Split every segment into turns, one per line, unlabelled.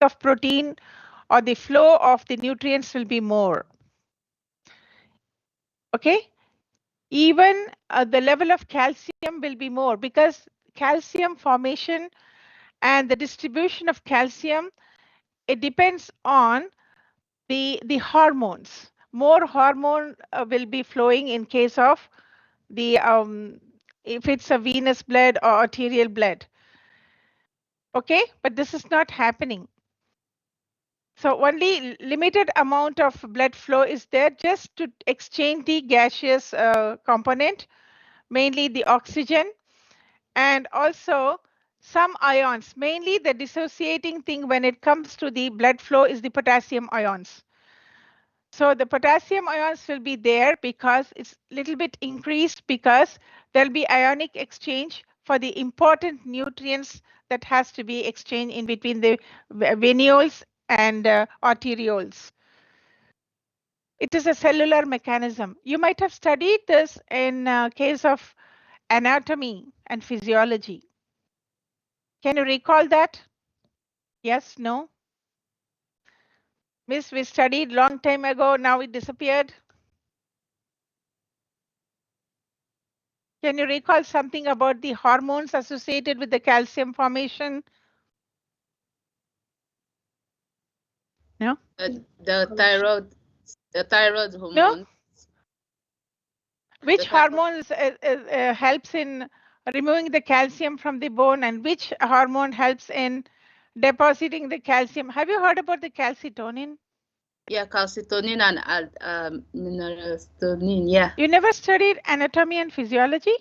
of protein or the flow of the nutrients will be more. Okay, even the level of calcium will be more, because calcium formation and the distribution of calcium, it depends on the hormones. More hormone will be flowing in case of the if it's a venous blood or arterial blood. Okay, but this is not happening. So only limited amount of blood flow is there just to exchange the gaseous component, mainly the oxygen, and also some ions. Mainly the dissociating thing when it comes to the blood flow is the potassium ions. So the potassium ions will be there because it's a little bit increased, because there'll be ionic exchange for the important nutrients that has to be exchanged in between the venules and arterioles. It is a cellular mechanism. You might have studied this in case of anatomy and physiology. Can you recall that? Yes, no? Miss, we studied long time ago, now it disappeared. Can you recall something about the hormones associated with the calcium formation? No?
The thyroid
No?
hormone.
Which
The thyroid,
hormones helps in removing the calcium from the bone, and which hormone helps in depositing the calcium? Have you heard about the calcitonin?
yeah, calcitonin and mineralostonin. Yeah,
You never studied anatomy and physiology?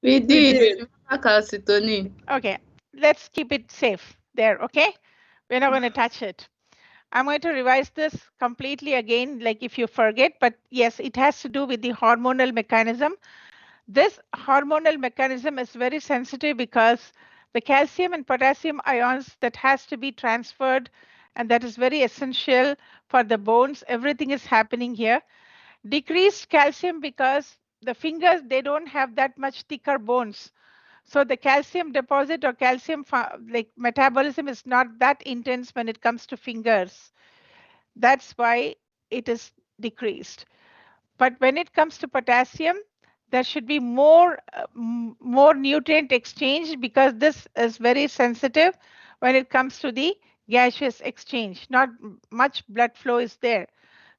we
We
did. We
did.
remember calcitonin.
Okay, let's keep it safe there, okay? We're not going to touch it. I'm going to revise this completely again, like if you forget, but yes, it has to do with the hormonal mechanism. This hormonal mechanism is very sensitive because the calcium and potassium ions that has to be transferred, and that is very essential for the bones. Everything is happening here. Decreased calcium because the fingers, they don't have that much thicker bones. So the calcium deposit or calcium like metabolism is not that intense when it comes to fingers. That's why it is decreased. But when it comes to potassium, there should be more nutrient exchange, because this is very sensitive when it comes to the gaseous exchange. Not much blood flow is there.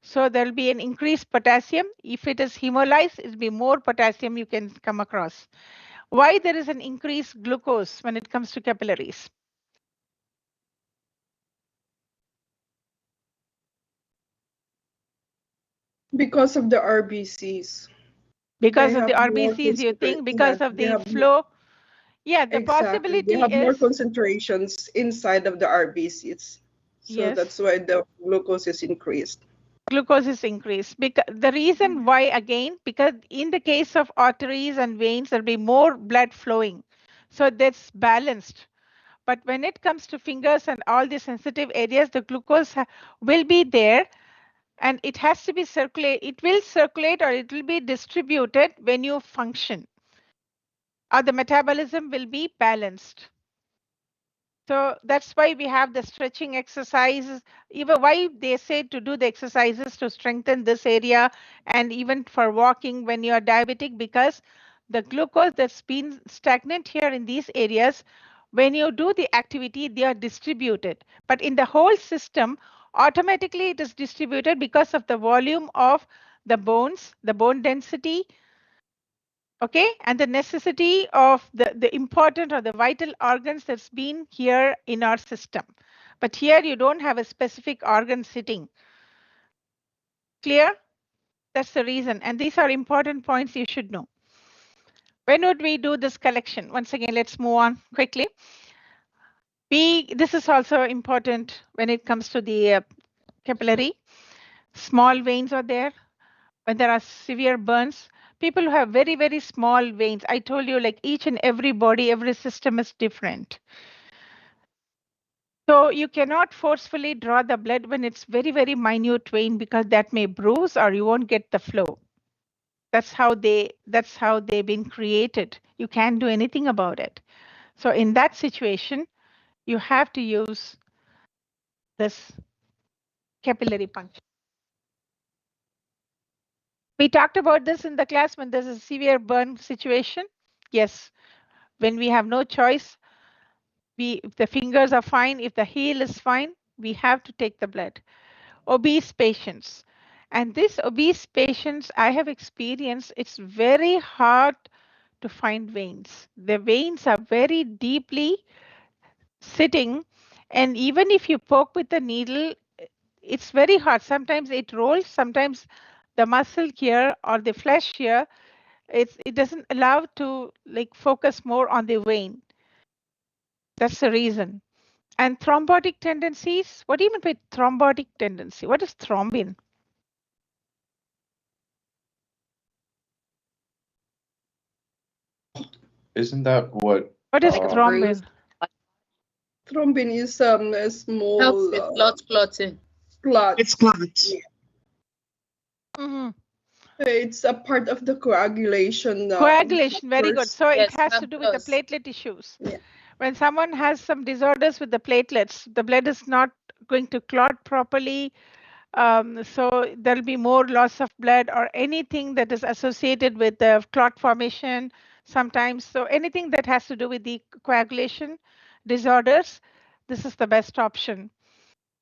So there will be an increased potassium. If it is hemolyzed, it will be more potassium you can come across. Why there is an increased glucose when it comes to capillaries?
Because of the RBCs. They
Because of the
have more
RBCs, you think?
yeah,
Because of
they
the
have
flow? Yeah, the
exactly. They
possibility
have more
is,
concentrations inside of the RBCs. So
yes,
that's why the glucose is increased.
glucose is increased. Because the reason why, again, because in the case of arteries and veins, there'll be more blood flowing. So that's balanced. But when it comes to fingers and all the sensitive areas, the glucose will be there, and it has to be circulate. It will circulate, or it will be distributed when you function, or the metabolism will be balanced. So that's why we have the stretching exercises. Even why they say to do the exercises to strengthen this area, and even for walking when you are diabetic, because the glucose that's been stagnant here in these areas, when you do the activity, they are distributed. But in the whole system, automatically it is distributed because of the volume of the bones, the bone density, okay, and the necessity of the important or the vital organs that's been here in our system. But here you don't have a specific organ sitting. Clear? That's the reason. And these are important points you should know. When would we do this collection? Once again, let's move on quickly. This is also important when it comes to the capillary. Small veins are there. When there are severe burns, people who have very, very small veins, I told you, like each and every body, every system is different. So you cannot forcefully draw the blood when it's very, very minute vein, because that may bruise or you won't get the flow. That's how they've been created. You can't do anything about it. So in that situation, you have to use this capillary puncture. We talked about this in the class when there's a severe burn situation. Yes, when we have no choice, if the fingers are fine, if the heel is fine, we have to take the blood. Obese patients. And this obese patients I have experienced, it's very hard to find veins. The veins are very deeply sitting, and even if you poke with the needle, it's very hard. Sometimes it rolls, sometimes the muscle here or the flesh here, it doesn't allow to like focus more on the vein. That's the reason. And thrombotic tendencies, what do you mean by thrombotic tendency? What is thrombin?
Isn't that what?
What is
Um,
thrombin?
Thrombin is a small
Helps with blood clotting.
clot.
It's clots.
Mhm.
It's a part of the coagulation.
Coagulation, very good.
factors.
So it
Yes,
has to
blood
do with the
loss.
platelet issues.
Yeah.
When someone has some disorders with the platelets, the blood is not going to clot properly. So there'll be more loss of blood or anything that is associated with the clot formation sometimes. So anything that has to do with the coagulation disorders, this is the best option.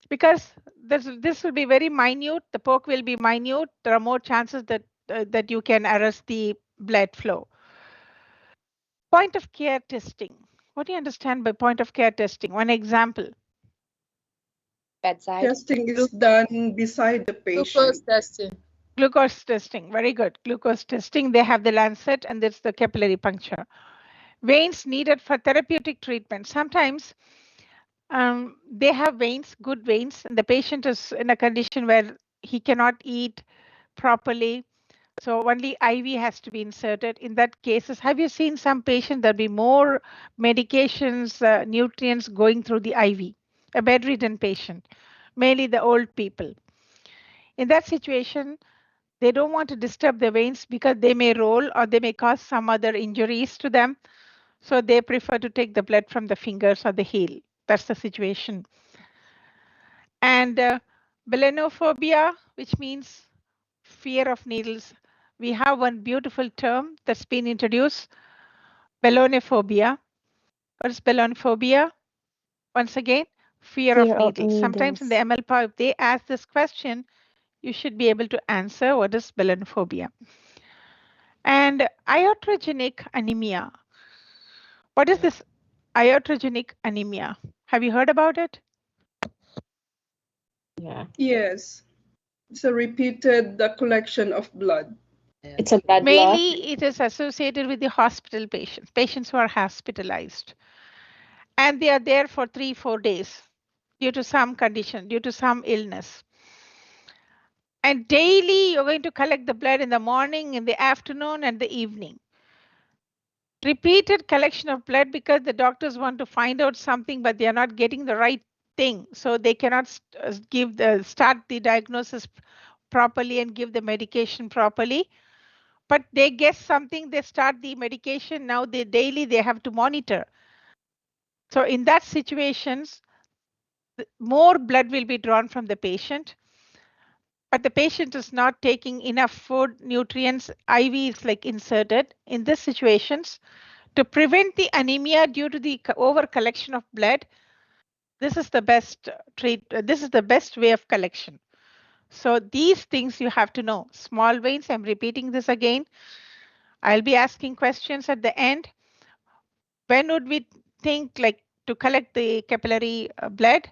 Because this will be very minute, the poke will be minute, there are more chances that you can arrest the blood flow. Point of care testing. What do you understand by point of care testing? One example.
Bedside.
Testing is done beside the patient.
Glucose testing.
Glucose testing, very good. Glucose testing, they have the lancet and there's the capillary puncture. Veins needed for therapeutic treatment. Sometimes they have veins, good veins, and the patient is in a condition where he cannot eat properly. So only IV has to be inserted. In that cases, have you seen some patients there'll be more medications, nutrients going through the IV, a bedridden patient, mainly the old people. In that situation, they don't want to disturb the veins because they may roll or they may cause some other injuries to them. So they prefer to take the blood from the fingers or the heel. That's the situation. And belenophobia, which means fear of needles. We have one beautiful term that's been introduced, belonophobia. What is belonophobia? Once again, fear of needles. Sometimes in the MLPA, if they ask this question, you should be able to answer what is belonophobia. And iatrogenic anemia. What is this iatrogenic anemia? Have you heard about it?
Yeah.
Yes. It's a repeated collection of blood.
It's a blood loss.
Mainly, it is associated with the hospital patients, patients who are hospitalized. And they are there for 3-4 days due to some condition, due to some illness. And daily, you're going to collect the blood in the morning, in the afternoon, and the evening. Repeated collection of blood because the doctors want to find out something, but they are not getting the right thing. So they cannot start the diagnosis properly and give the medication properly. But they guess something, they start the medication. Now they daily, they have to monitor. So in that situations, more blood will be drawn from the patient, but the patient is not taking enough food, nutrients, IV is like inserted. In these situations, to prevent the anemia due to the over collection of blood, this is the best this is the best way of collection. So these things you have to know. Small veins, I'm repeating this again. I'll be asking questions at the end. When would we think like to collect the capillary blood?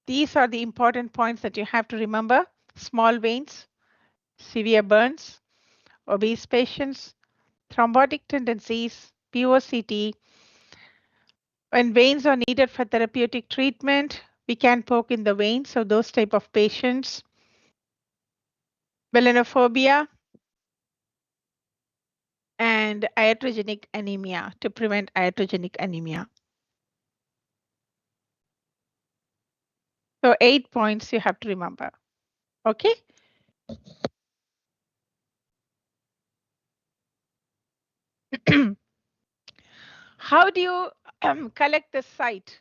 These are the important points that you have to remember. Small veins, severe burns, obese patients, thrombotic tendencies, POCT. When veins are needed for therapeutic treatment, we can poke in the veins of those type of patients. Belenophobia and iatrogenic anemia, to prevent iatrogenic anemia. So 8 points you have to remember. Okay. How do you collect the site?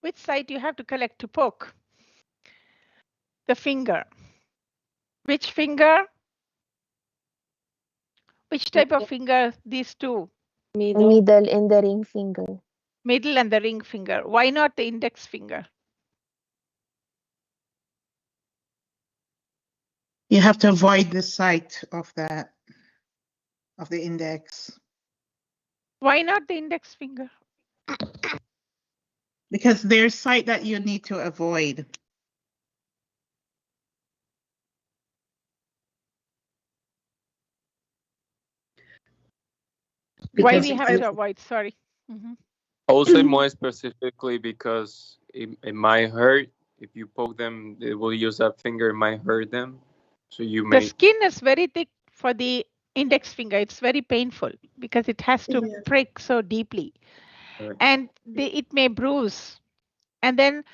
Which site you have to collect to poke? The finger. Which finger? Which type of finger? These two.
Middle and the ring finger.
Middle and the ring finger. Why not the index finger?
You have to avoid the site of the index
Why not the index finger?
because there's site that you need to avoid.
Why
Because
we have to avoid? Sorry. Mhm.
I will say more specifically because it might hurt. If you poke them, they will use that finger, it might hurt them. So you
The
may.
skin is very thick for the index finger. It's very painful because it has to
Yeah.
prick so deeply.
Right.
And it may bruise. And then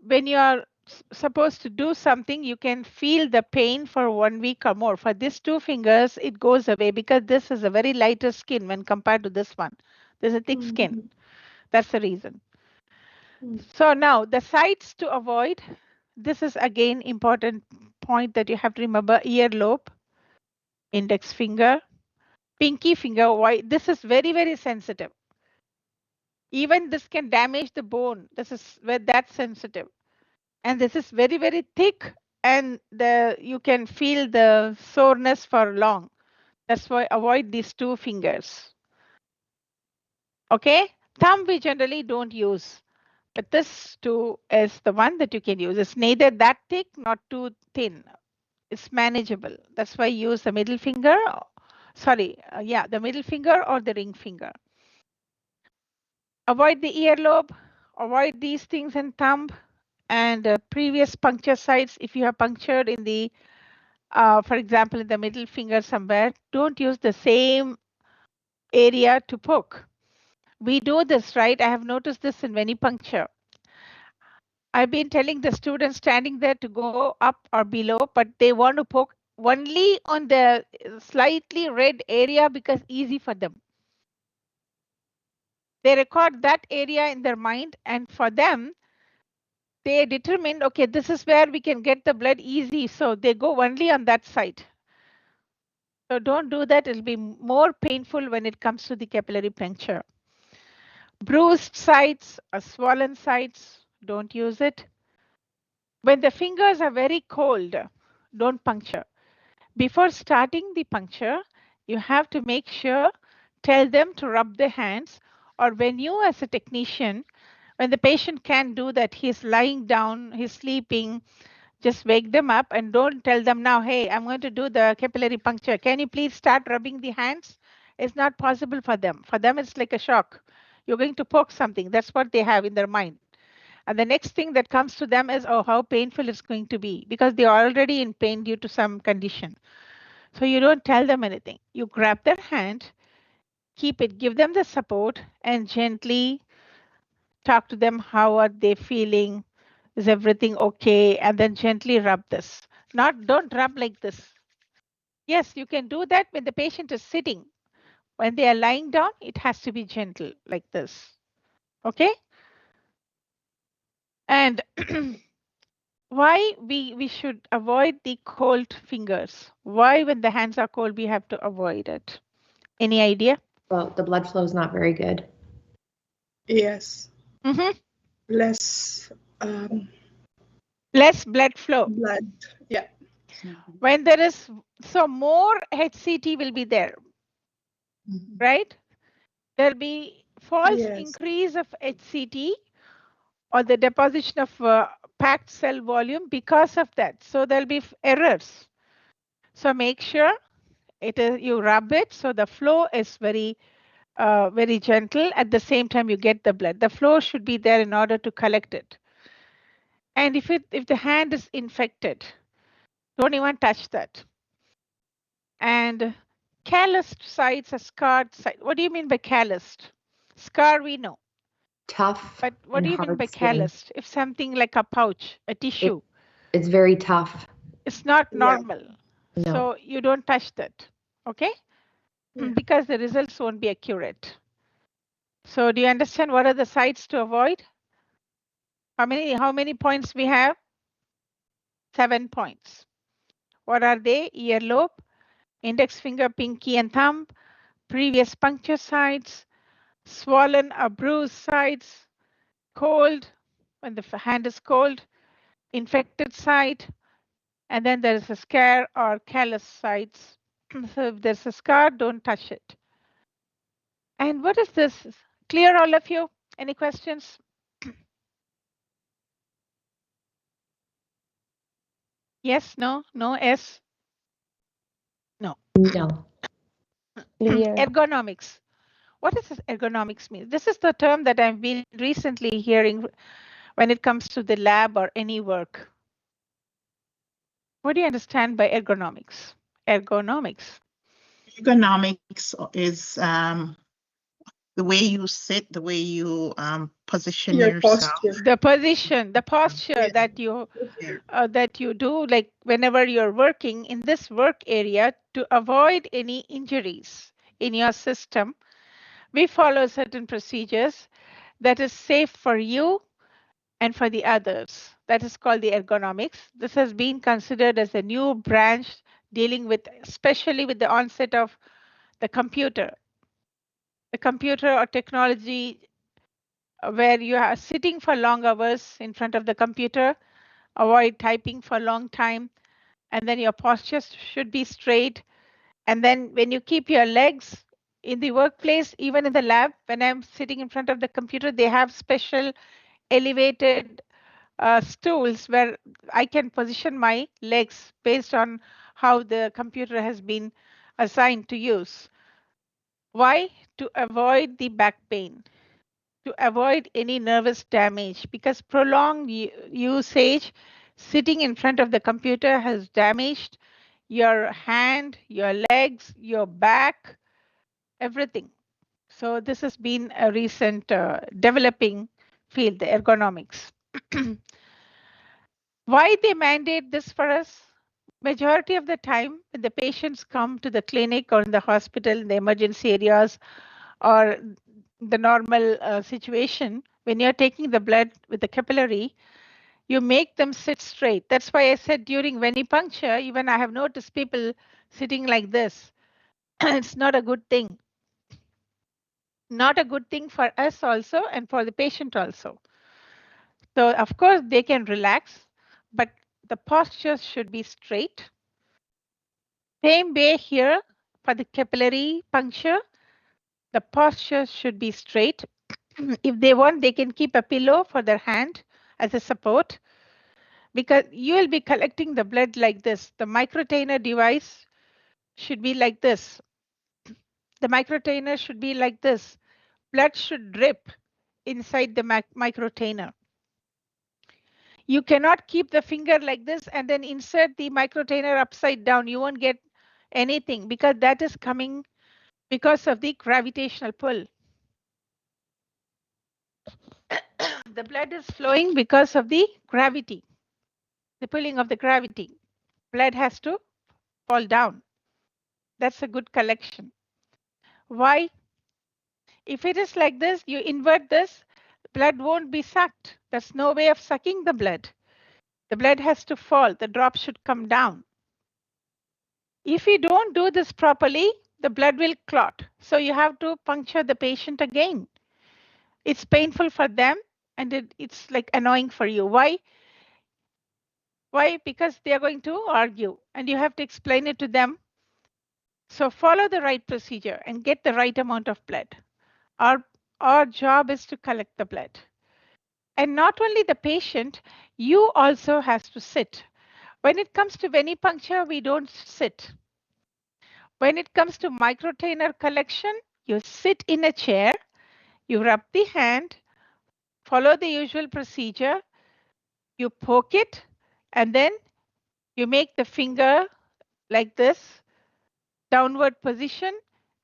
when you are supposed to do something, you can feel the pain for 1 week or more. For these two fingers, it goes away because this is a very lighter skin when compared to this one. There's a thick skin. That's the reason. So now the sites to avoid, this is again important point that you have to remember: earlobe, index finger, pinky finger. Why? This is very, very sensitive. Even this can damage the bone. This is where that's sensitive. And this is very, very thick, and you can feel the soreness for long. That's why avoid these two fingers. Okay, thumb we generally don't use, but this two is the one that you can use. It's neither that thick nor too thin. It's manageable. That's why you use the middle finger. Sorry, the middle finger or the ring finger. Avoid the earlobe. Avoid these things in thumb and previous puncture sites. If you have punctured in the for example, in the middle finger somewhere, don't use the same area to poke. We do this, right? I have noticed this in venipuncture. I've been telling the students standing there to go up or below, but they want to poke only on the slightly red area because easy for them. They record that area in their mind, and for them, they determine, okay, this is where we can get the blood easy, so they go only on that site. So don't do that. It'll be more painful when it comes to the capillary puncture. Bruised sites or swollen sites, don't use it. When the fingers are very cold, don't puncture. Before starting the puncture, you have to make sure, tell them to rub their hands, or when you as a technician, when the patient can't do that, he's lying down, he's sleeping, just wake them up and don't tell them now, hey, I'm going to do the capillary puncture. Can you please start rubbing the hands? It's not possible for them. For them, it's like a shock. You're going to poke something. That's what they have in their mind. And the next thing that comes to them is, oh, how painful it's going to be, because they are already in pain due to some condition. So you don't tell them anything. You grab their hand, keep it, give them the support, and gently talk to them. How are they feeling? Is everything okay? And then gently rub this. Don't rub like this. Yes, you can do that when the patient is sitting. When they are lying down, it has to be gentle like this. Okay? And why we should avoid the cold fingers? Why when the hands are cold we have to avoid it? Any idea?
Well, the blood flow is not very good.
Yes.
Mm-hmm.
Less
Less blood flow.
blood. Yeah.
When there is, so more HCT will be there, right? There'll be false
Yes.
increase of HCT or the deposition of packed cell volume because of that. So there'll be errors. So make sure you rub it so the flow is very very gentle. At the same time, you get the blood. The flow should be there in order to collect it. And if the hand is infected, don't even touch that. And calloused sites, a scarred site. What do you mean by calloused? Scar we know,
Tough.
but what
and
do you mean
hard
by
skin.
calloused? If something like a pouch, a tissue,
It's very tough.
it's not
Yeah.
normal.
No.
So you don't touch that, okay?
Yeah.
Because the results won't be accurate. So do you understand what are the sites to avoid? How many points we have? 7 points. What are they? Earlobe, index finger, pinky and thumb, previous puncture sites, swollen or bruised sites, cold, when the hand is cold, infected site, and then there is a scare or callus sites. So if there's a scar, don't touch it. And what is this? Clear, all of you? Any questions? Yes, no, no, yes, no.
No.
Clear.
Ergonomics. What does this ergonomics mean? This is the term that I've been recently hearing when it comes to the lab or any work. What do you understand by ergonomics? Ergonomics.
Ergonomics is the way you sit, the way you position
Your
yourself.
posture.
The position, the posture
Yeah.
that you do, like whenever you're working in this work area, to avoid any injuries in your system, we follow certain procedures that is safe for you and for the others. That is called the ergonomics. This has been considered as a new branch dealing with, especially with the onset of the computer or technology, where you are sitting for long hours in front of the computer, avoid typing for a long time, and then your posture should be straight. And then when you keep your legs in the workplace, even in the lab, when I'm sitting in front of the computer, they have special elevated stools where I can position my legs based on how the computer has been assigned to use. Why? To avoid the back pain, to avoid any nervous damage, because prolonged usage sitting in front of the computer has damaged your hand, your legs, your back, everything. So this has been a recent developing field, the ergonomics. Why they mandate this for us? Majority of the time, when the patients come to the clinic or in the hospital, in the emergency areas, or the normal situation, when you're taking the blood with the capillary, you make them sit straight. That's why I said during venipuncture, even I have noticed people sitting like this. It's not a good thing. Not a good thing for us also and for the patient also. So of course they can relax, but the posture should be straight. Same way here for the capillary puncture, the posture should be straight. If they want, they can keep a pillow for their hand as a support, because you will be collecting the blood like this. The microtainer device should be like this. The microtainer should be like this. Blood should drip inside the microtainer. You cannot keep the finger like this and then insert the microtainer upside down. You won't get anything, because that is coming because of the gravitational pull. The blood is flowing because of the gravity, the pulling of the gravity. Blood has to fall down. That's a good collection. Why? If it is like this, you invert this, blood won't be sucked. There's no way of sucking the blood. The blood has to fall. The drop should come down. If you don't do this properly, the blood will clot. So you have to puncture the patient again. It's painful for them and it's like annoying for you. Why? Why? Because they are going to argue and you have to explain it to them. So follow the right procedure and get the right amount of blood. Our job is to collect the blood. And not only the patient, you also has to sit. When it comes to venipuncture, we don't sit. When it comes to microtainer collection, you sit in a chair, you rub the hand, follow the usual procedure, you poke it, and then you make the finger like this, downward position,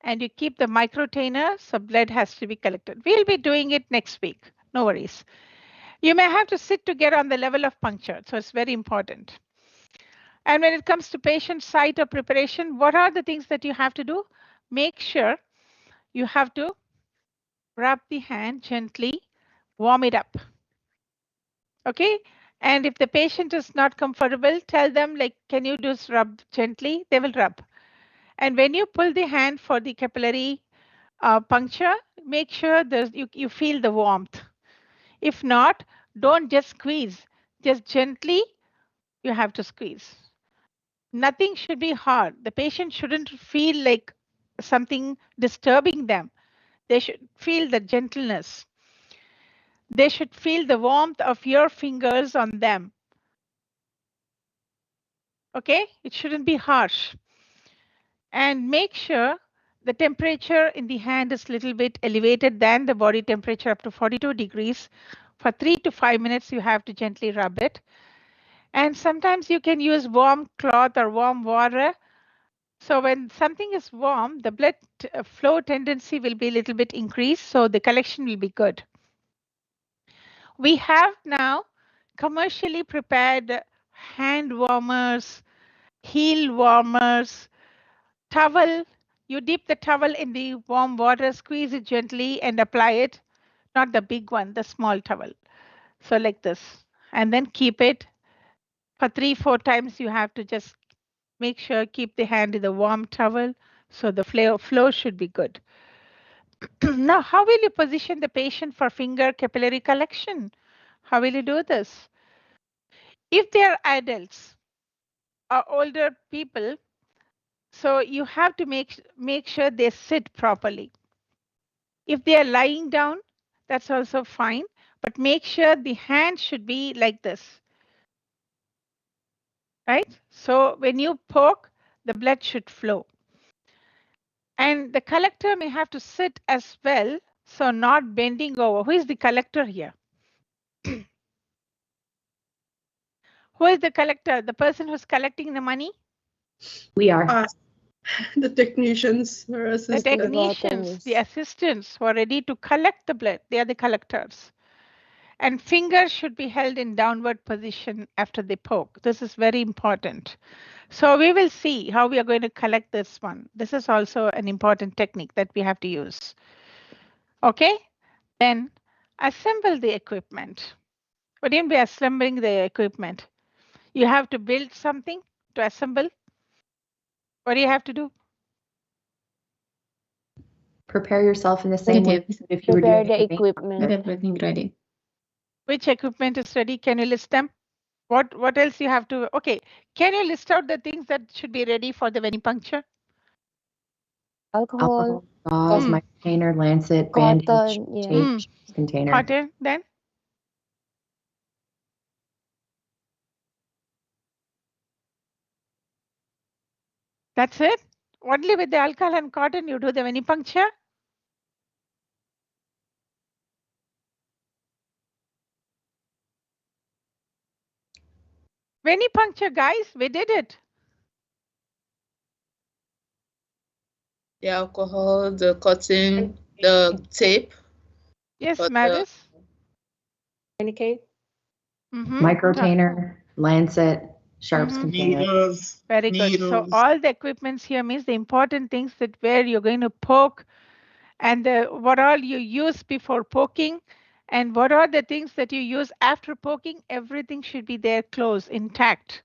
and you keep the microtainer, so blood has to be collected. We'll be doing it next week, no worries. You may have to sit to get on the level of puncture, so it's very important. And when it comes to patient site or preparation, what are the things that you have to do? Make sure you have to rub the hand gently, warm it up. Okay, And if the patient is not comfortable, tell them like, can you just rub gently? They will rub. And when you pull the hand for the capillary puncture, make sure that you feel the warmth. If not, don't just squeeze, just gently you have to squeeze. Nothing should be hard. The patient shouldn't feel like something disturbing them. They should feel the gentleness. They should feel the warmth of your fingers on them. Okay, it shouldn't be harsh. And make sure the temperature in the hand is a little bit elevated than the body temperature up to 42 degrees. For 3 to 5 minutes, you have to gently rub it. And sometimes you can use warm cloth or warm water. So when something is warm, the blood flow tendency will be a little bit increased, so the collection will be good. We have now commercially prepared hand warmers, heel warmers, towel. You dip the towel in the warm water, squeeze it gently and apply it. Not the big one, the small towel. So like this. And then keep it for 3-4 times. You have to just make sure keep the hand in the warm towel so the flow should be good. Now, how will you position the patient for finger capillary collection? How will you do this? If they are adults or older people, so you have to make sure they sit properly. If they are lying down, that's also fine, but make sure the hand should be like this, right? So when you poke, the blood should flow. And the collector may have to sit as well, so not bending over. Who is the collector here? Who is the collector? The person who's collecting the money?
We are.
Us, the technicians or
The
assistants.
technicians, the assistants who are ready to collect the blood. They are the collectors. And fingers should be held in downward position after they poke. This is very important. So we will see how we are going to collect this one. This is also an important technique that we have to use. Okay, then assemble the equipment. What do you mean by assembling the equipment? You have to build something to assemble. What do you have to do?
Prepare yourself in the same way
Get
if you were
Prepare
doing
the
it.
equipment.
everything ready.
Which equipment is ready? Can you list them? What else you have to? Okay, can you list out the things that should be ready for the venipuncture?
Alcohol,
Gauze,
Mm.
container, lancet, bandage,
cotton, yeah.
tape, container.
Cotton, then? That's it? Only with the alcohol and cotton you do the venipuncture? Venipuncture, guys, we did it.
The alcohol, the cotton, the tape.
Yes,
But,
Mavis?
Communicate.
Microtainer, lancet, sharps
Mhm.
container.
Needles.
Very good. So
Needles.
all the equipments here means the important things that where you're going to poke and what all you use before poking and what are the things that you use after poking, everything should be there close, intact.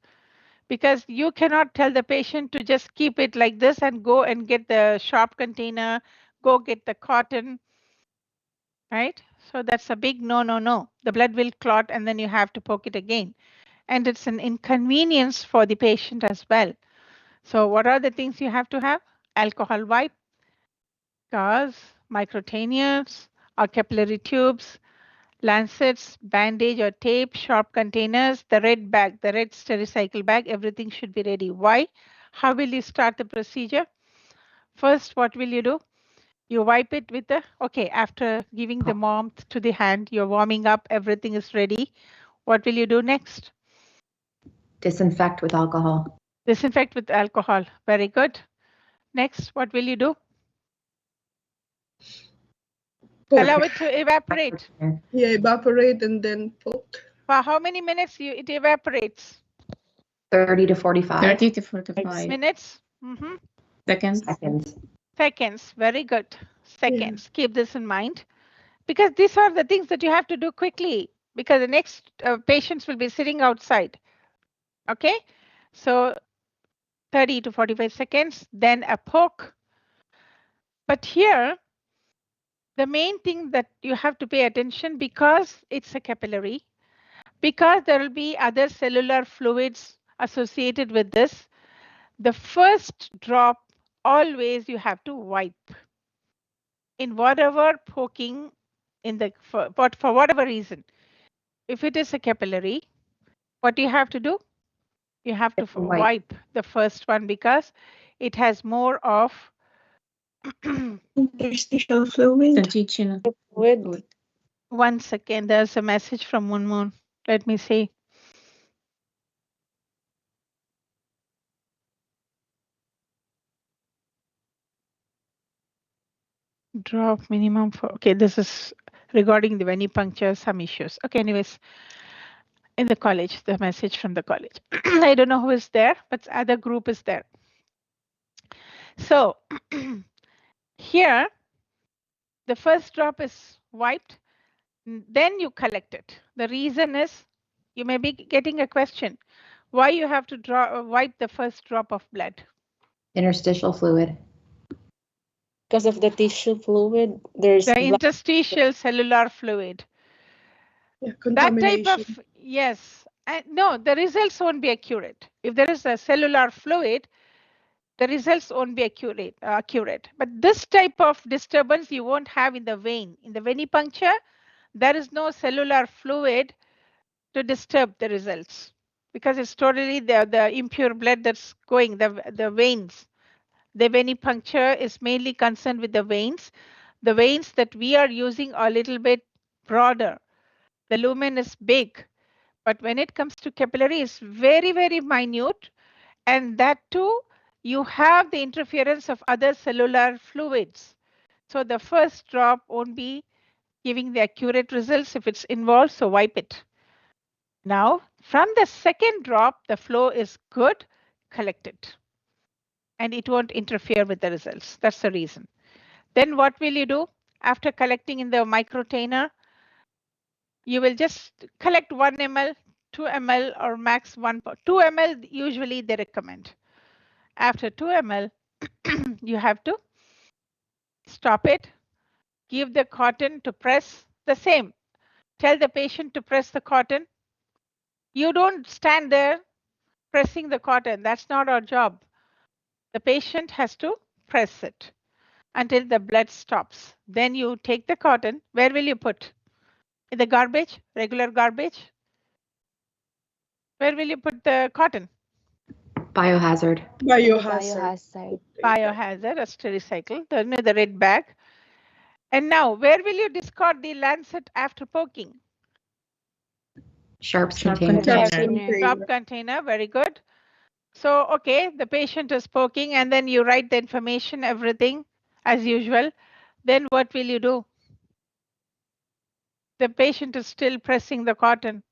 Because you cannot tell the patient to just keep it like this and go and get the sharp container, go get the cotton, right? So that's a big no, no, no. The blood will clot and then you have to poke it again. And it's an inconvenience for the patient as well. So what are the things you have to have? Alcohol wipe, gauze, microtainers, or capillary tubes, lancets, bandage or tape, sharp containers, the red bag, the red Stericycle bag, everything should be ready. Why? How will you start the procedure? First, what will you do? You wipe it with the, okay, after giving the warmth to the hand, you're warming up, everything is ready. What will you do next?
Disinfect with alcohol.
Disinfect with alcohol. Very good. Next, what will you do? Allow it to evaporate.
Yeah, evaporate and then poke.
For how many minutes it evaporates?
30 to 45
30 to 45
Minutes? Mm-hmm.
seconds.
seconds.
Seconds. Very good. Seconds. Keep this in mind. Because these are the things that you have to do quickly. because the next patients will be sitting outside. Okay, so 30 to 45 seconds, then a poke. But here, the main thing that you have to pay attention, because it's a capillary, because there will be other cellular fluids associated with this, the first drop always you have to wipe in whatever poking in the for whatever reason. If it is a capillary, what do you have to do? You have to
Wipe.
wipe the first one because it has more of
Interstitial fluid.
Constitutional
With
fluid.
1 second. There's a message from Moon Moon. Let me see. Drop minimum for, okay, this is regarding the venipuncture, some issues. Okay, anyways, in the college, the message from the college. I don't know who is there, but other group is there. So here, the first drop is wiped, then you collect it. The reason is, you may be getting a question, why you have to wipe the first drop of blood?
Interstitial fluid.
because of the tissue fluid, there's
The
blood.
interstitial cellular fluid.
Yeah,
That type
contamination.
of, yes. No, the results won't be accurate. If there is a cellular fluid, the results won't be accurate. But this type of disturbance you won't have in the vein. In the venipuncture, there is no cellular fluid to disturb the results because it's totally the impure blood that's going, the veins. The venipuncture is mainly concerned with the veins. The veins that we are using are a little bit broader. The lumen is big, but when it comes to capillary, it's very, very minute. And that too, you have the interference of other cellular fluids. So the first drop won't be giving the accurate results if it's involved, so wipe it. Now, from the second drop, the flow is good, collect it. And it won't interfere with the results. That's the reason. Then what will you do? After collecting in the microtainer, you will just collect 1 ml, 2 ml, or max 2 ml, usually they recommend. After 2 ml, you have to stop it, give the cotton to press the same. Tell the patient to press the cotton. You don't stand there pressing the cotton. That's not our job. The patient has to press it until the blood stops. Then you take the cotton. Where will you put? In the garbage, regular garbage? Where will you put the cotton?
Biohazard.
Biohazard.
Biohazard, as to recycle, the red bag. And now, where will you discard the lancet after poking?
Sharps
Sharp
container.
container.
Drop container, very good. So, okay, the patient is poking and then you write the information, everything as usual. Then what will you do? The patient is still pressing the cotton.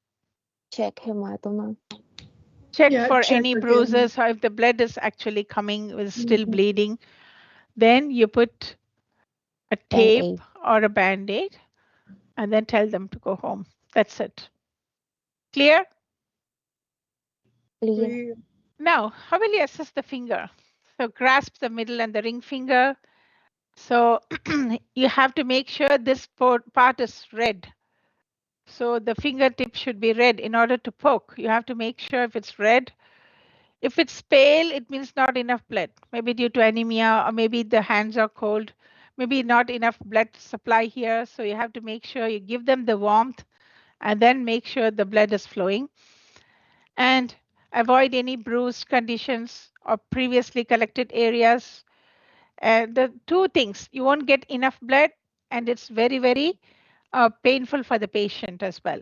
Check hematoma.
Check
Yeah,
for
check
any
again.
bruises or if the blood is actually coming, is still bleeding. Then you put a tape
Band-Aid.
or a band-aid and then tell them to go home. That's it. Clear?
Clear.
Now, how will you assess the finger? So grasp the middle and the ring finger. So you have to make sure this part is red. So the fingertip should be red in order to poke. You have to make sure if it's red. If it's pale, it means not enough blood. Maybe due to anemia or maybe the hands are cold. Maybe not enough blood supply here. So you have to make sure you give them the warmth and then make sure the blood is flowing. And avoid any bruised conditions or previously collected areas. And the two things, you won't get enough blood and it's very, very painful for the patient as well.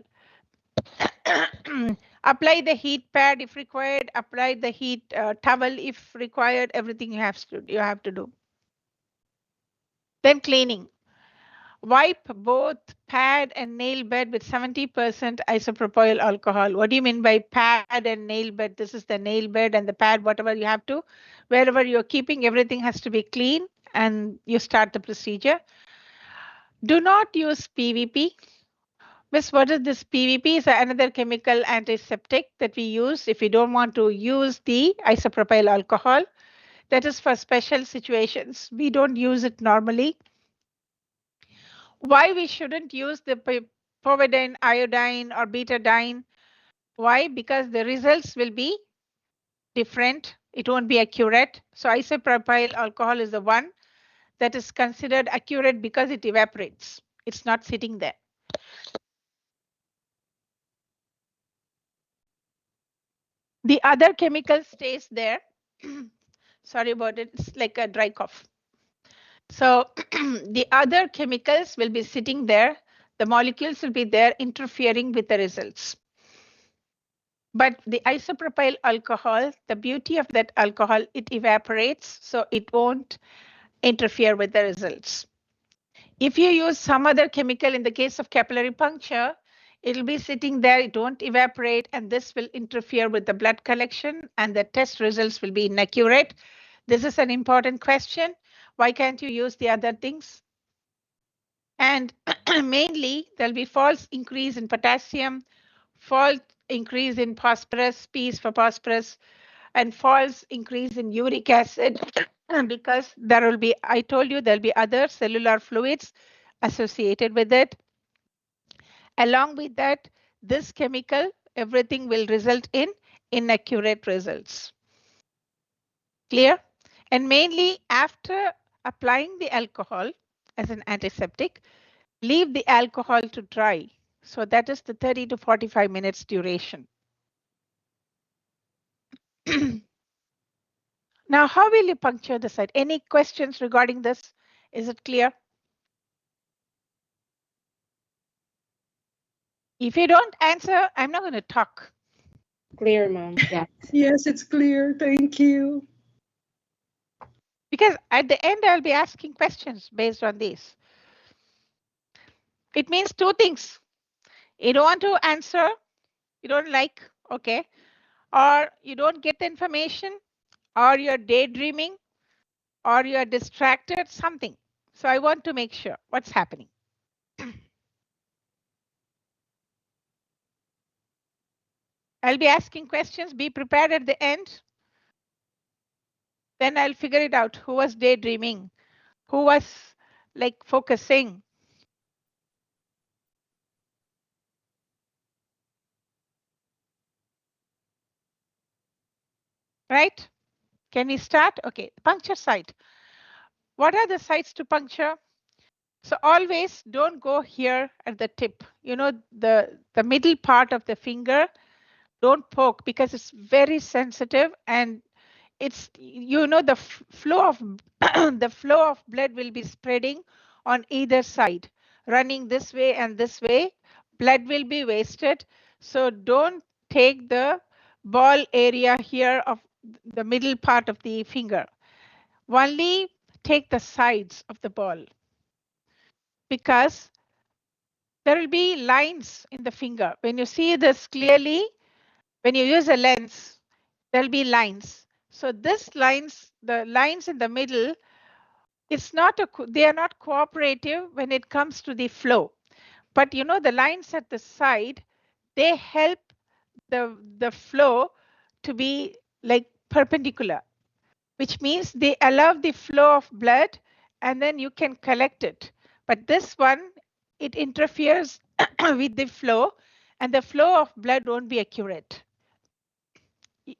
Apply the heat pad if required, apply the heat towel if required, everything you have to do. Then cleaning. Wipe both pad and nail bed with 70% isopropyl alcohol. What do you mean by pad and nail bed? This is the nail bed and the pad, whatever you have to. Wherever you're keeping, everything has to be clean and you start the procedure. Do not use PVP. Miss, what is this? PVP is another chemical antiseptic that we use if we don't want to use the isopropyl alcohol. That is for special situations. We don't use it normally. Why we shouldn't use the povidone, iodine, or betadine? Why? Because the results will be different. It won't be accurate. So isopropyl alcohol is the one that is considered accurate because it evaporates. It's not sitting there. The other chemical stays there. Sorry about it. It's like a dry cough. So the other chemicals will be sitting there. The molecules will be there interfering with the results. But the isopropyl alcohol, the beauty of that alcohol, it evaporates, so it won't interfere with the results. If you use some other chemical, in the case of capillary puncture, it'll be sitting there, it won't evaporate, and this will interfere with the blood collection, and the test results will be inaccurate. This is an important question. Why can't you use the other things? And mainly, there'll be false increase in potassium, false increase in phosphorus, P's for phosphorus, and false increase in uric acid because there will be, I told you, there'll be other cellular fluids associated with it. Along with that, this chemical, everything will result in inaccurate results. Clear? And mainly after applying the alcohol as an antiseptic, leave the alcohol to dry. So that is the 30 to 45 minutes duration. Now, how will you puncture the site? Any questions regarding this? Is it clear? If you don't answer, I'm not going to talk.
Clear, ma'am.
Yes.
Yes, it's clear. Thank you.
Because at the end, I'll be asking questions based on this. It means two things. You don't want to answer, you don't like, okay, or you don't get the information, or you're daydreaming, or you're distracted, something. So I want to make sure what's happening. I'll be asking questions. Be prepared at the end. Then I'll figure it out. Who was daydreaming? Who was like focusing? Right? Can we start? Okay, puncture site. What are the sites to puncture? So always don't go here at the tip. You know, the middle part of the finger, don't poke because it's very sensitive and it's, you know, the flow of the flow of blood will be spreading on either side, running this way and this way. Blood will be wasted. So don't take the ball area here of the middle part of the finger. Only take the sides of the ball because there will be lines in the finger. When you see this clearly, when you use a lens, there'll be lines. So this lines, the lines in the middle, it's not they are not cooperative when it comes to the flow. But you know, the lines at the side, they help the flow to be like perpendicular, which means they allow the flow of blood and then you can collect it. But this one, it interferes with the flow and the flow of blood won't be accurate.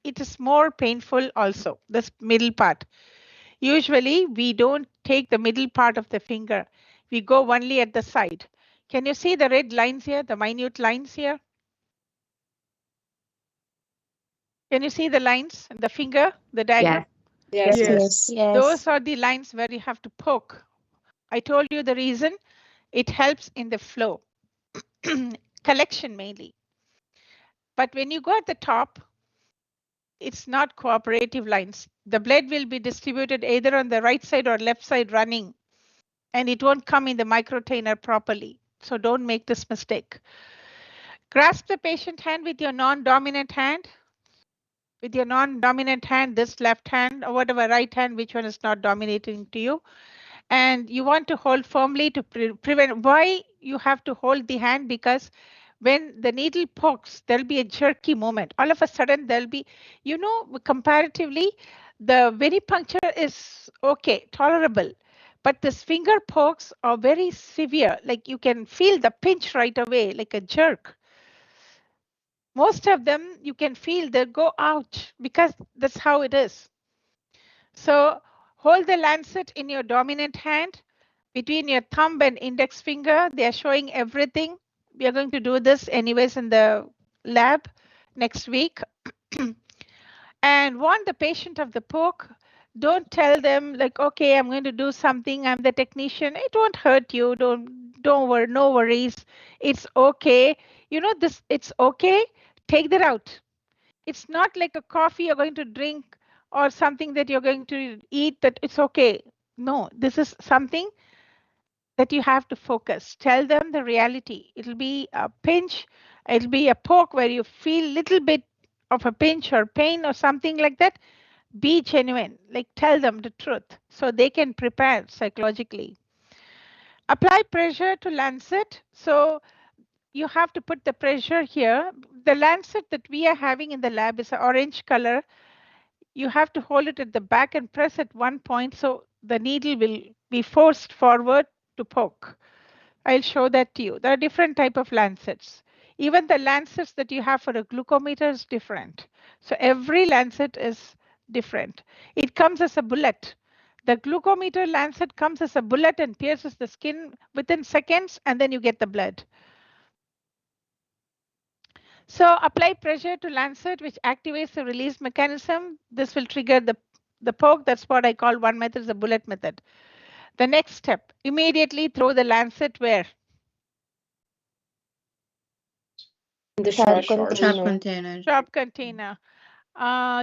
It is more painful also, this middle part. Usually we don't take the middle part of the finger. We go only at the side. Can you see the red lines here, the minute lines here? Can you see the lines in the finger, the diagram?
Yes.
Yes.
Yes.
Those are the lines where you have to poke. I told you the reason. It helps in the flow, collection mainly. But when you go at the top, it's not cooperative lines. The blood will be distributed either on the right side or left side running, and it won't come in the microtainer properly. So don't make this mistake. Grasp the patient hand with your non-dominant hand. With your non-dominant hand, this left hand or whatever right hand, which one is not dominating to you. and you want to hold firmly to prevent. Why you have to hold the hand? Because when the needle pokes, there'll be a jerky moment. All of a sudden, there'll be, you know, comparatively, the venipuncture is okay, tolerable. But this finger pokes are very severe. Like you can feel the pinch right away, like a jerk. Most of them you can feel they go out because that's how it is. So hold the lancet in your dominant hand between your thumb and index finger. They are showing everything. We are going to do this anyways in the lab next week. And warn the patient of the poke. Don't tell them like, okay, I'm going to do something. I'm the technician. It won't hurt you. Don't worry. No worries. It's okay. You know this. It's okay. Take that out. It's not like a coffee you're going to drink or something that you're going to eat that it's okay. No, this is something that you have to focus. Tell them the reality. It'll be a pinch. It'll be a poke where you feel little bit of a pinch or pain or something like that. Be genuine. Like tell them the truth so they can prepare psychologically. Apply pressure to lancet. So you have to put the pressure here. The lancet that we are having in the lab is an orange color. You have to hold it at the back and press at one point so the needle will be forced forward to poke. I'll show that to you. There are different type of lancets. Even the lancets that you have for a glucometer is different. So every lancet is different. It comes as a bullet. The glucometer lancet comes as a bullet and pierces the skin within seconds, and then you get the blood. So apply pressure to lancet, which activates the release mechanism. This will trigger the poke. That's what I call one method, the bullet method. The next step, immediately throw the lancet where?
In the
Sharp
sharp
Sharp
container.
container.
Sharp container.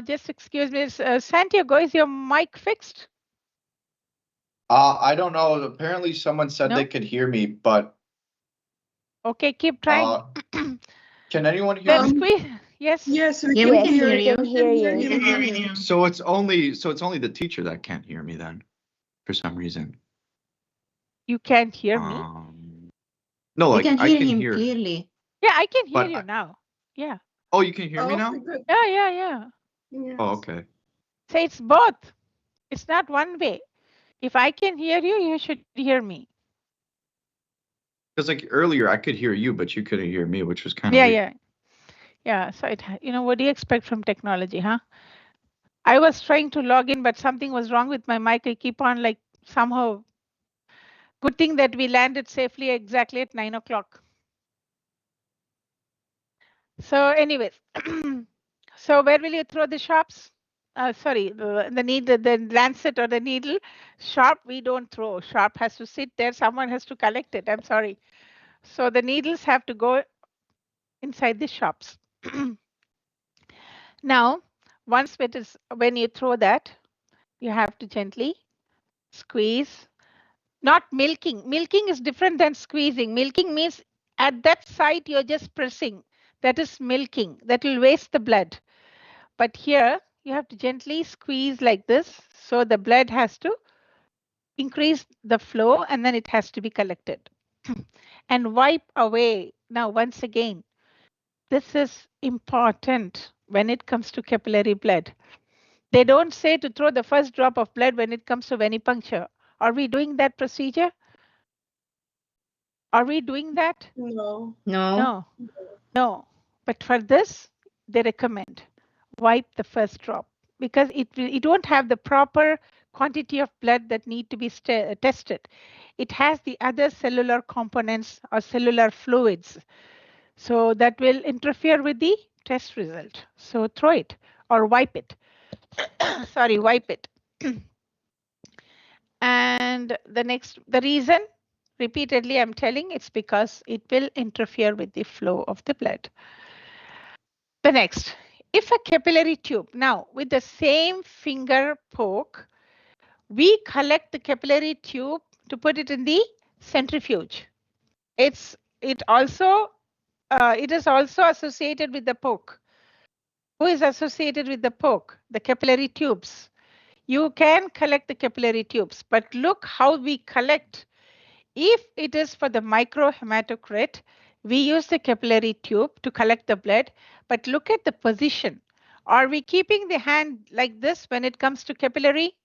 Just excuse me, Santiago, is your mic fixed?
I don't know. Apparently someone said
No?
they could hear me, but
Okay, keep trying.
can anyone hear
Then
me?
squeeze. Yes.
Yes, we
Yeah,
can
we can
hear
hear
you.
you.
hear you.
We can hear you.
So it's only the teacher that can't hear me then, for some reason.
You can't hear me?
No,
We
like
can
I
hear
can
him
hear.
clearly.
Yeah, I can hear
But
you
I-
now. Yeah.
Oh, you can hear me
Oh,
now?
good.
Yeah.
Yes.
Oh, okay.
So it's both. It's not one way. If I can hear you, you should hear me.
Because like earlier I could hear you, but you couldn't hear me, which was kind of
Yeah,
weird.
yeah. Yeah. So what do you expect from technology, huh? I was trying to log in, but something was wrong with my mic. I keep on like somehow. Good thing that we landed safely exactly at 9 o'clock. So anyways, so where will you throw the sharps? Sorry, the needle, the lancet or the needle. Sharp, we don't throw. Sharp has to sit there. Someone has to collect it. I'm sorry. So the needles have to go inside the sharps. Now, once it is, when you throw that, you have to gently squeeze. Not milking. Milking is different than squeezing. Milking means at that site you're just pressing. That is milking. That will waste the blood. But here you have to gently squeeze like this. So the blood has to increase the flow and then it has to be collected. And wipe away. Now, once again, this is important when it comes to capillary blood. They don't say to throw the first drop of blood when it comes to venipuncture. Are we doing that procedure? Are we doing that?
No.
No.
No. But for this, they recommend wipe the first drop because it won't have the proper quantity of blood that need to be tested. It has the other cellular components or cellular fluids. So that will interfere with the test result. So throw it or wipe it. Sorry, wipe it. And the reason repeatedly I'm telling it's because it will interfere with the flow of the blood. The next, if a capillary tube, now with the same finger poke, we collect the capillary tube to put it in the centrifuge. It is also associated with the poke. Who is associated with the poke? The capillary tubes. You can collect the capillary tubes, but look how we collect. If it is for the microhematocrit, we use the capillary tube to collect the blood, but look at the position. Are we keeping the hand like this when it comes to capillary?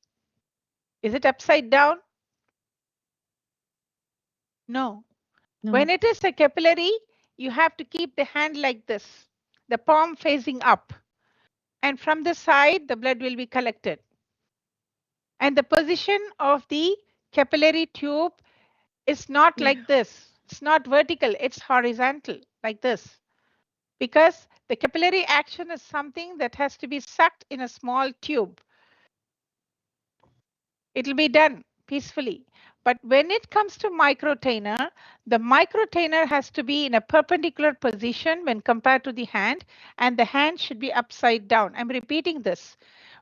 Is it upside down? No.
No.
When it is a capillary, you have to keep the hand like this, the palm facing up. And from the side, the blood will be collected. And the position of the capillary tube is not like this. It's not vertical, it's horizontal, like this. Because the capillary action is something that has to be sucked in a small tube. It'll be done peacefully. But when it comes to microtainer, the microtainer has to be in a perpendicular position when compared to the hand, and the hand should be upside down. I'm repeating this.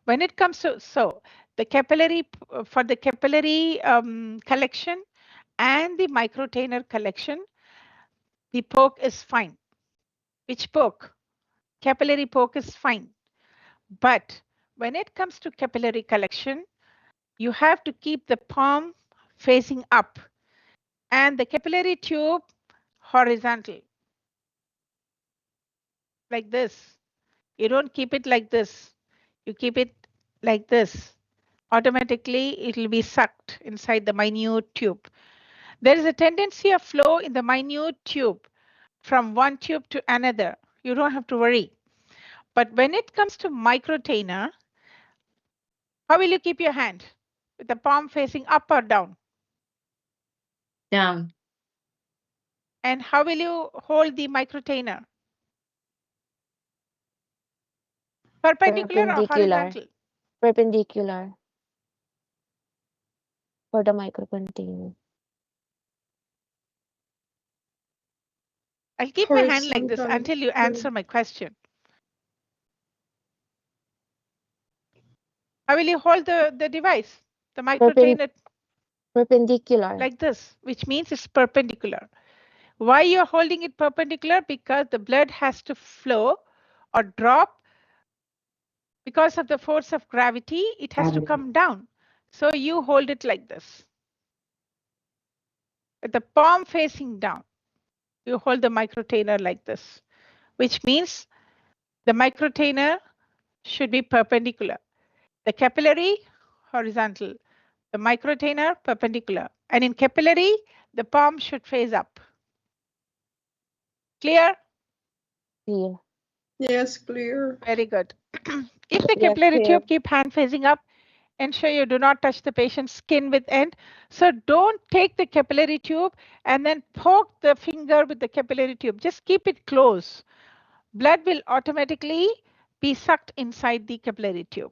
When it comes to, so the capillary, for the capillary collection and the microtainer collection, the poke is fine. Which poke? Capillary poke is fine. But when it comes to capillary collection, you have to keep the palm facing up and the capillary tube horizontal, like this. You don't keep it like this. You keep it like this. Automatically, it will be sucked inside the minute tube. There is a tendency of flow in the minute tube from one tube to another. You don't have to worry. But when it comes to microtainer, how will you keep your hand? With the palm facing up or down?
Down.
And how will you hold the microtainer? Perpendicular or
Perpendicular.
horizontal?
Perpendicular. For the microcontainer.
I'll keep my hand like this
Horizontal.
until you answer my question. How will you hold the device? The microtainer
Perpendicular.
like this, which means it's perpendicular. Why you're holding it perpendicular? Because the blood has to flow or drop because of the force of gravity. It has to come down. So you hold it like this. With the palm facing down, you hold the microtainer like this, which means the microtainer should be perpendicular. The capillary, horizontal. The microtainer, perpendicular. And in capillary, the palm should face up. Clear?
Clear.
Yes, clear.
Very good. If the
Yeah,
capillary
clear.
tube keep hand facing up, ensure you do not touch the patient's skin with end. So don't take the capillary tube and then poke the finger with the capillary tube. Just keep it close. Blood will automatically be sucked inside the capillary tube.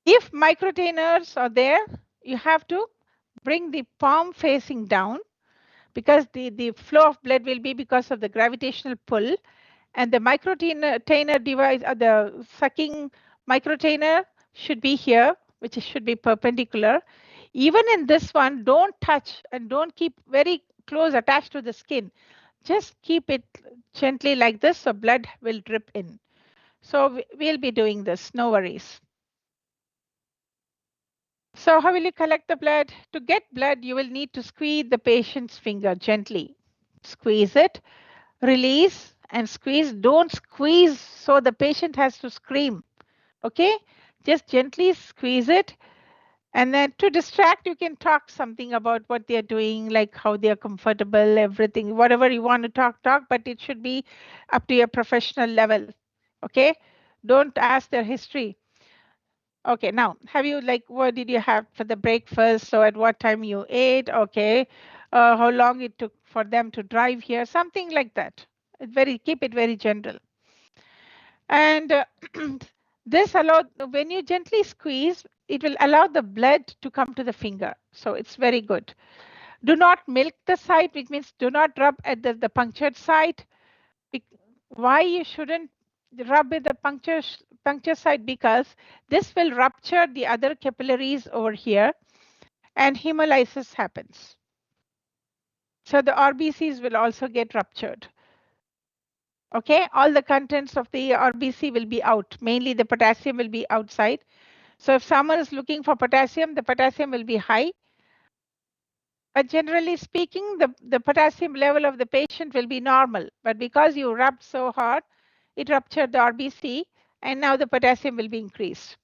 If microtainers are there, you have to bring the palm facing down because the flow of blood will be because of the gravitational pull, and the microtainer device or the sucking microtainer should be here, which should be perpendicular. Even in this one, don't touch and don't keep very close attached to the skin. Just keep it gently like this so blood will drip in. So we'll be doing this, no worries. So how will you collect the blood? To get blood, you will need to squeeze the patient's finger gently. Squeeze it, release and squeeze. Don't squeeze so the patient has to scream. Okay? Just gently squeeze it. And then to distract, you can talk something about what they're doing, like how they're comfortable, everything, whatever you want to talk, but it should be up to your professional level. Okay? Don't ask their history. Okay, now, have you like, what did you have for the breakfast? So at what time you ate? Okay. How long it took for them to drive here? Something like that. Keep it very general. And this allowed, when you gently squeeze, it will allow the blood to come to the finger. So it's very good. Do not milk the site, which means do not rub at the punctured site. Why you shouldn't rub at the puncture site? Because this will rupture the other capillaries over here and hemolysis happens. So the RBCs will also get ruptured. Okay, all the contents of the RBC will be out. Mainly the potassium will be outside. So if someone is looking for potassium, the potassium will be high. But generally speaking, the potassium level of the patient will be normal. But because you rubbed so hard, it ruptured the RBC, and now the potassium will be increased.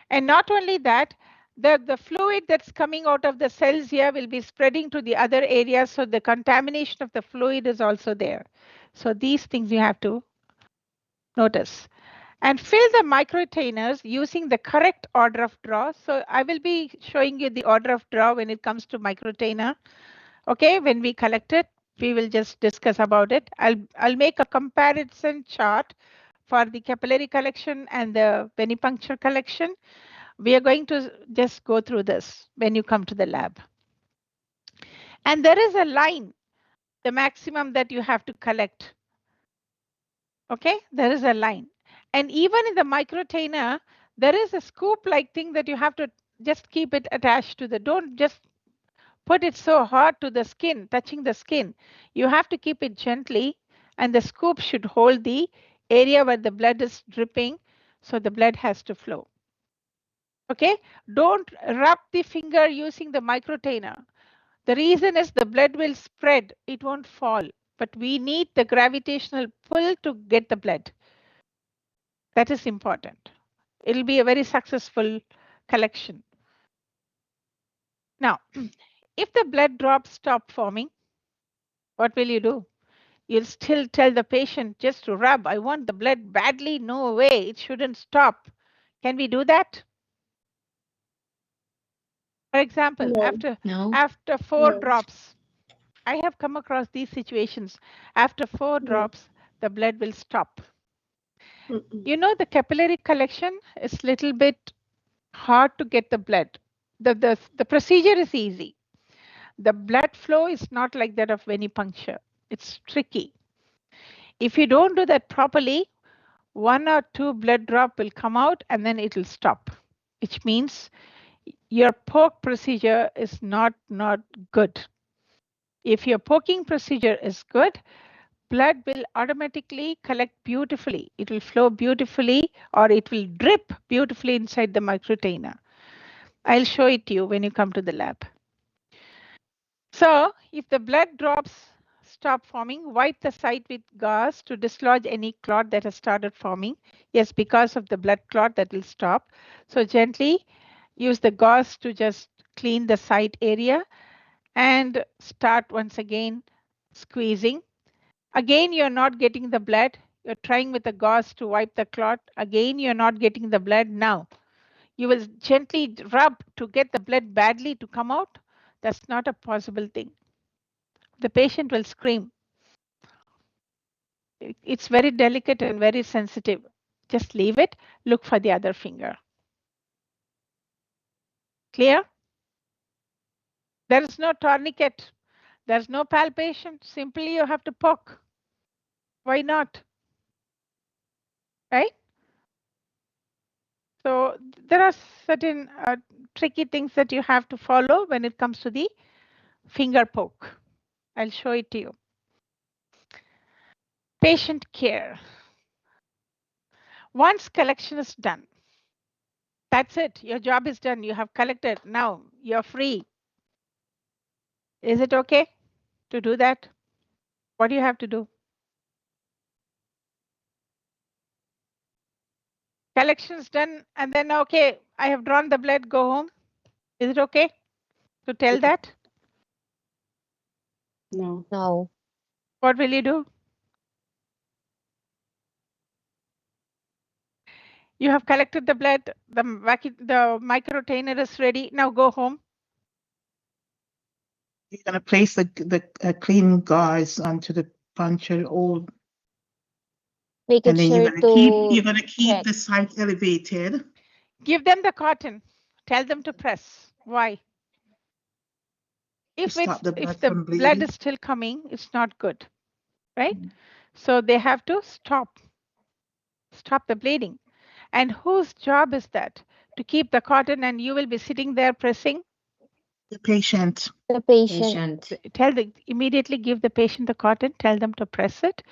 And not only that, the fluid that's coming out of the cells here will be spreading to the other areas, so the contamination of the fluid is also there. So these things you have to notice. And fill the microtainers using the correct order of draw. So I will be showing you the order of draw when it comes to microtainer. Okay, when we collect it, we will just discuss about it. I'll make a comparison chart for the capillary collection and the venipuncture collection. We are going to just go through this when you come to the lab. And there is a line, the maximum that you have to collect. Okay, there is a line. And even in the microtainer, there is a scoop-like thing that you have to just keep it attached to the, don't just put it so hard to the skin, touching the skin. You have to keep it gently, and the scoop should hold the area where the blood is dripping, so the blood has to flow. Okay, don't rub the finger using the microtainer. The reason is the blood will spread, it won't fall, but we need the gravitational pull to get the blood. That is important. It'll be a very successful collection. Now, if the blood drops stop forming, what will you do? You'll still tell the patient just to rub. I want the blood badly. No way, it shouldn't stop. Can we do that? For example,
No.
No.
after 4
No.
drops, I have come across these situations. After 4
No.
drops, the blood will stop.
Mm-mm.
You know, the capillary collection is little bit hard to get the blood. The procedure is easy. The blood flow is not like that of venipuncture. It's tricky. If you don't do that properly, 1 or 2 blood drop will come out and then it will stop, which means your poke procedure is not good. If your poking procedure is good, blood will automatically collect beautifully. It will flow beautifully, or it will drip beautifully inside the microtainer. I'll show it to you when you come to the lab. So if the blood drops stop forming, wipe the site with gauze to dislodge any clot that has started forming. Yes, because of the blood clot that will stop. So gently use the gauze to just clean the site area and start once again squeezing. Again, you're not getting the blood. You're trying with the gauze to wipe the clot. Again, you're not getting the blood. Now, you will gently rub to get the blood badly to come out. That's not a possible thing. The patient will scream. It's very delicate and very sensitive. Just leave it. Look for the other finger. Clear? There is no tourniquet. There's no palpation. Simply you have to poke. Why not? Right? So there are certain tricky things that you have to follow when it comes to the finger poke. I'll show it to you. Patient care. Once collection is done, that's it. Your job is done. You have collected. Now you're free. Is it okay to do that? What do you have to do? Collection is done, and then, okay, I have drawn the blood, go home. Is it okay to tell that?
No.
No.
What will you do? You have collected the blood, the microtainer is ready. Now go home.
You're going to place the clean gauze onto the puncture hole,
Make
and
it
then
sure
you're going to keep
check.
the site elevated.
Give them the cotton. Tell them to press. Why? If
stop the blood
the
from
blood
bleeding.
is still coming, it's not good, right?
Mhm.
So they have to stop the bleeding. And whose job is that? To keep the cotton, and you will be sitting there pressing.
The patient.
The patient.
Immediately give the patient the cotton, tell them to press it,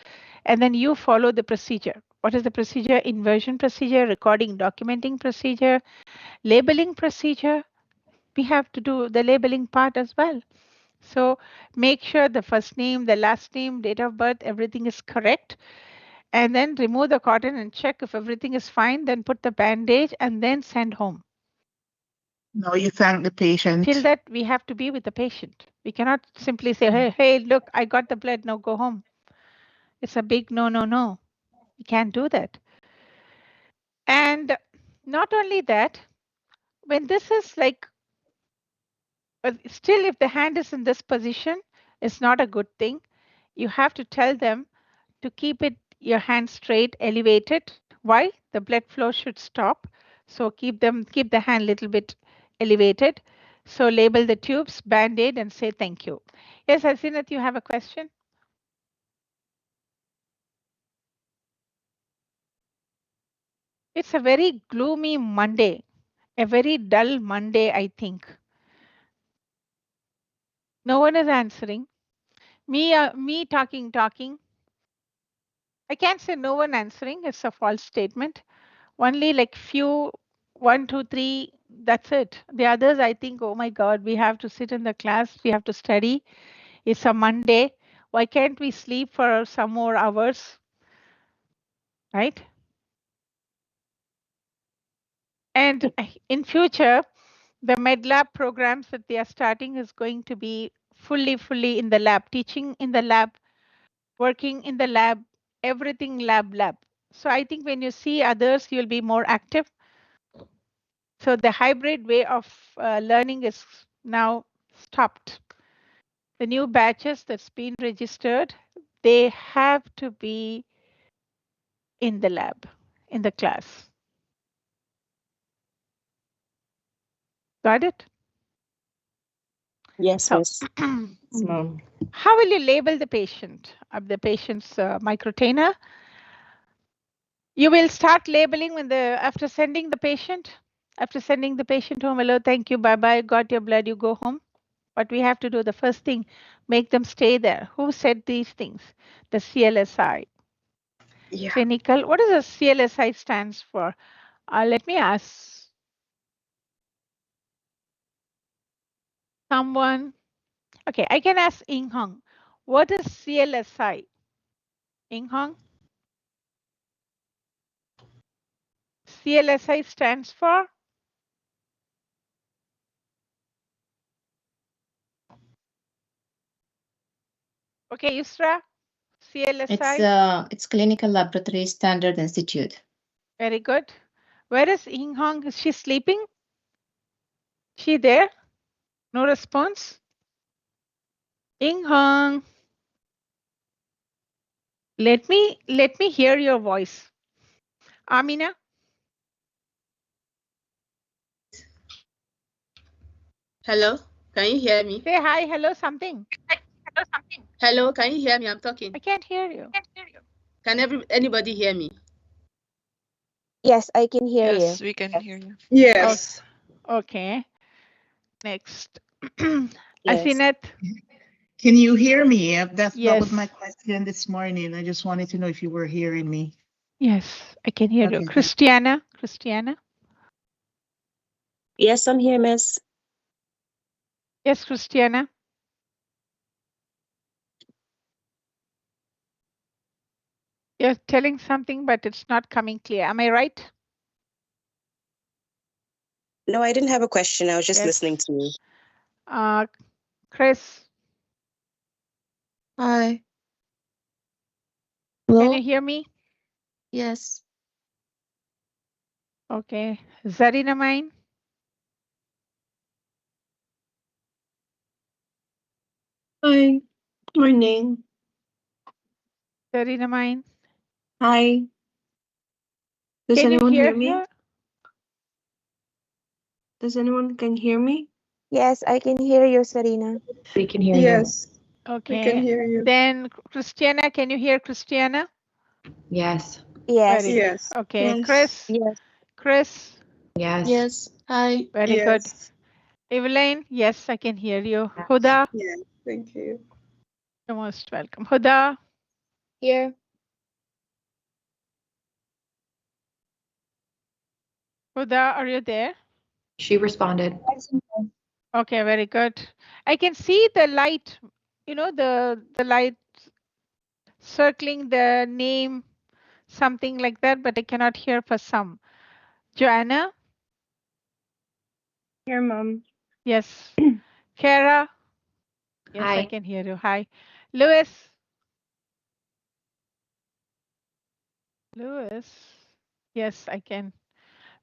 and then you follow the procedure. What is the procedure? Inversion procedure, recording, documenting procedure, labeling procedure. We have to do the labeling part as well. So make sure the first name, the last name, date of birth, everything is correct. And then remove the cotton and check if everything is fine. Then put the bandage and then send home.
No, you thank the patient.
Till that, we have to be with the patient. We cannot simply say, hey, look, I got the blood, now go home. It's a big no, no, no. We can't do that. And not only that, when this is like, still if the hand is in this position, it's not a good thing. You have to tell them to keep your hand straight, elevated. Why? The blood flow should stop. So keep the hand a little bit elevated. So label the tubes, band-aid, and say thank you. Yes, Hasinath, you have a question? It's a very gloomy Monday, a very dull Monday, I think. No one is answering. Me talking. I can't say no one answering. It's a false statement. Only like few, 1, 2, 3, that's it. The others, I think, oh my God, we have to sit in the class, we have to study. It's a Monday. Why can't we sleep for some more hours? Right? And in future, the MedLab programs that they are starting is going to be fully in the lab, teaching in the lab, working in the lab, everything lab. So I think when you see others, you'll be more active. So the hybrid way of learning is now stopped. The new batches that's been registered, they have to be in the lab, in the class. Got it?
Yes,
So,
miss. Yes, ma'am.
how will you label the patient? The patient's microtainer? You will start labeling when after sending the patient home. Hello, thank you, bye-bye, got your blood, you go home. But we have to do the first thing, make them stay there. Who said these things? The CLSI.
Yeah.
Clinical. What does the CLSI stands for? Let me ask someone. Okay, I can ask Ing Hong. What is CLSI? Ing Hong? CLSI stands for? Okay, Yusra? CLSI?
It's Clinical Laboratory Standard Institute.
Very good. Where is Ing Hong? Is she sleeping? She there? No response? Ing Hong. Let me hear your voice. Amina?
Hello, can you hear me?
Say hi, hello, something.
Hello, can you hear me? I'm talking.
I can't hear you.
Can anybody hear me?
Yes, I can hear
Yes,
you.
we can hear you.
Yes.
Okay. Next.
Yes.
Asinat?
Can you hear me? That was my
Yes.
question this morning. I just wanted to know if you were hearing me.
Yes, I can hear you.
Okay,
Christiana?
Yes, I'm here, miss.
Yes, Christiana. You're telling something, but it's not coming clear. Am I right?
No, I didn't have a question. I was just
Yes.
listening to you.
Chris,
Hi.
can you hear me?
Yes.
Okay. Zarina Mine?
Hi, morning.
Zarina Mine?
Hi. Does
Can you
anyone
hear
hear me?
her?
Does anyone can hear me?
Yes, I can hear you, Serena.
We can hear you.
Yes. We can
Okay.
hear you.
Then Christiana, can you hear Christiana?
Yes.
Yes.
Very
Yes.
good. Okay.
Yes.
Chris?
Yes.
Chris?
Yes.
Yes. Hi.
Very good.
Yes.
Evelyn? Yes, I can hear you. Huda?
Yes. Thank you.
You're most welcome. Huda?
Here.
Huda, are you there?
She responded.
Okay, very good. I can see the light, the light circling the name, something like that, but I cannot hear for some. Joanna?
Here, Mom.
Yes. Kara? Yes, I
Hi.
can hear you. Hi. Louis? Louis? Yes, I can.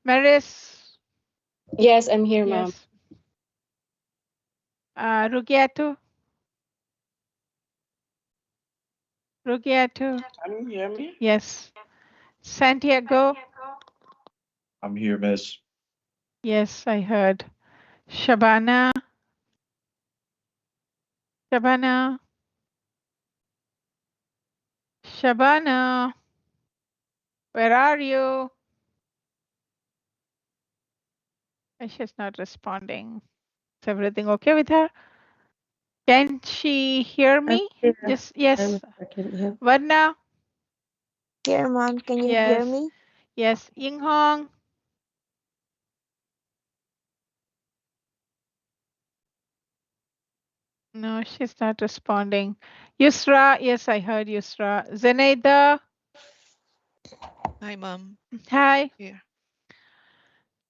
Maris?
Yes, I'm here, Mom.
Yes. Rugiato? Rugiato?
Can you hear me?
Yes. Santiago?
I'm here, miss.
Yes, I heard. Shabana? Shabana? Shabana? Where are you? She's not responding. Is everything okay with her? Can she hear me?
here.
Just yes.
I'm checking, yeah.
Varna?
Here, Mom. Can you
Yes.
hear me?
Yes. Ying Hong? No, she's not responding. Yusra? Yes, I heard Yusra. Zenaida?
Hi, Mom.
Hi.
Here.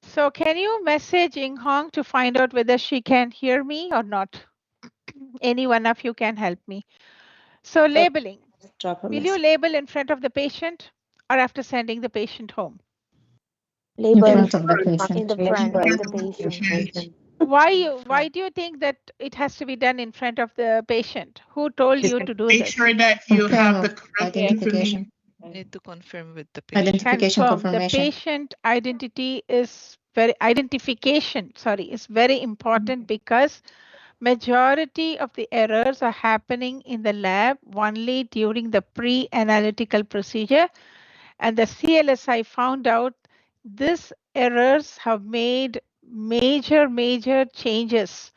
So can you message Ying Hong to find out whether she can hear me or not? Any one of you can help me. So labeling.
Drop a
Will you
message.
label in front of the patient or after sending the patient home?
Label
front of the
in
patient.
the front of the patient.
Why do you think that it has to be done in front of the patient? Who told you to do
Make
this?
sure that you have the correct
Identification.
information.
Need to confirm with the patient.
Identification
Confirm the
confirmation.
patient identity is identification, is very important because majority of the errors are happening in the lab only during the pre-analytical procedure, and the CLSI found out these errors have made major changes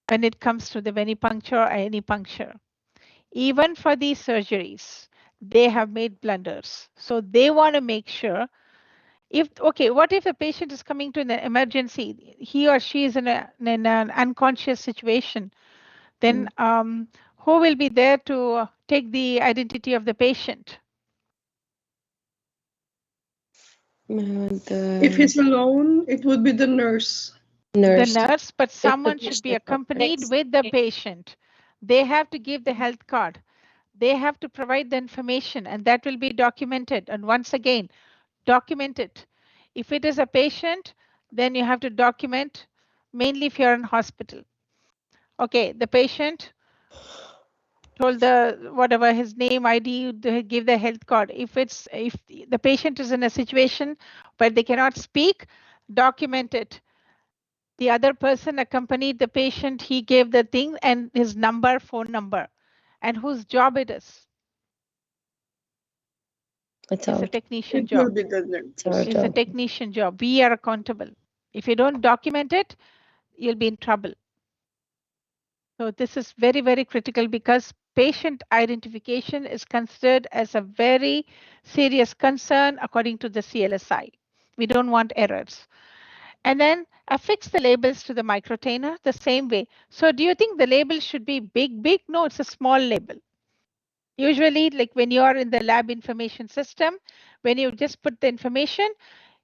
when it comes to the venipuncture or any puncture. Even for these surgeries, they have made blunders. So they want to make sure what if a patient is coming to an emergency, he or she is in an unconscious situation, then who will be there to take the identity of the patient?
If he's alone, it would be the nurse.
The nurse, but someone should be accompanied
Next.
with the patient. They have to give the health card. They have to provide the information, and that will be documented. And once again, document it. If it is a patient, then you have to document, mainly if you're in hospital. Okay, the patient told the whatever his name, ID, give the health card. If the patient is in a situation where they cannot speak, document it. The other person accompanied the patient, he gave the thing and his number, phone number, and whose job it is. It's a technician
It will
job.
be the nurse.
It's a technician job. We are accountable. If you don't document it, you'll be in trouble. So this is very critical because patient identification is considered as a very serious concern according to the CLSI. We don't want errors. And then affix the labels to the microtainer the same way. So do you think the label should be big? No, it's a small label. Usually, like when you are in the lab information system, when you just put the information,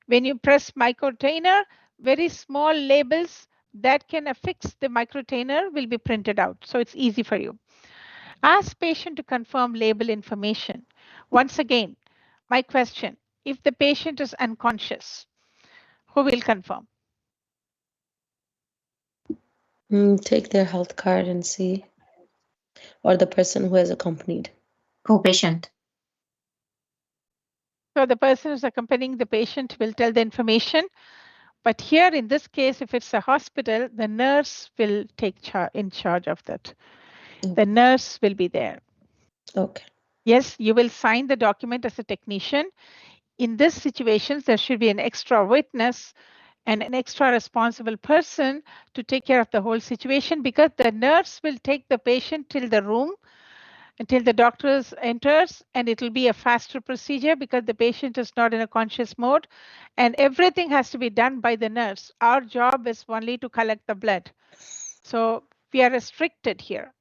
when you press microtainer, very small labels that can affix the microtainer will be printed out. So it's easy for you. Ask patient to confirm label information. Once again, my question, if the patient is unconscious, who will confirm?
Take their health card and see. Or the person who has accompanied.
Co-patient.
So the person who's accompanying the patient will tell the information. But here in this case, if it's a hospital, the nurse will take in charge of that. The nurse will be there.
Okay.
Yes, you will sign the document as a technician. In this situation, there should be an extra witness and an extra responsible person to take care of the whole situation because the nurse will take the patient till the room until the doctor enters, and it will be a faster procedure because the patient is not in a conscious mode, and everything has to be done by the nurse. Our job is only to collect the blood. So we are restricted here.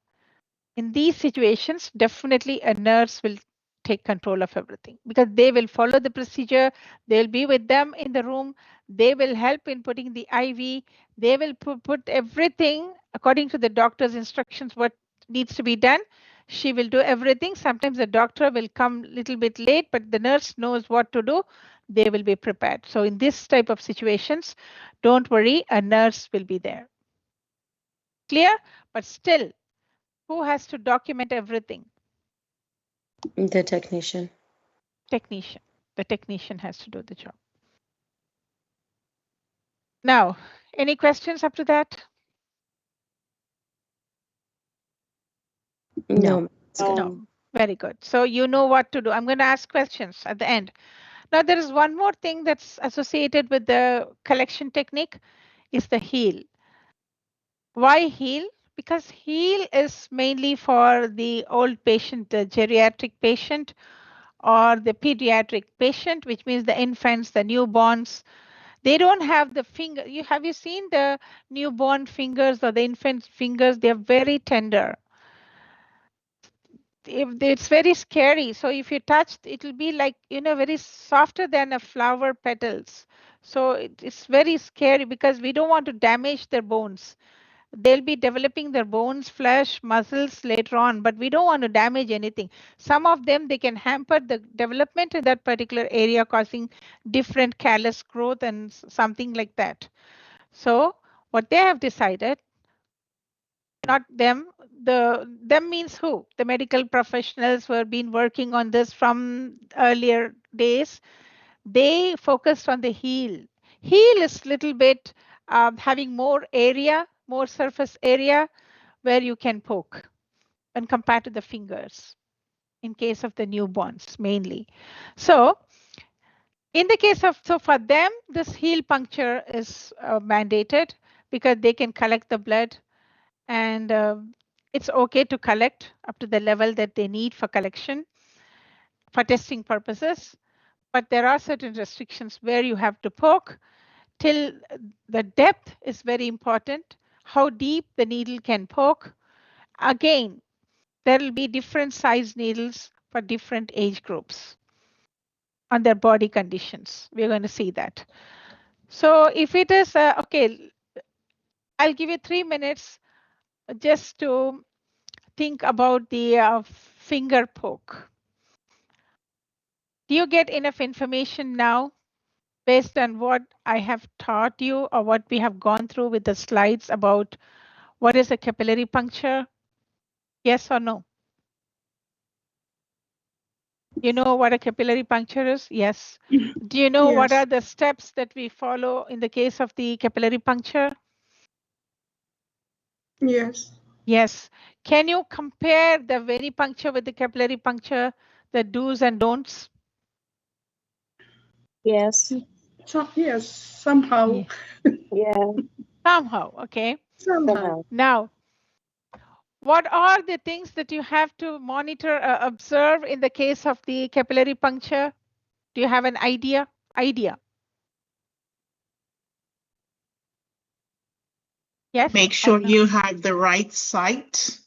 In these situations, definitely a nurse will take control of everything because they will follow the procedure. They'll be with them in the room. They will help in putting the IV. They will put everything according to the doctor's instructions, what needs to be done. She will do everything. Sometimes the doctor will come a little bit late, but the nurse knows what to do. They will be prepared. So in this type of situations, don't worry, a nurse will be there. Clear? But still, who has to document everything?
The technician.
Technician. The technician has to do the job. Now, any questions up to that?
No. It's good.
No. Very good. So you know what to do. I'm going to ask questions at the end. Now, there is one more thing that's associated with the collection technique is the heel. Why heel? Because heel is mainly for the old patient, the geriatric patient, or the pediatric patient, which means the infants, the newborns. They don't have the finger. Have you seen the newborn fingers or the infant fingers? They're very tender. It's very scary. So if you touch, it will be like, very softer than a flower petals. So it's very scary because we don't want to damage their bones. They'll be developing their bones, flesh, muscles later on, but we don't want to damage anything. Some of them, they can hamper the development in that particular area, causing different callus growth and something like that. So what they have decided, not them, them means who? The medical professionals who have been working on this from earlier days. They focused on the heel. Heel is little bit having more area, more surface area where you can poke when compared to the fingers in case of the newborns mainly. So in the case of, so for them, this heel puncture is mandated because they can collect the blood, and it's okay to collect up to the level that they need for collection for testing purposes. But there are certain restrictions where you have to poke till the depth is very important, how deep the needle can poke. Again, there will be different size needles for different age groups on their body conditions. We're going to see that. So if it is, okay, I'll give you 3 minutes just to think about the finger poke. Do you get enough information now based on what I have taught you or what we have gone through with the slides about what is a capillary puncture? Yes or no? You know what a capillary puncture is? Yes. Do you know what
Yes.
are the steps that we follow in the case of the capillary puncture?
Yes.
Yes. Can you compare the venipuncture with the capillary puncture, the do's and don'ts?
Yes.
Yes, somehow.
Yeah.
Somehow, okay.
Somehow.
Now, what are the things that you have to monitor, observe in the case of the capillary puncture? Do you have an idea? Yes?
Make sure you have the right site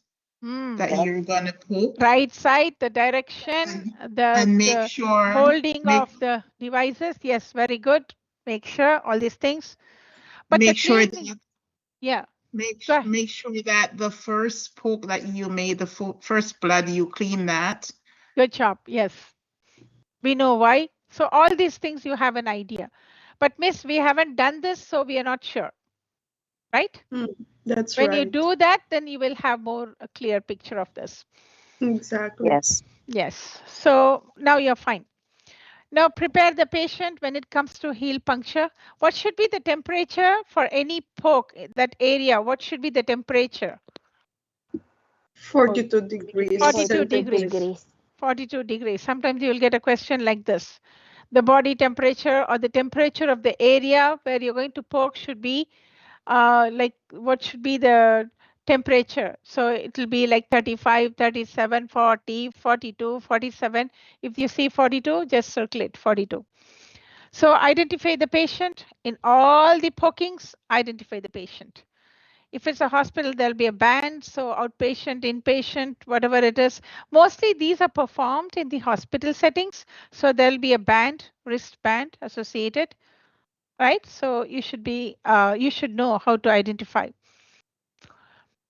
that you're going to poke.
Right side, the direction,
and make
the
sure
holding of the devices. Yes, very good. Make sure all these things. But
make
the
sure
cleaning,
that
yeah.
make sure that the first poke that you made, the first blood, you clean that.
Good job. Yes. We know why. So all these things you have an idea. But miss, we haven't done this, so we are not sure. Right?
That's
when
right.
you do that, then you will have more a clear picture of this.
Exactly.
Yes.
Yes. So now you're fine. Now prepare the patient when it comes to heel puncture. What should be the temperature for any poke, that area? What should be the temperature?
42 degrees.
42 degrees. 42 degrees. Sometimes you will get a question like this. The body temperature or the temperature of the area where you're going to poke should be like, what should be the temperature. So it will be like 35, 37, 40, 42, 47. If you see 42, just circle it 42. So identify the patient. In all the pokings, identify the patient. If it's a hospital, there'll be a band. So outpatient, inpatient, whatever it is. Mostly these are performed in the hospital settings. So there'll be a band, wristband associated, right? So you should know how to identify.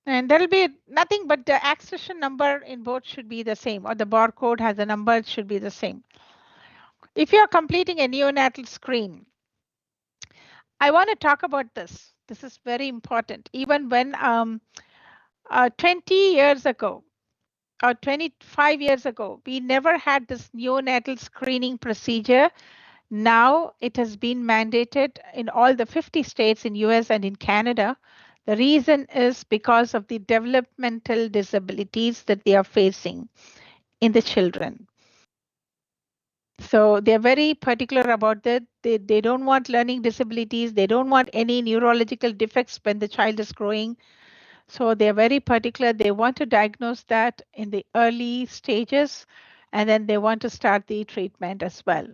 And there'll be nothing but the accession number in both should be the same, or the barcode has a number, it should be the same. If you are completing a neonatal screen, I want to talk about this. This is very important. Even when 20 years ago or 25 years ago, we never had this neonatal screening procedure. Now it has been mandated in all the 50 states in US and in Canada. The reason is because of the developmental disabilities that they are facing in the children. So they're very particular about that. They don't want learning disabilities. They don't want any neurological defects when the child is growing. So they're very particular. They want to diagnose that in the early stages, and then they want to start the treatment as well.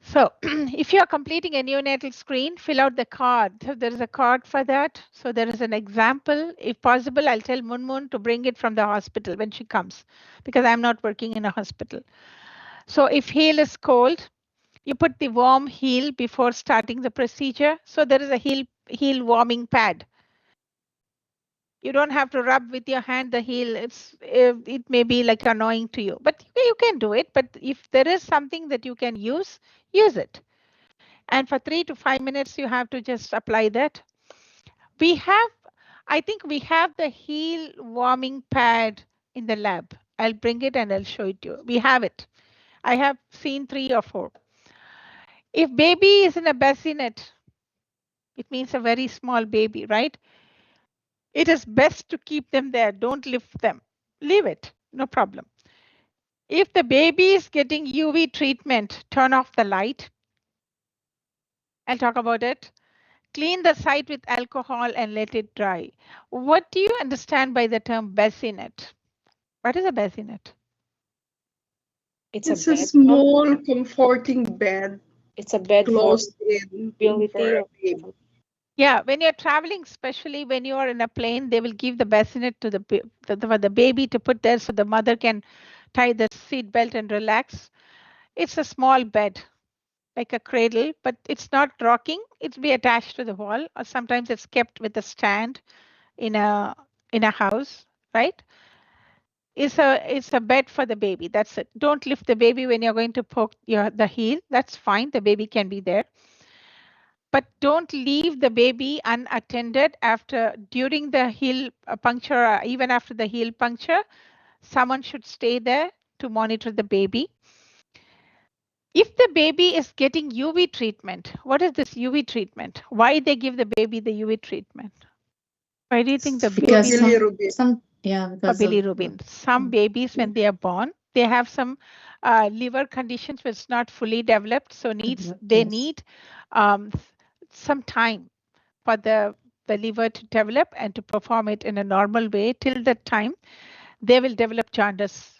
So if you are completing a neonatal screen, fill out the card. So there is a card for that. So there is an example. If possible, I'll tell Munmun to bring it from the hospital when she comes, because I'm not working in a hospital. So if heel is cold, you put the warm heel before starting the procedure. So there is a heel warming pad. You don't have to rub with your hand the heel. It may be like annoying to you, but you can do it. But if there is something that you can use it. And for 3 to 5 minutes, you have to just apply that. I think we have the heel warming pad in the lab. I'll bring it and I'll show it to you. We have it. I have seen 3 or 4. If baby is in a bassinet, it means a very small baby, right? It is best to keep them there. Don't lift them. Leave it. No problem. If the baby is getting UV treatment, turn off the light. I'll talk about it. Clean the site with alcohol and let it dry. What do you understand by the term bassinet? What is a bassinet?
It's a small, comforting bed
It's a bed for
closed in for a baby.
Yeah, when you're traveling, especially when you are in a plane, they will give the bassinet to the baby to put there so the mother can tie the seat belt and relax. It's a small bed, like a cradle, but it's not rocking. It's be attached to the wall, or sometimes it's kept with a stand in a house, right? It's a bed for the baby. That's it. Don't lift the baby when you're going to poke the heel. That's fine. The baby can be there. But don't leave the baby unattended during the heel puncture, or even after the heel puncture. Someone should stay there to monitor the baby. If the baby is getting UV treatment, what is this UV treatment? Why they give the baby the UV treatment? Why do you think the baby?
Because
Bilirubin.
because of
bilirubin. Some babies, when they are born, they have some liver conditions which is not fully developed, so they need some time for the liver to develop and to perform it in a normal way. Till that time, they will develop jaundice.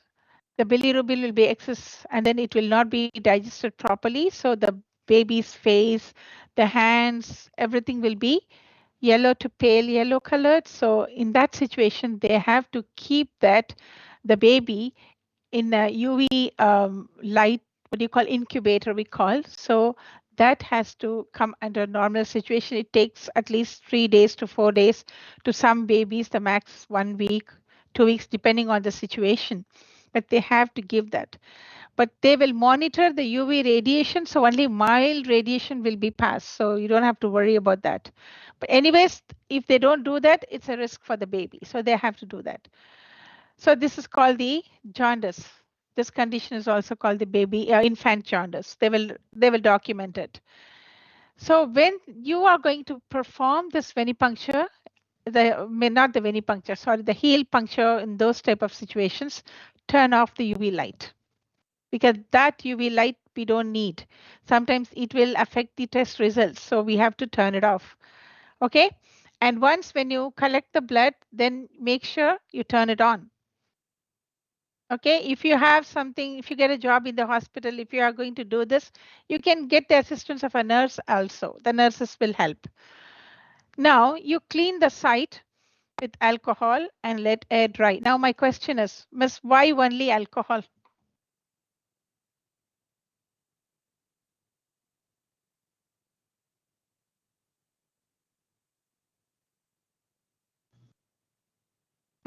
The bilirubin will be excess, and then it will not be digested properly. So the baby's face, the hands, everything will be yellow to pale yellow colored. So in that situation, they have to keep the baby in a UV light, what do you call, incubator we call. So that has to come under normal situation. It takes at least 3 days to 4 days. To some babies, the max 1 week, 2 weeks, depending on the situation. But they have to give that. But they will monitor the UV radiation, so only mild radiation will be passed. So you don't have to worry about that. But anyways, if they don't do that, it's a risk for the baby. So they have to do that. So this is called the jaundice. This condition is also called the infant jaundice. They will document it. So when you are going to perform this venipuncture, not the venipuncture, sorry, the heel puncture in those type of situations, turn off the UV light, because that UV light we don't need. Sometimes it will affect the test results, so we have to turn it off. Okay, And once when you collect the blood, then make sure you turn it on. Okay, if you have something, if you get a job in the hospital, if you are going to do this, you can get the assistance of a nurse also. The nurses will help. Now you clean the site with alcohol and let air dry. Now my question is, Miss, why only alcohol?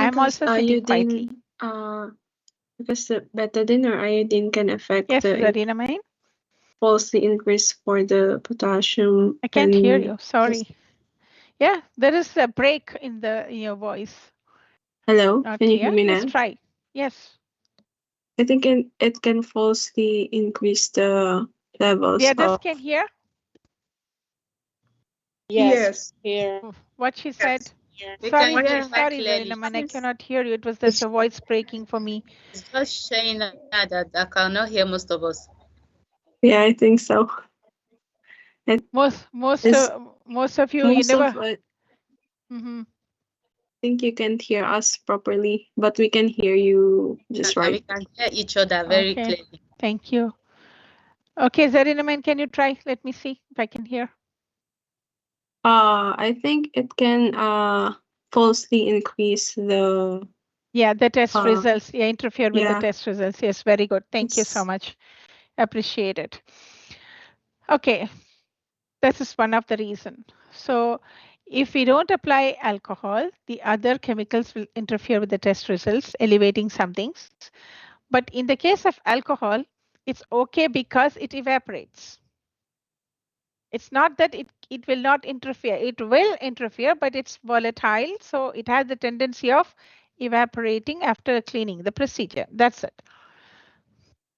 I'm also sitting quietly.
Because the betadine or iodine can affect
Yes,
the
Zarina Main?
falsely increase for the potassium.
I can't hear
and
you. Sorry. Yeah, there is a break in your voice.
Hello,
Not
can you
clear.
hear me
Let's
now?
try. Yes.
I think it can falsely increase the levels
The others
of.
can hear
Yes.
Here.
what she said.
We
Sorry,
can hear quite
sorry,
clearly.
Zarina Man, I cannot hear you. It was just a voice breaking for me.
It's just showing that I cannot hear most of us.
Yeah, I think so.
Most
It's-
of you, you
Most
never.
of it,
Mhm.
I think you can't hear us properly, but we can hear you just
And we
right.
can hear each other very
Okay.
clearly.
Thank you. Okay, Zarina Man, can you try? Let me see if I can hear.
I think it can falsely increase the.
Yeah, the test
Uh,
results. Yeah, interfere with the
yeah.
test results. Yes, very good. Thank you so
It's-
much. Appreciate it. Okay, this is one of the reason. So if we don't apply alcohol, the other chemicals will interfere with the test results, elevating some things. But in the case of alcohol, it's okay because it evaporates. It's not that it will not interfere. It will interfere, but it's volatile. So it has the tendency of evaporating after cleaning the procedure. That's it.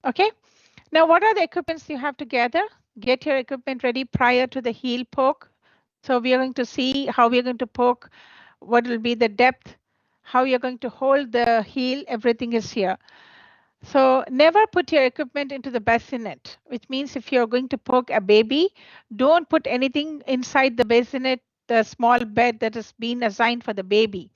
Okay. Now, what are the equipments you have to gather? Get your equipment ready prior to the heel poke. So we are going to see how we are going to poke, what will be the depth, how you're going to hold the heel, everything is here. So never put your equipment into the bassinet, which means if you're going to poke a baby, don't put anything inside the bassinet, the small bed that has been assigned for the baby.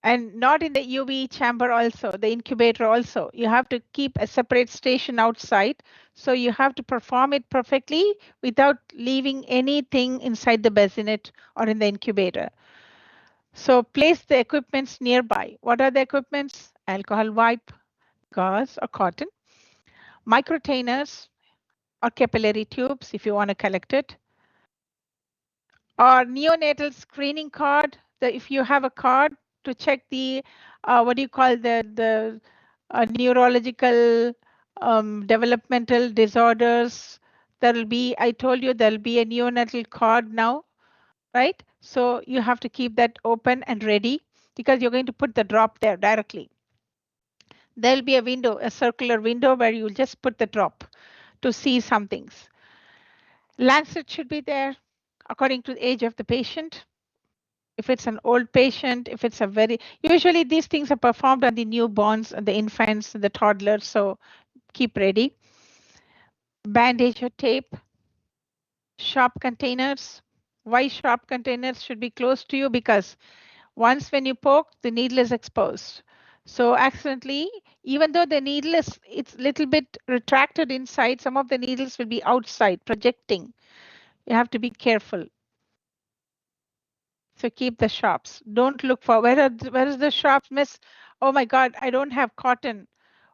And not in the UV chamber also, the incubator also. You have to keep a separate station outside. So you have to perform it perfectly without leaving anything inside the bassinet or in the incubator. So place the equipments nearby. What are the equipments? Alcohol wipe, gauze or cotton, microtainers or capillary tubes if you want to collect it, or neonatal screening card. If you have a card to check the what do you call the neurological developmental disorders, there will be, I told you there will be a neonatal card now, right? So you have to keep that open and ready because you're going to put the drop there directly. There will be a window, a circular window where you'll just put the drop to see some things. Lancet should be there according to the age of the patient. If it's an old patient, if it's a very, usually these things are performed on the newborns, and the infants, and the toddlers, so keep ready. Bandage or tape, sharp containers. Why sharp containers should be close to you? Because once when you poke, the needle is exposed. So accidentally, even though the needle is, it's little bit retracted inside, some of the needles will be outside, projecting. You have to be careful. So keep the shops. Don't look for where is the shops, miss? Oh my God, I don't have cotton.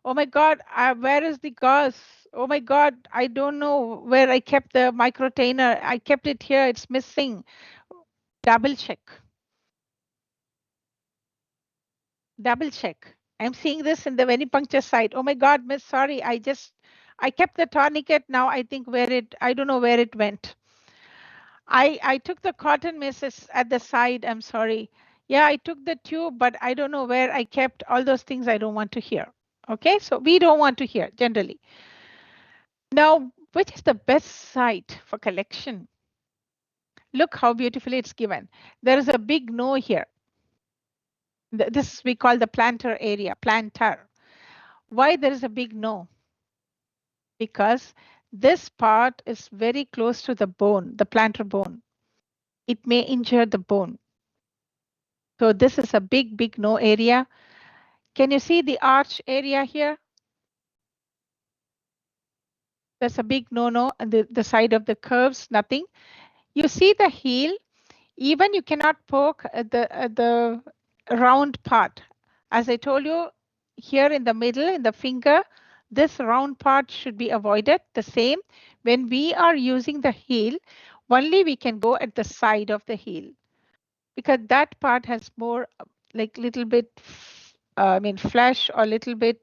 Oh my God, where is the gauze? Oh my God, I don't know where I kept the microtainer. I kept it here. It's missing. Double check. Double check. I'm seeing this in the venipuncture site. Oh my God, miss, sorry. I kept the tourniquet. Now I think I don't know where it went. I took the cotton, missus, at the side. I'm sorry. Yeah, I took the tube, but I don't know where I kept all those things I don't want to hear. Okay, so we don't want to hear generally. Now, which is the best site for collection? Look how beautifully it's given. There is a big no here. This we call the plantar area, plantar. Why there is a big no? Because this part is very close to the bone, the plantar bone. it may injure the bone. So this is a big no area. Can you see the arch area here? That's a big no-no on the side of the curves, nothing. You see the heel, even you cannot poke at the round part. As I told you, here in the middle, in the finger, this round part should be avoided. The same, when we are using the heel, only we can go at the side of the heel, because that part has more like little bit, flesh or little bit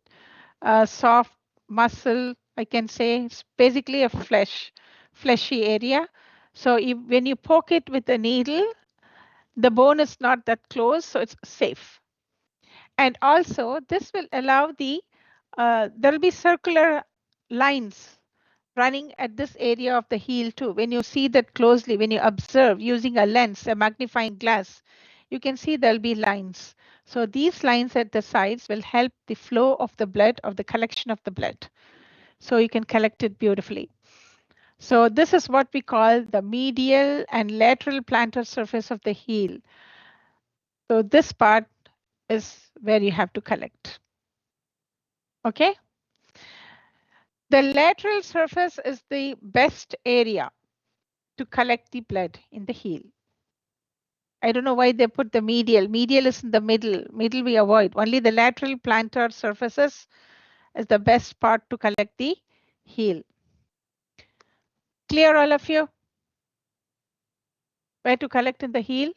soft muscle, I can say. It's basically a fleshy area. So when you poke it with a needle, the bone is not that close, so it's safe. And also this will allow there will be circular lines running at this area of the heel too. When you see that closely, when you observe using a lens, a magnifying glass, you can see there'll be lines. So these lines at the sides will help the flow of the blood, of the collection of the blood. So you can collect it beautifully. So this is what we call the medial and lateral plantar surface of the heel. So this part is where you have to collect. Okay. The lateral surface is the best area to collect the blood in the heel. I don't know why they put the medial. Medial is in the middle. Middle we avoid. Only the lateral plantar surfaces is the best part to collect the heel. Clear, all of you? Where to collect in the heel?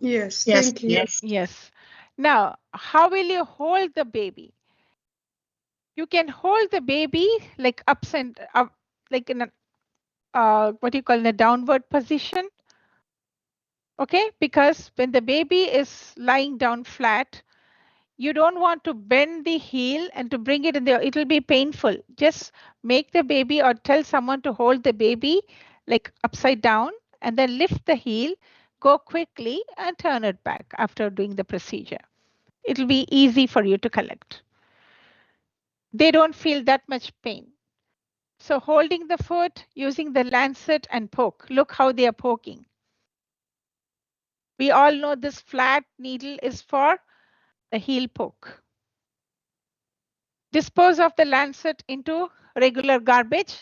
Yes,
Yes.
thank you.
Yes.
Yes. Now, how will you hold the baby? You can hold the baby like ups and up, like in a what do you call, in a downward position. Okay, because when the baby is lying down flat, you don't want to bend the heel and to bring it in there. It will be painful. Just make the baby or tell someone to hold the baby like upside down and then lift the heel, go quickly and turn it back after doing the procedure. It will be easy for you to collect. They don't feel that much pain. So holding the foot, using the lancet and poke. Look how they are poking. We all know this flat needle is for the heel poke. Dispose of the lancet into regular garbage.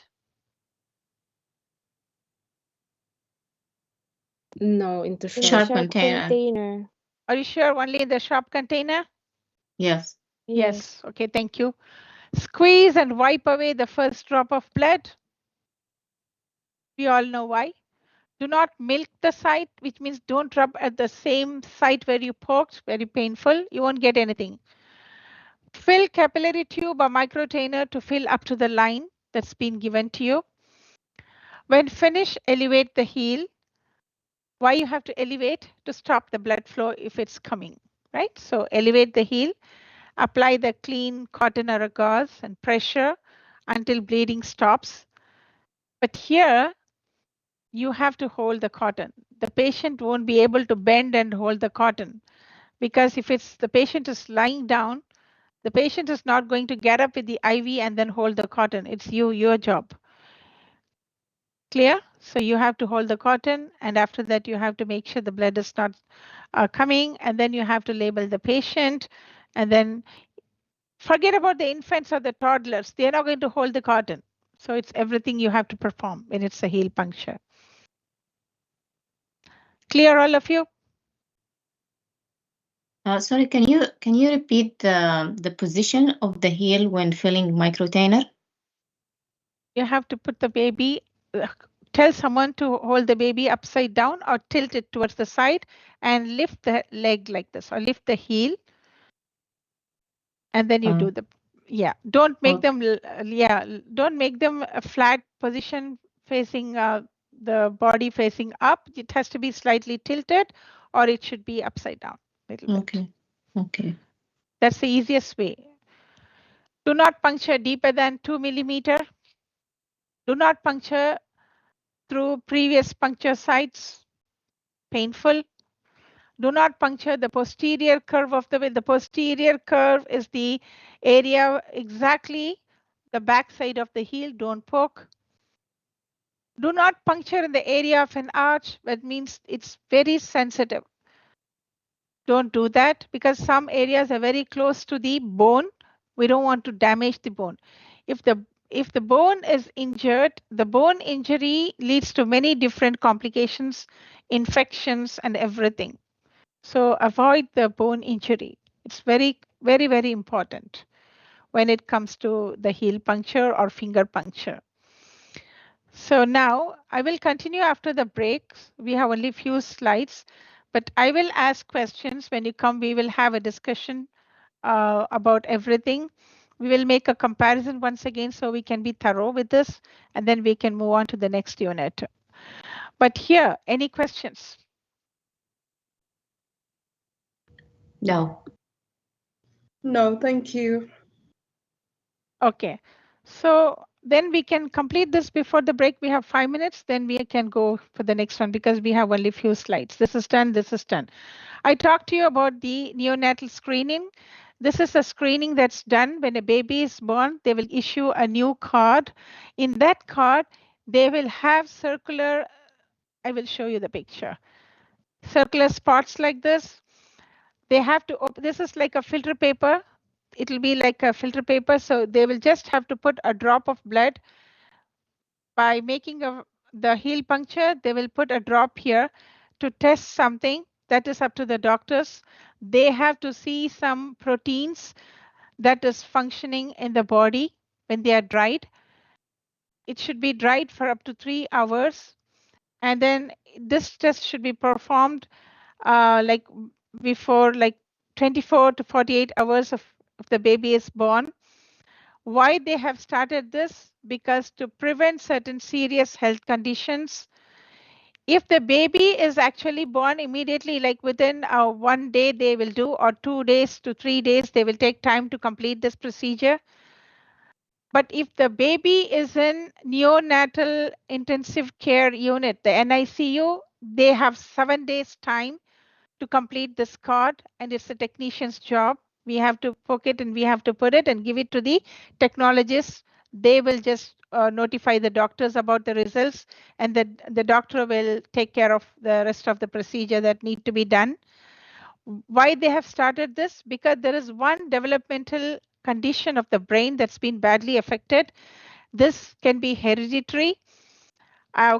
No, into
In the
sharp
sharp
container.
container.
Are you sure only in the sharp container?
Yes.
Yes. Okay, thank you. Squeeze and wipe away the first drop of blood. We all know why. Do not milk the site, which means don't rub at the same site where you poked, very painful. You won't get anything. Fill capillary tube or microtainer to fill up to the line that's been given to you. When finished, elevate the heel. Why you have to elevate? To stop the blood flow if it's coming, right? So elevate the heel, apply the clean cotton or a gauze and pressure until bleeding stops. But here, you have to hold the cotton. The patient won't be able to bend and hold the cotton because if it's the patient is lying down, the patient is not going to get up with the IV and then hold the cotton. It's your job. Clear? So you have to hold the cotton and after that you have to make sure the blood is not coming and then you have to label the patient and then forget about the infants or the toddlers. They're not going to hold the cotton. So it's everything you have to perform when it's a heel puncture. Clear, all of you?
Sorry, can you repeat the position of the heel when filling microtainer?
You have to put the baby, tell someone to hold the baby upside down or tilt it towards the side and lift the leg like this or lift the heel. And then you do the, don't make them, don't make them a flat position facing the body facing up. It has to be slightly tilted or it should be upside down.
Okay. Okay.
That's the easiest way. Do not puncture deeper than 2 millimeter. Do not puncture through previous puncture sites. Painful. Do not puncture the posterior curve of the vein. The posterior curve is the area exactly the back side of the heel. Don't poke. Do not puncture in the area of an arch. That means it's very sensitive. Don't do that because some areas are very close to the bone. We don't want to damage the bone. If the bone is injured, the bone injury leads to many different complications, infections, and everything. So avoid the bone injury. It's very, very, very important when it comes to the heel puncture or finger puncture. So now I will continue after the break. We have only few slides, but I will ask questions. When you come, we will have a discussion about everything. We will make a comparison once again so we can be thorough with this, and then we can move on to the next unit. But here, any questions?
No.
No, thank you.
Okay, so then we can complete this before the break. We have 5 minutes, then we can go for the next one because we have only few slides. This is done, this is done. I talked to you about the neonatal screening. This is a screening that's done when a baby is born. They will issue a new card. In that card, they will have circular, I will show you the picture. Circular spots like this. They have to, this is like a filter paper. It will be like a filter paper. So they will just have to put a drop of blood. By making the heel puncture, they will put a drop here to test something. That is up to the doctors. They have to see some proteins that is functioning in the body when they are dried. It should be dried for up to 3 hours. And then this test should be performed like before like 24 to 48 hours of the baby is born. Why they have started this? Because to prevent certain serious health conditions. If the baby is actually born immediately, like within 1 day they will do, or 2 days to 3 days, they will take time to complete this procedure. But if the baby is in neonatal intensive care unit, the NICU, they have 7 days time to complete this card, and it's the technician's job. We have to poke it and we have to put it and give it to the technologists. They will just notify the doctors about the results, and the doctor will take care of the rest of the procedure that need to be done. Why they have started this? Because there is one developmental condition of the brain that's been badly affected. This can be hereditary.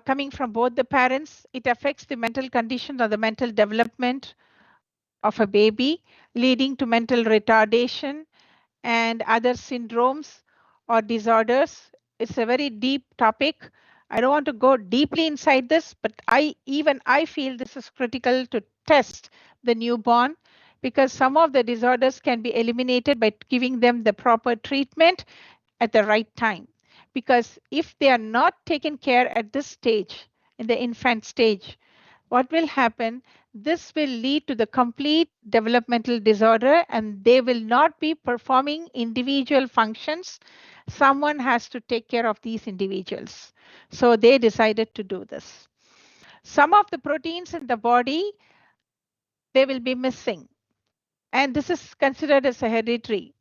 Coming from both the parents, it affects the mental condition or the mental development of a baby, leading to mental retardation and other syndromes or disorders. It's a very deep topic. I don't want to go deeply inside this, but I feel this is critical to test the newborn, because some of the disorders can be eliminated by giving them the proper treatment at the right time. Because if they are not taken care at this stage, in the infant stage, what will happen? This will lead to the complete developmental disorder, and they will not be performing individual functions. Someone has to take care of these individuals. So they decided to do this. Some of the proteins in the body, they will be missing. And this is considered as a hereditary.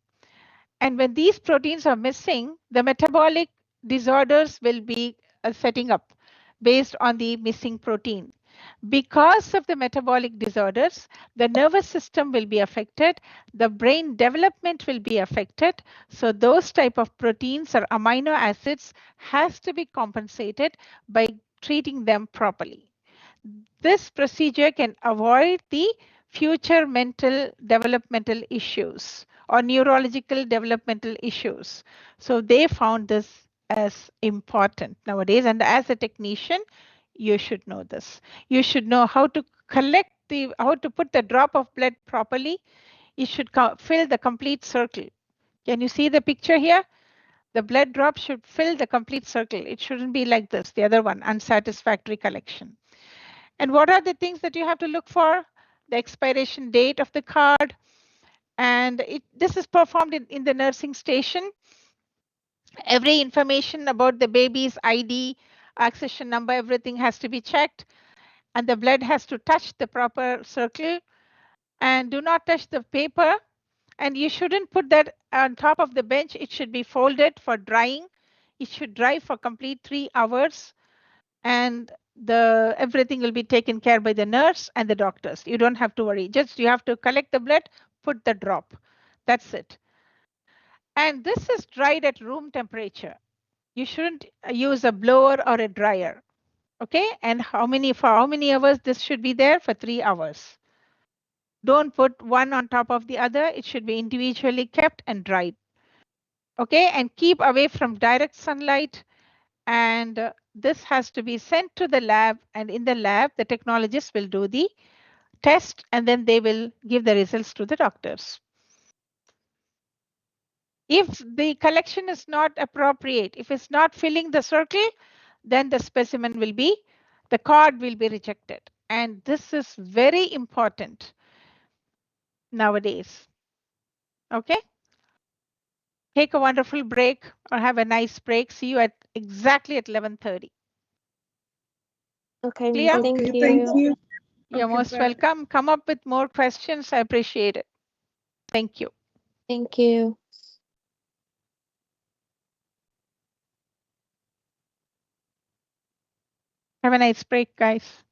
And when these proteins are missing, the metabolic disorders will be setting up based on the missing protein. Because of the metabolic disorders, the nervous system will be affected, the brain development will be affected. So those type of proteins or amino acids has to be compensated by treating them properly. This procedure can avoid the future mental developmental issues or neurological developmental issues. So they found this as important nowadays. And as a technician, you should know this. You should know how to how to put the drop of blood properly. You should fill the complete circle. Can you see the picture here? The blood drop should fill the complete circle. It shouldn't be like this, the other one, unsatisfactory collection. And what are the things that you have to look for? The expiration date of the card. And this is performed in the nursing station. Every information about the baby's ID, accession number, everything has to be checked. And the blood has to touch the proper circle. And do not touch the paper. And you shouldn't put that on top of the bench. It should be folded for drying. It should dry for complete 3 hours. and everything will be taken care by the nurse and the doctors. You don't have to worry. Just you have to collect the blood, put the drop. That's it. And this is dried at room temperature. You shouldn't use a blower or a dryer. Okay, and for how many hours this should be there? For 3 hours. Don't put one on top of the other. It should be individually kept and dried. Okay, and keep away from direct sunlight. And this has to be sent to the lab, and in the lab, the technologists will do the test, and then they will give the results to the doctors. If the collection is not appropriate, if it's not filling the circle, then the specimen will be, the cord will be rejected. And this is very important nowadays. Okay? Take a wonderful break or have a nice break. See you at exactly at 11:30.
Okay, Miss,
Clear?
thank
Okay,
you.
thank you.
You're
Okay,
most
bye.
welcome. Come up with more questions. I appreciate it. Thank you.
Thank you.
Have a nice break, guys.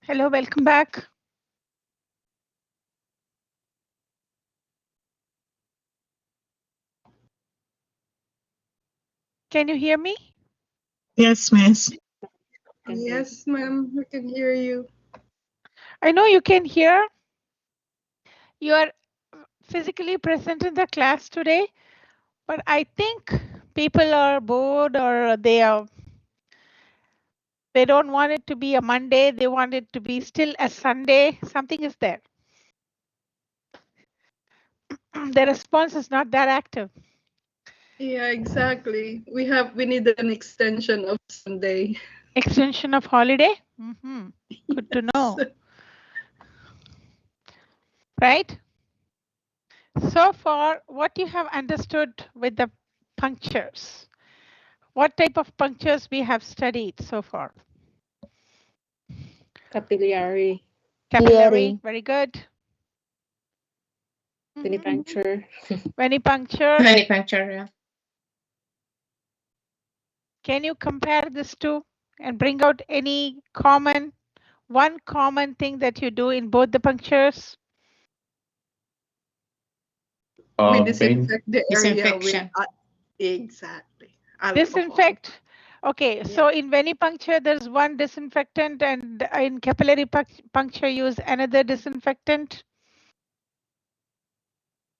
Hello, welcome back. Can you hear me?
Yes, miss.
Yes, ma'am, we can hear you.
I know you can hear. You are physically present in the class today, but I think people are bored or they don't want it to be a Monday. They want it to be still a Sunday. Something is there. The response is not that active.
Yeah, exactly. We need an extension of Sunday.
Extension of holiday. Good to know. Right? So far, what you have understood with the punctures? What type of punctures we have studied so far?
Capillary,
Capillary, very good.
venipuncture.
Venipuncture.
Venipuncture, yeah.
Can you compare this two and bring out any one common thing that you do in both the punctures?
We
Vein,
disinfect the area with
Disinfection.
exactly alcohol.
Disinfect. Okay, so in venipuncture, there's one disinfectant, and in capillary puncture, use another disinfectant.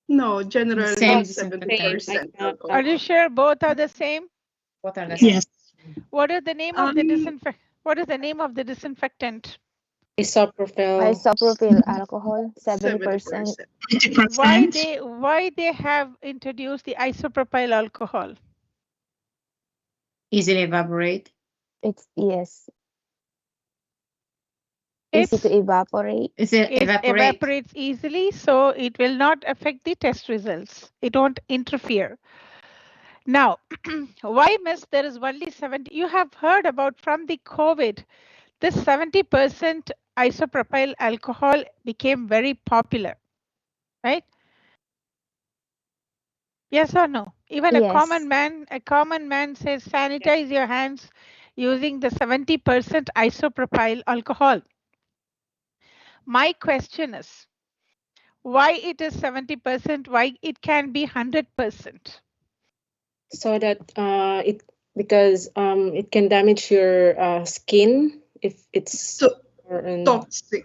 No, generally
Same
it's 70% alcohol.
Are you sure both are the same?
What are the same?
Yes.
What is the name of the What is the name of the disinfectant?
Isopropyl.
Isopropyl alcohol, 70%.
20%.
Why they have introduced the isopropyl alcohol?
Easily evaporate.
It's yes. Easy to evaporate.
It evaporates easily, so it will not affect the test results. It won't interfere. Now, why miss there is only 70? You have heard about from the COVID, this 70% isopropyl alcohol became very popular, right? Yes or no? Even a common man says sanitize your hands using the 70% isopropyl alcohol. My question is, why it is 70%? Why it can be 100%?
So that because it can damage your skin if it's
toxic.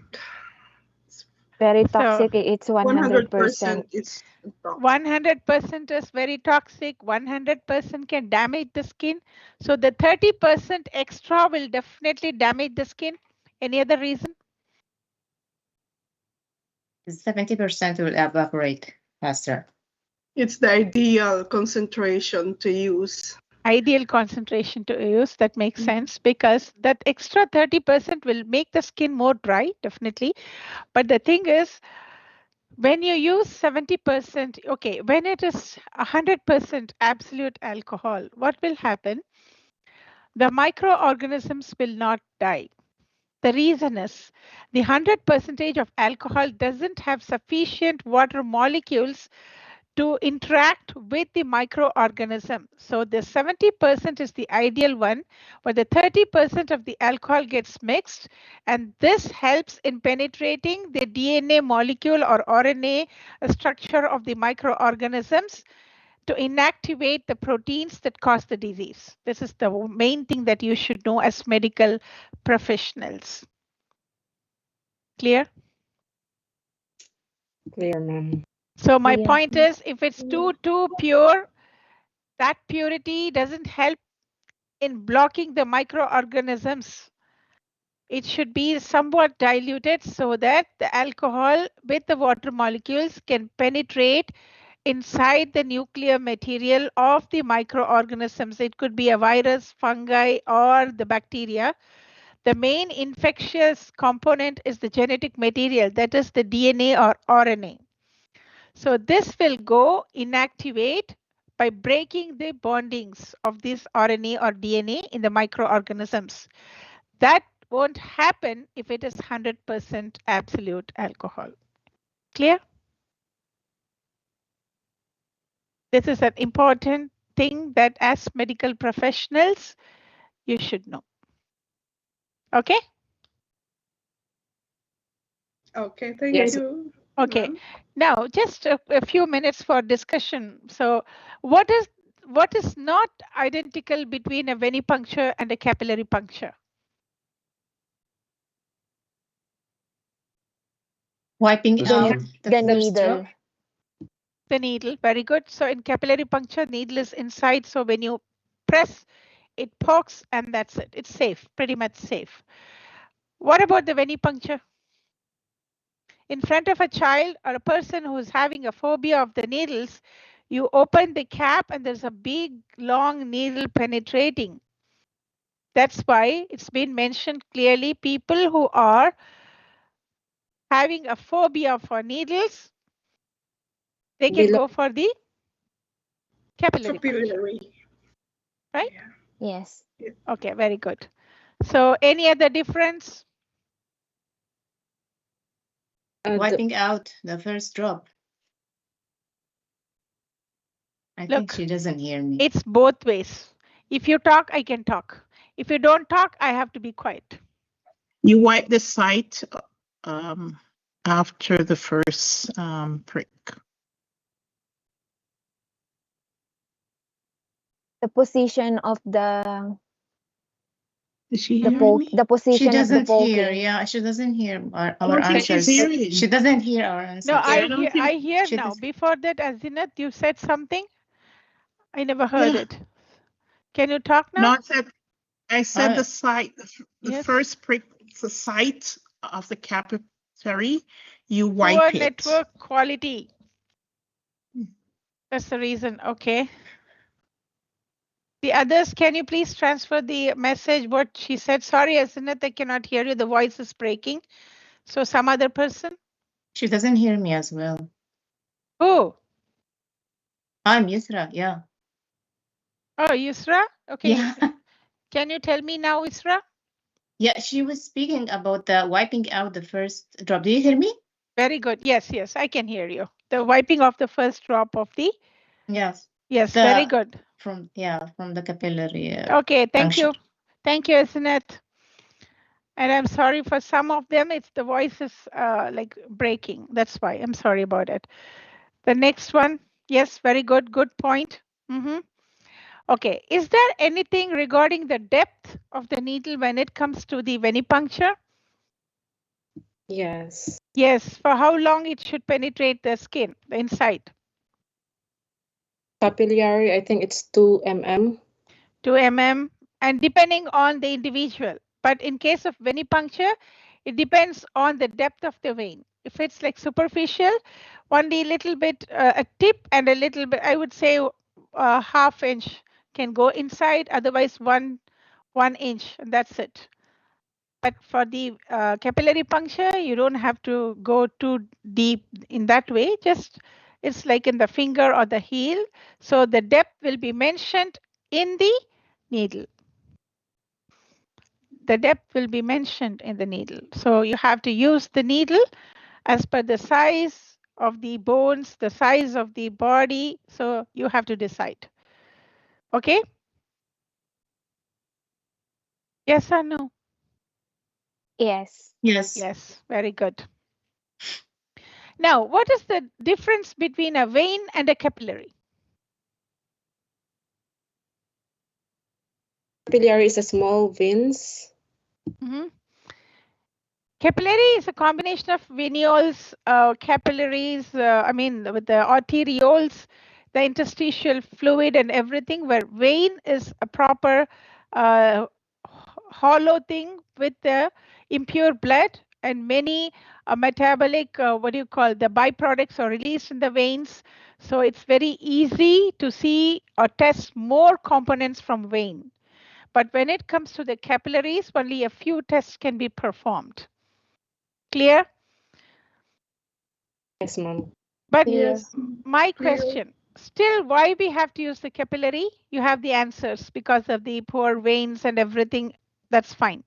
Very toxic. It's 100%.
100% is
100% is very toxic. 100% can damage the skin. So the 30% extra will definitely damage the skin. Any other reason?
70% will evaporate faster.
It's the ideal concentration to use.
Ideal concentration to use, that makes sense, because that extra 30% will make the skin more dry, definitely. But the thing is, when you use 70%, okay, when it is 100% absolute alcohol, what will happen? The microorganisms will not die. The reason is the 100% of alcohol doesn't have sufficient water molecules to interact with the microorganism. So the 70% is the ideal one, but the 30% of the alcohol gets mixed, and this helps in penetrating the DNA molecule or RNA structure of the microorganisms to inactivate the proteins that cause the disease. This is the main thing that you should know as medical professionals. Clear?
Clear, ma'am.
So my point is, if it's too pure, that purity doesn't help in blocking the microorganisms. It should be somewhat diluted so that the alcohol with the water molecules can penetrate inside the nuclear material of the microorganisms. It could be a virus, fungi, or the bacteria. The main infectious component is the genetic material, that is the DNA or RNA. So this will go inactivate by breaking the bondings of this RNA or DNA in the microorganisms. That won't happen if it is 100% absolute alcohol. Clear? This is an important thing that as medical professionals, you should know. Okay?
Okay, thank
Yes.
you.
Okay,
ma'am.
now just a few minutes for discussion. So what is not identical between a venipuncture and a capillary puncture?
Wiping
Just
out
The
the first
needle.
drop.
The needle, very good. So in capillary puncture, needle is inside. So when you press, it pokes and that's it. It's safe, pretty much safe. What about the venipuncture? In front of a child or a person who's having a phobia of the needles, you open the cap and there's a big, long needle penetrating. That's why it's been mentioned clearly, people who are having a phobia for needles, they can go for the capillary puncture,
Capillary.
right?
Yes.
Okay, very good. So any other difference?
Wiping out the first drop. I think
Look,
she doesn't hear me.
it's both ways. If you talk, I can talk. If you don't talk, I have to be quiet.
You wipe the site after the first prick.
The position of the
Did she
the
hear
poke,
me?
the
She
position of the
doesn't hear.
poking.
Yeah, she doesn't hear our
I don't think she's
answers.
hearing.
She doesn't hear our answers.
No,
I don't think
I hear
she
now.
does.
Before that, Azinat, you said something. I never heard
Yeah.
it. Can you talk
No,
now?
I said
Uh,
the site, the
Yes.
first prick, the site of the capillary, you wipe
Poor
it.
network quality. That's the reason. Okay. The others, can you please transfer the message, what she said? Sorry, Azinat, I cannot hear you. The voice is breaking. So some other person?
She doesn't hear me as well.
Who?
I'm Yusra. Yeah.
Oh, Yusra? Okay.
Yeah.
Can you tell me now, Yusra?
Yeah. She was speaking about the wiping out the first drop. Do you hear me?
Very good. Yes, yes, I can hear you. The wiping of the first drop of the.
Yes.
Yes, very good.
From the capillary.
Okay, thank
function.
you. Thank you, Azinat. And I'm sorry for some of them. It's the voice is like breaking. That's why I'm sorry about it. The next one. Yes, very good. Good point. Okay. Is there anything regarding the depth of the needle when it comes to the venipuncture?
Yes.
Yes. For how long it should penetrate the skin, the inside?
Capillary, I think it's 2 mm.
2 mm, and depending on the individual. But in case of venipuncture, it depends on the depth of the vein. If it's like superficial, only a little bit, a tip and a little bit, I would say half inch can go inside, otherwise 1 inch, and that's it. But for the capillary puncture, you don't have to go too deep in that way. Just it's like in the finger or the heel. So the depth will be mentioned in the needle. The depth will be mentioned in the needle. So you have to use the needle as per the size of the bones, the size of the body. So you have to decide. Okay? Yes or no?
Yes.
Yes.
Yes, very good. Now, what is the difference between a vein and a capillary?
Capillary is a small veins.
Capillary is a combination of venules, capillaries, with the arterioles, the interstitial fluid and everything, where vein is a proper hollow thing with the impure blood and many metabolic, the byproducts are released in the veins. So it's very easy to see or test more components from vein. But when it comes to the capillaries, only a few tests can be performed. Clear?
Yes, ma'am.
But
Yes.
my
Clear.
question, still why we have to use the capillary? You have the answers because of the poor veins and everything. That's fine.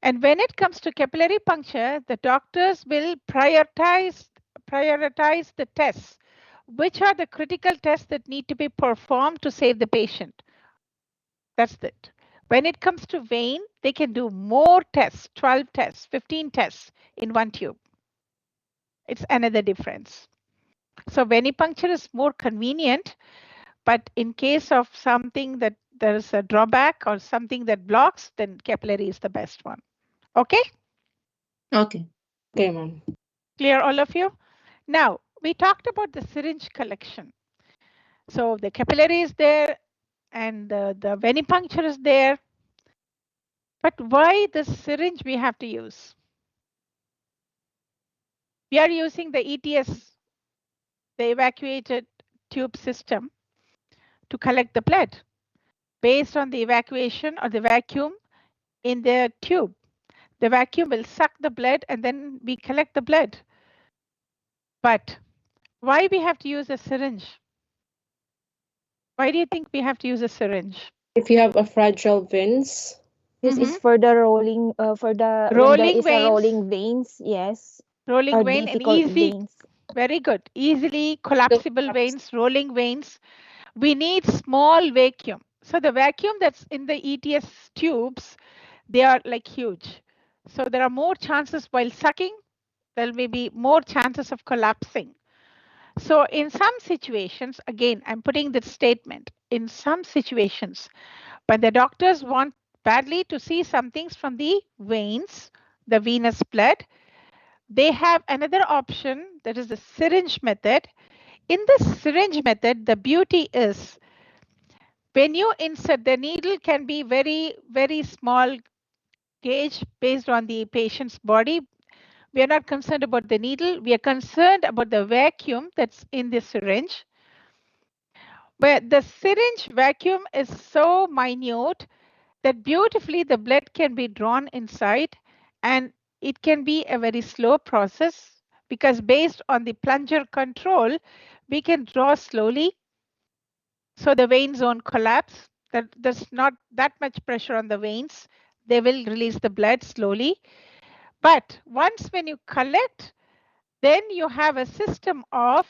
And when it comes to capillary puncture, the doctors will prioritize the tests. Which are the critical tests that need to be performed to save the patient? That's it. When it comes to vein, they can do more tests, 12 tests, 15 tests in one tube. It's another difference. So venipuncture is more convenient, but in case of something that there is a drawback or something that blocks, then capillary is the best one. Okay?
Okay.
Okay, ma'am.
Clear, all of you? Now, we talked about the syringe collection. So the capillary is there and the venipuncture is there. But why the syringe we have to use? We are using the ETS, the evacuated tube system, to collect the blood based on the evacuation or the vacuum in the tube. The vacuum will suck the blood and then we collect the blood. But why we have to use a syringe? Why do you think we have to use a syringe?
If you have a fragile veins,
This
Mhm.
is for the rolling, for the when there
Rolling
is a
veins.
rolling veins. Yes,
Rolling
or
vein and
difficult
easy,
veins.
very good. Easily collapsible veins, rolling veins. We need small vacuum. So the vacuum that's in the ETS tubes, they are like huge. So there are more chances while sucking, there may be more chances of collapsing. So in some situations, again, I'm putting this statement, in some situations, when the doctors want badly to see some things from the veins, the venous blood, they have another option, that is the syringe method. In the syringe method, the beauty is when you insert, the needle can be very, very small gauge based on the patient's body. We are not concerned about the needle. We are concerned about the vacuum that's in the syringe. Where the syringe vacuum is so minute that beautifully the blood can be drawn inside, and it can be a very slow process because based on the plunger control, we can draw slowly so the veins won't collapse. There's not that much pressure on the veins. They will release the blood slowly. But once when you collect, then you have a system of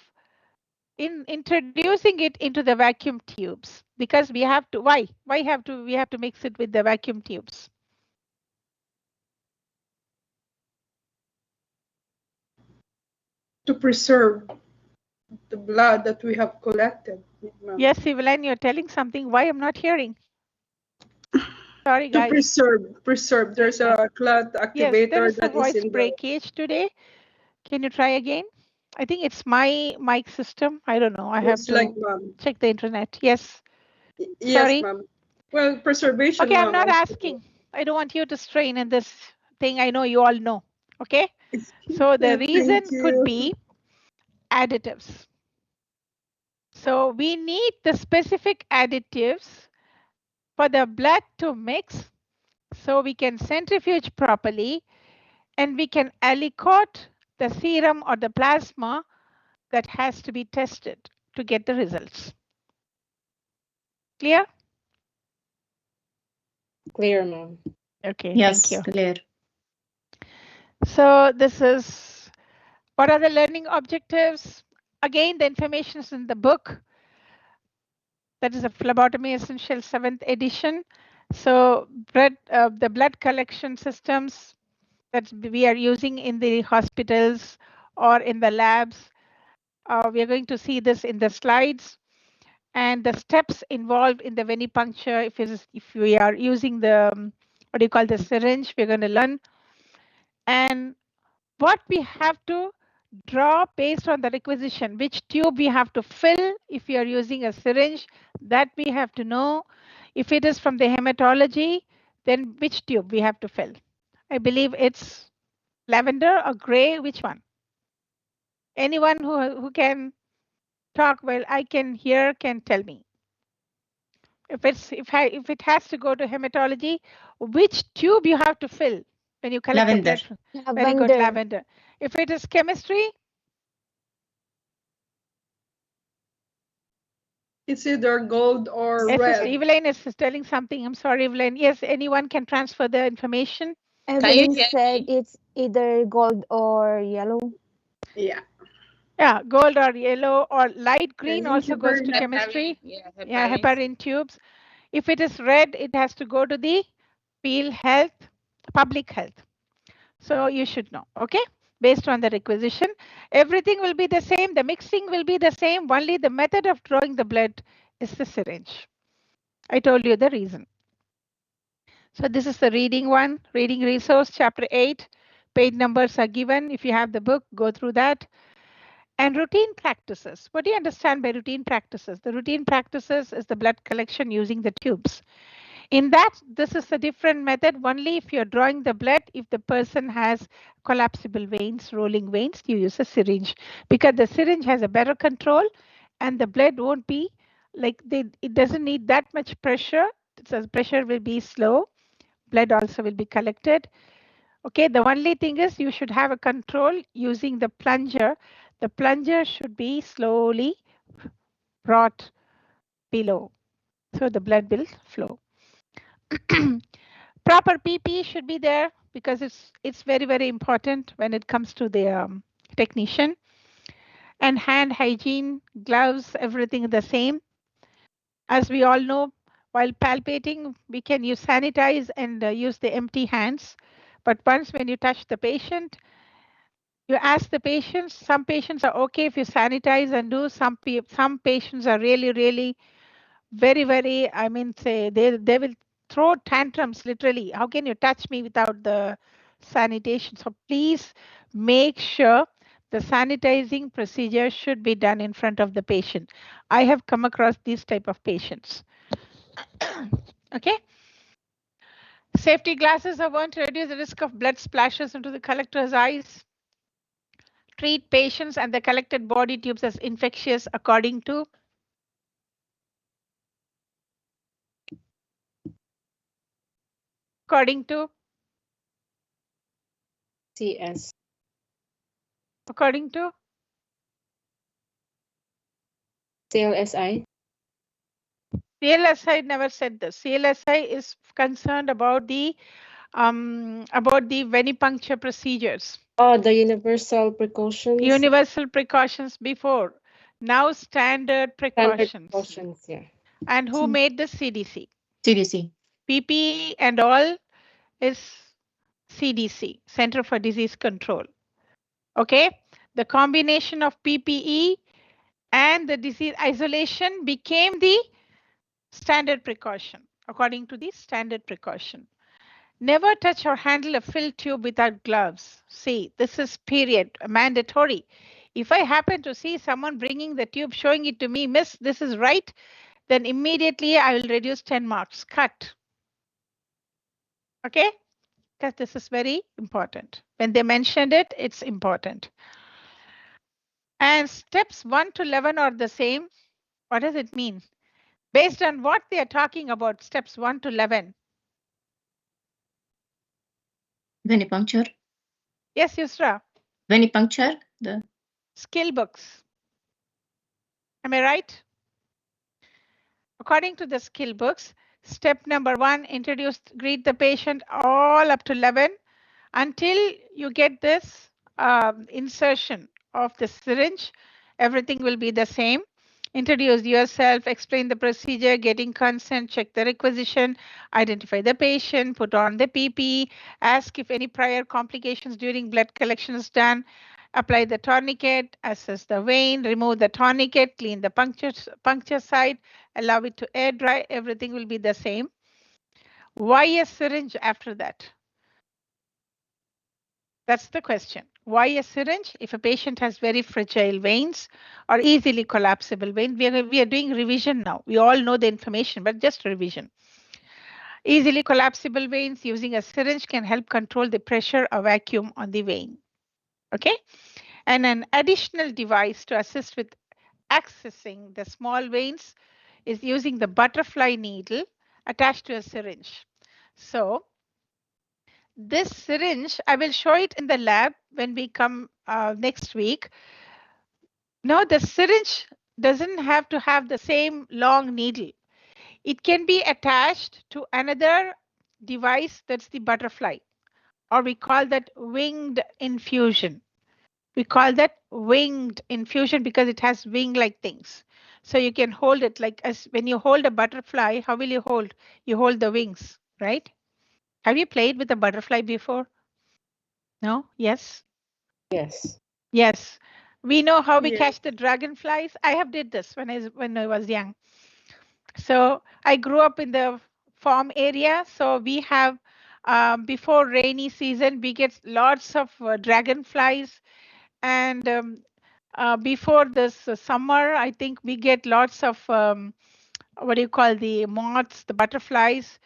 introducing it into the vacuum tubes, because we have to, why we have to mix it with the vacuum tubes?
To preserve the blood that we have collected. ma'am.
Yes, Evelyn, you're telling something. Why I'm not hearing? Sorry,
To
guys.
preserve. There's a clot
Yes, there
activator
is a
that is
voice
in the.
breakage today. Can you try again? I think it's my mic system. I don't know. I have
It's
to
like, ma'am.
check the internet. Yes.
Yes,
Sorry.
ma'am. Well, preservation,
Okay, I'm
ma'am.
not asking. I don't want you to strain in this thing. I know you all know. Okay. So the reason
Thank
could
you.
be additives. So we need the specific additives for the blood to mix so we can centrifuge properly and we can aliquot the serum or the plasma that has to be tested to get the results. Clear?
clear, ma'am.
Okay,
Yes,
thank you.
clear.
So this is, what are the learning objectives? Again, the information is in the book. That is a phlebotomy essential 7th edition. So the blood collection systems that we are using in the hospitals or in the labs, we are going to see this in the slides, and the steps involved in the venipuncture. If we are using the what do you call the syringe, we're going to learn, and what we have to draw based on the requisition, which tube we have to fill if you are using a syringe, that we have to know. If it is from the hematology, then which tube we have to fill. I believe it's lavender or gray, which one? Anyone who can talk well, I can hear, can tell me. If it has to go to hematology, which tube you have to fill when you collect
Lavender.
the blood? Very good,
Lavender.
lavender. If it is chemistry,
It's either gold or
yes,
red.
Sister Evelyn is telling something. I'm sorry, Evelyn. Yes, anyone can transfer the information.
Evelyn said it's either gold or yellow.
Yeah.
Yeah, gold or yellow or light green
you
also goes to
heparin?
chemistry. Yeah, heparin tubes. If it is red, it has to go to the public health. So you should know. Okay. based on the requisition. Everything will be the same. The mixing will be the same. Only the method of drawing the blood is the syringe. I told you the reason. So this is the reading one, reading resource, chapter 8. Page numbers are given. If you have the book, go through that. And routine practices. What do you understand by routine practices? The routine practices is the blood collection using the tubes. In that, this is a different method. Only if you're drawing the blood, if the person has collapsible veins, rolling veins, you use a syringe, because the syringe has a better control and the blood won't be like it doesn't need that much pressure. So pressure will be slow. Blood also will be collected. Okay, the only thing is you should have a control using the plunger. The plunger should be slowly brought below, so the blood will flow. Proper PPE should be there because it's very important when it comes to the technician. And hand hygiene, gloves, everything the same. As we all know, while palpating, we can use sanitize and use the empty hands. But once when you touch the patient, you ask the patients. Some patients are okay if you sanitize and do. Some patients are really very, I mean, say they will throw tantrums literally. How can you touch me without the sanitation? So please make sure the sanitizing procedure should be done in front of the patient. I have come across these type of patients. Okay. Safety glasses are going to reduce the risk of blood splashes into the collector's eyes. Treat patients and the collected body tubes as infectious according to
CS.
according to
CLSI.
CLSI never said this. CLSI is concerned about the venipuncture procedures.
Oh, the universal precautions.
Universal precautions before. Now standard precautions.
Standard precautions, yeah.
And who made the CDC?
CDC.
PPE and all is CDC, Center for Disease Control. Okay, the combination of PPE and the disease isolation became the standard precaution, according to the standard precaution. Never touch or handle a filled tube without gloves. See, this is period, mandatory. If I happen to see someone bringing the tube, showing it to me, miss, this is right, then immediately I will reduce 10 marks, cut. Okay, because this is very important. When they mentioned it, it's important. And steps 1 to 11 are the same. What does it mean? Based on what they are talking about, steps 1 to 11.
Venipuncture.
Yes, Yusra.
Venipuncture. The
Skill books. Am I right? According to the skill books, step number 1, introduce, greet the patient all up to 11 until you get this insertion of the syringe. Everything will be the same. Introduce yourself, explain the procedure, getting consent, check the requisition, identify the patient, put on the PPE, ask if any prior complications during blood collection is done, apply the tourniquet, assess the vein, remove the tourniquet, clean the puncture site, allow it to air dry, everything will be the same. Why a syringe after that? That's the question. Why a syringe? If a patient has very fragile veins or easily collapsible veins, we are doing revision now. We all know the information, but just revision. Easily collapsible veins, using a syringe can help control the pressure or vacuum on the vein. Okay? And an additional device to assist with accessing the small veins is using the butterfly needle attached to a syringe. So this syringe, I will show it in the lab when we come next week. No, the syringe doesn't have to have the same long needle. It can be attached to another device, that's the butterfly, or we call that winged infusion. We call that winged infusion because it has wing-like things. So you can hold it like as when you hold a butterfly, how will you hold? You hold the wings, right? Have you played with a butterfly before? No? Yes?
Yes.
Yes. We know how we
Yes.
catch the dragonflies. I have did this when I was young. So I grew up in the farm area. So we have, before rainy season, we get lots of dragonflies. And before this summer, I think we get lots of, what do you call, the moths, the butterflies,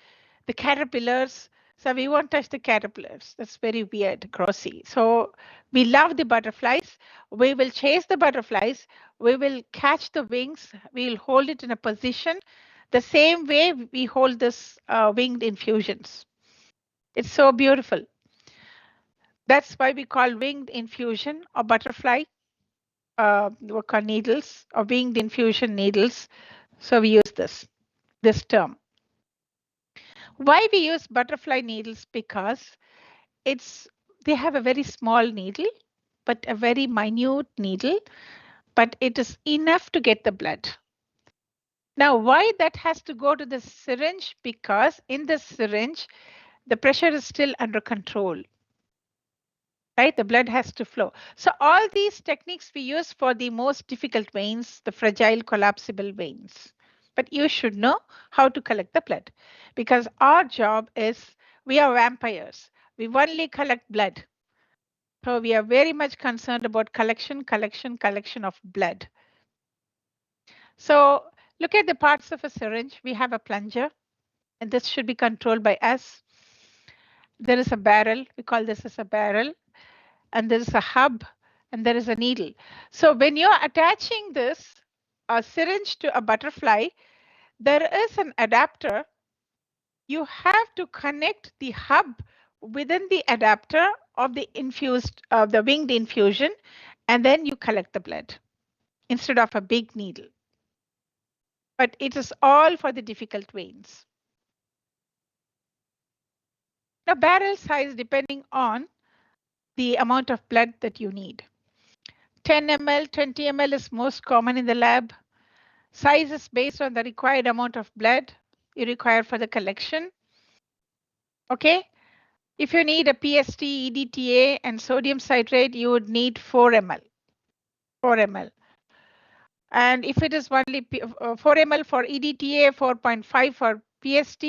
the caterpillars. So we won't touch the caterpillars. That's very weird, grossy. So we love the butterflies. We will chase the butterflies. We will catch the wings. We'll hold it in a position the same way we hold this winged infusions. It's so beautiful. That's why we call winged infusion or butterfly we call needles or winged infusion needles. So we use this term. Why we use butterfly needles? Because they have a very small needle, but a very minute needle, but it is enough to get the blood. Now, why that has to go to the syringe? Because in the syringe, the pressure is still under control. Right? The blood has to flow. So all these techniques we use for the most difficult veins, the fragile collapsible veins. But you should know how to collect the blood, because our job is, we are vampires. We only collect blood. So we are very much concerned about collection of blood. So look at the parts of a syringe. We have a plunger, and this should be controlled by us. There is a barrel. We call this as a barrel. And there is a hub, and there is a needle. So when you're attaching this syringe to a butterfly, there is an adapter. You have to connect the hub within the adapter of the winged infusion, and then you collect the blood instead of a big needle. But it is all for the difficult veins. Now, barrel size depending on the amount of blood that you need. 10 ml, 20 ml is most common in the lab. Size is based on the required amount of blood you require for the collection. Okay. If you need a PST, EDTA, and sodium citrate, you would need 4 ml. 4 ml. And if it is only 4 ml for EDTA, 4.5 for PST,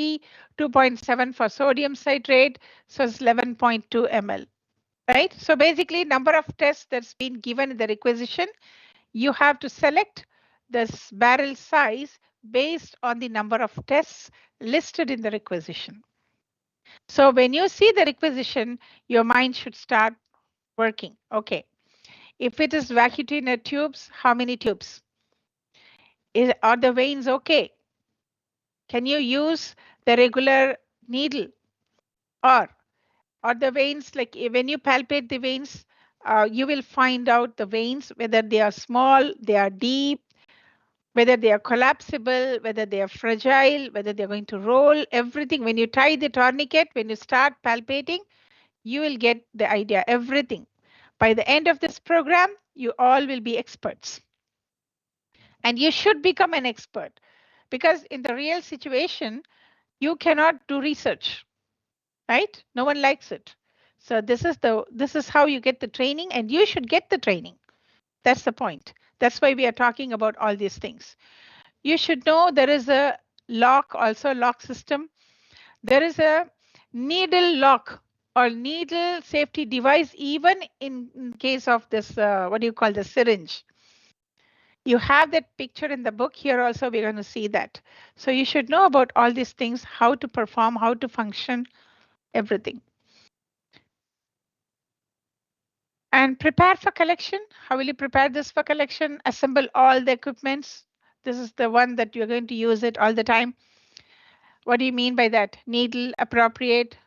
2.7 for sodium citrate, so it's 11.2 ml. Right? So basically, number of tests that's been given in the requisition, you have to select this barrel size based on the number of tests listed in the requisition. So when you see the requisition, your mind should start working. Okay. If it is vacutainer tubes, how many tubes? Are the veins okay? Can you use the regular needle? Or the veins, like when you palpate the veins, you will find out the veins, whether they are small, they are deep, whether they are collapsible, whether they are fragile, whether they're going to roll, everything. When you tie the tourniquet, when you start palpating, you will get the idea, everything. By the end of this program, you all will be experts. And you should become an expert, because in the real situation, you cannot do research, right? No one likes it. So this is how you get the training, and you should get the training. That's the point. That's why we are talking about all these things. You should know there is a lock, also lock system. There is a needle lock or needle safety device, even in case of this, what do you call the syringe? You have that picture in the book. Here also we're going to see that. So you should know about all these things, how to perform, how to function, everything. And prepare for collection. How will you prepare this for collection? Assemble all the equipments. This is the one that you're going to use it all the time. What do you mean by that? Needle appropriate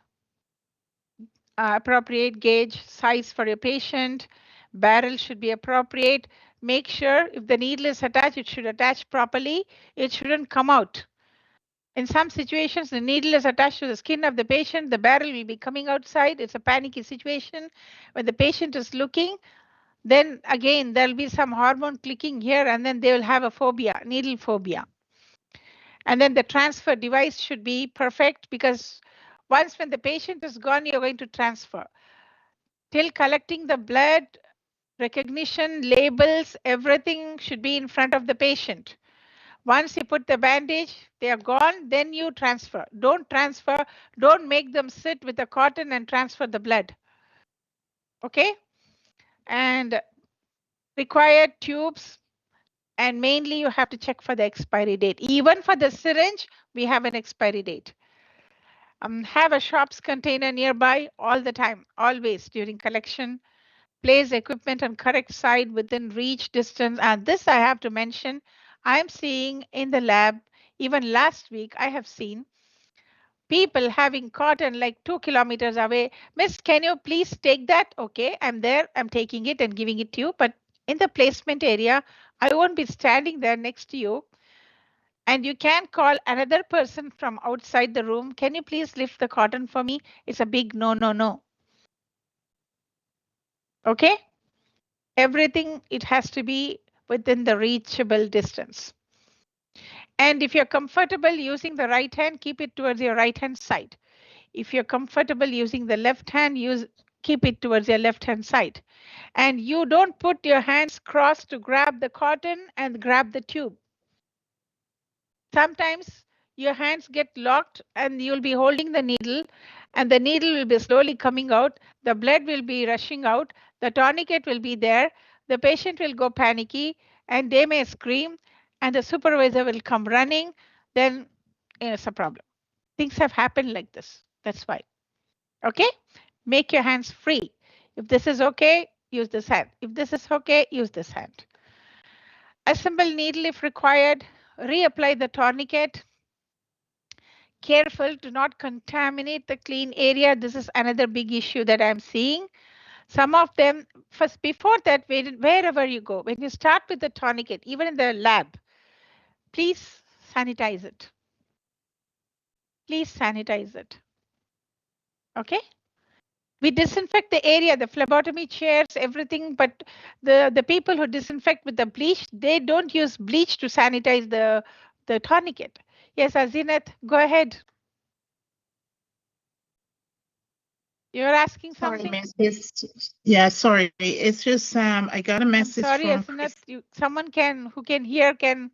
gauge, size for your patient. Barrel should be appropriate. Make sure if the needle is attached, it should attach properly. It shouldn't come out. In some situations, the needle is attached to the skin of the patient. The barrel will be coming outside. It's a panicky situation. When the patient is looking, then again, there'll be some hormone clicking here, and then they will have a phobia, needle phobia. And then the transfer device should be perfect, because once when the patient is gone, you're going to transfer. till collecting the blood, recognition, labels, everything should be in front of the patient. Once you put the bandage, they are gone, then you transfer. Don't transfer, don't make them sit with the cotton and transfer the blood. Okay? And required tubes, and mainly you have to check for the expiry date. Even for the syringe, we have an expiry date. Have a Sharps container nearby all the time, always during collection. Place equipment on correct side within reach distance. And this I have to mention, I'm seeing in the lab, even last week, I have seen people having cotton like 2 kilometers away. Miss, can you please take that? Okay, I'm there, I'm taking it and giving it to you. But in the placement area, I won't be standing there next to you. And you can call another person from outside the room. Can you please lift the cotton for me? It's a big no, no, no. Okay? Everything, it has to be within the reachable distance. And if you're comfortable using the right hand, keep it towards your right hand side. If you're comfortable using the left hand, keep it towards your left hand side. And you don't put your hands crossed to grab the cotton and grab the tube. Sometimes your hands get locked and you'll be holding the needle and the needle will be slowly coming out. The blood will be rushing out. The tourniquet will be there. The patient will go panicky and they may scream and the supervisor will come running. Then it's a problem. Things have happened like this. That's why. Okay? Make your hands free. If this is okay, use this hand. If this is okay, use this hand. Assemble needle if required. Reapply the tourniquet. Careful to not contaminate the clean area. This is another big issue that I'm seeing. Some of them, first before that, wherever you go, when you start with the tourniquet, even in the lab, please sanitize it. Please sanitize it. Okay? We disinfect the area, the phlebotomy chairs, everything, but the people who disinfect with the bleach, they don't use bleach to sanitize the tourniquet. Yes, Azinath, go ahead. You're asking something?
Sorry, miss. Yeah, sorry. It's just I got a
I'm
message
sorry,
from
Azinath, someone who can hear can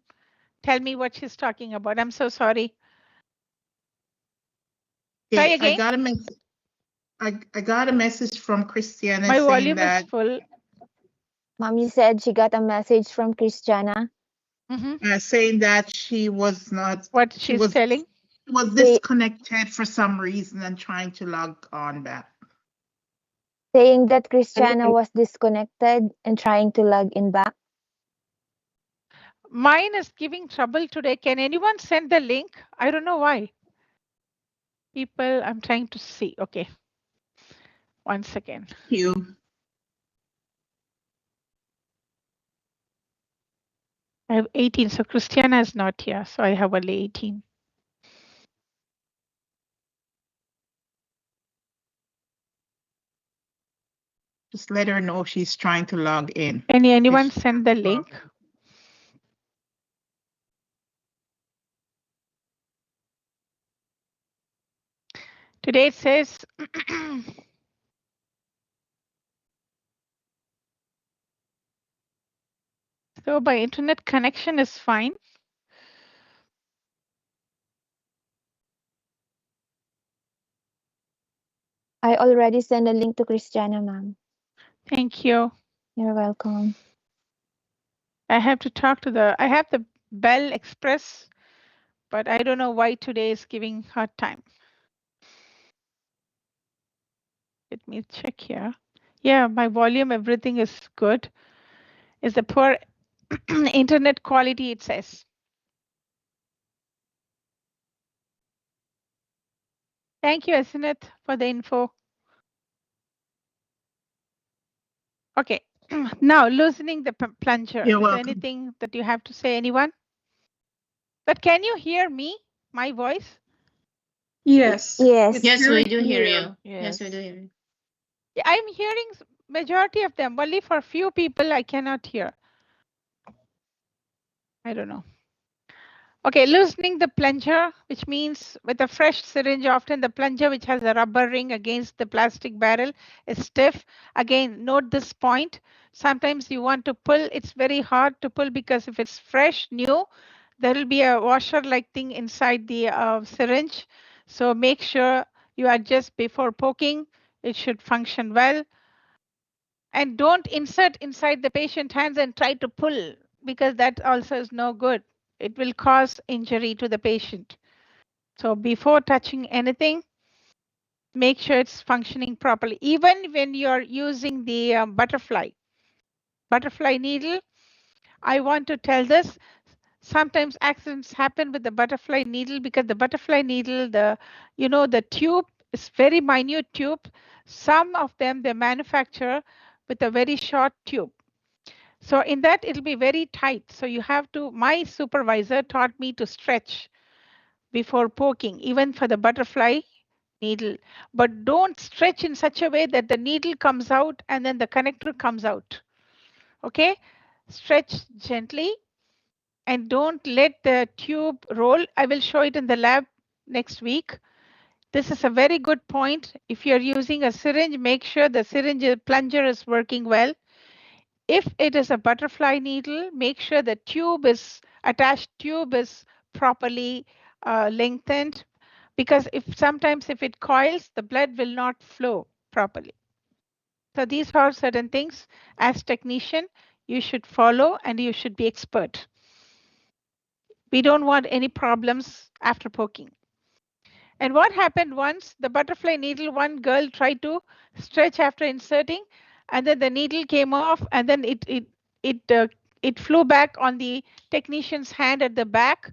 tell me what she's talking about. I'm so sorry. Try
I
again.
got a message. I got a message from Christiana
My
saying
volume
that
is full.
Mommy said she got a message from Christiana.
saying that she was not
What
she
she's
was
telling?
disconnected for some reason and trying to log on back.
Saying that Christiana was disconnected and trying to log in back.
Mine is giving trouble today. Can anyone send the link? I don't know why. People, I'm trying to see. Okay. 1 second.
Thank you.
I have 18. So Christiana is not here. So I have only 18.
Just let her know she's trying to log in.
Anyone send the link? Today it says so by internet connection is fine.
I already sent a link to Christiana, ma'am.
Thank you.
You're welcome.
I have to talk to I have the Bell Express, but I don't know why today is giving hard time. Let me check here. Yeah, my volume, everything is good. Is the poor internet quality, it says. Thank you, Asineth, for the info. Okay, now loosening the plunger.
You're
Is there
welcome.
anything that you have to say, anyone? But can you hear me, my voice?
Yes.
Yes.
Yes, we
very
do hear
clear.
you. Yes, we do hear you.
Yeah, I'm hearing majority of them. Only for few people I cannot hear. I don't know. Okay, loosening the plunger, which means with a fresh syringe, often the plunger which has a rubber ring against the plastic barrel is stiff. Again, note this point. Sometimes you want to pull, it's very hard to pull because if it's fresh, new, there will be a washer-like thing inside the syringe. So make sure you adjust before poking. It should function well. And don't insert inside the patient hands and try to pull because that also is no good. It will cause injury to the patient. So before touching anything, make sure it's functioning properly. Even when you're using the butterfly needle, I want to tell this. Sometimes accidents happen with the butterfly needle because the butterfly needle, the tube is very minute tube. Some of them they manufacture with a very short tube. So in that, it'll be very tight. So you have to, my supervisor taught me to stretch before poking, even for the butterfly needle. But don't stretch in such a way that the needle comes out and then the connector comes out. Okay? Stretch gently and don't let the tube roll. I will show it in the lab next week. This is a very good point. If you're using a syringe, make sure the syringe plunger is working well. If it is a butterfly needle, make sure the attached tube is properly lengthened because sometimes if it coils, the blood will not flow properly. So these are certain things as technician you should follow and you should be expert. We don't want any problems after poking. And what happened once the butterfly needle, one girl tried to stretch after inserting, and then the needle came off, and then it flew back on the technician's hand at the back.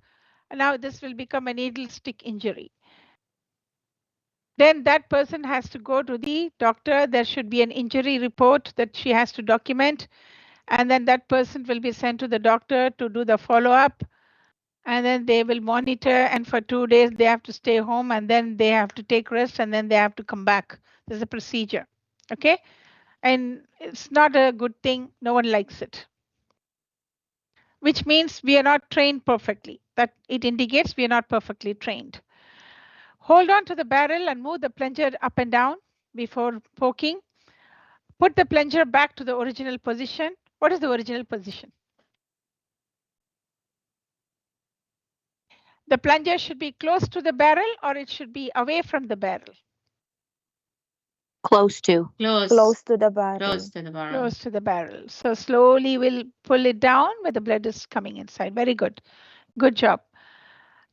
And now this will become a needle stick injury. Then that person has to go to the doctor. There should be an injury report that she has to document, and then that person will be sent to the doctor to do the follow-up. And then they will monitor, and for 2 days they have to stay home, and then they have to take rest, and then they have to come back. There's a procedure. Okay? And it's not a good thing. No one likes it. Which means we are not trained perfectly. That it indicates we are not perfectly trained. Hold on to the barrel and move the plunger up and down before poking. Put the plunger back to the original position. What is the original position? The plunger should be close to the barrel or it should be away from the barrel.
Close to.
Close
to the barrel.
Close to the barrel.
Close to the barrel. So slowly we'll pull it down where the blood is coming inside. Very good. Good job.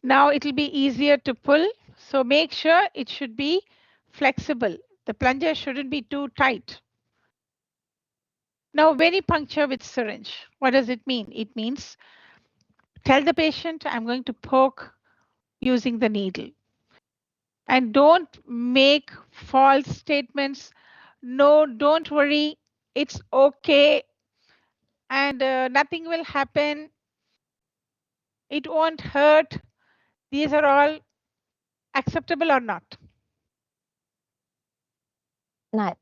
Now it will be easier to pull. So make sure it should be flexible. The plunger shouldn't be too tight. Now venipuncture with syringe. What does it mean? It means tell the patient I'm going to poke using the needle. And don't make false statements. No, don't worry. It's okay. And nothing will happen. It won't hurt. These are all acceptable or not?
Not.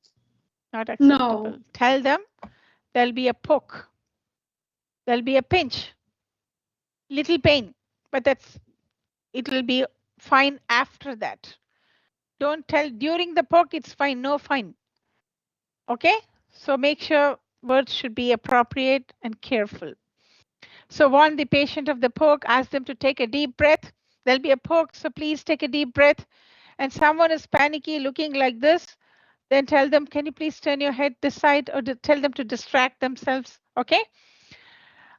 Not acceptable.
No.
Tell them there'll be a poke. There'll be a pinch. Little pain, but it will be fine after that. Don't tell during the poke, it's fine, no fine. Okay? So make sure words should be appropriate and careful. So warn the patient of the poke, ask them to take a deep breath. There'll be a poke, so please take a deep breath. And someone is panicky looking like this, then tell them, can you please turn your head this side, or tell them to distract themselves, okay?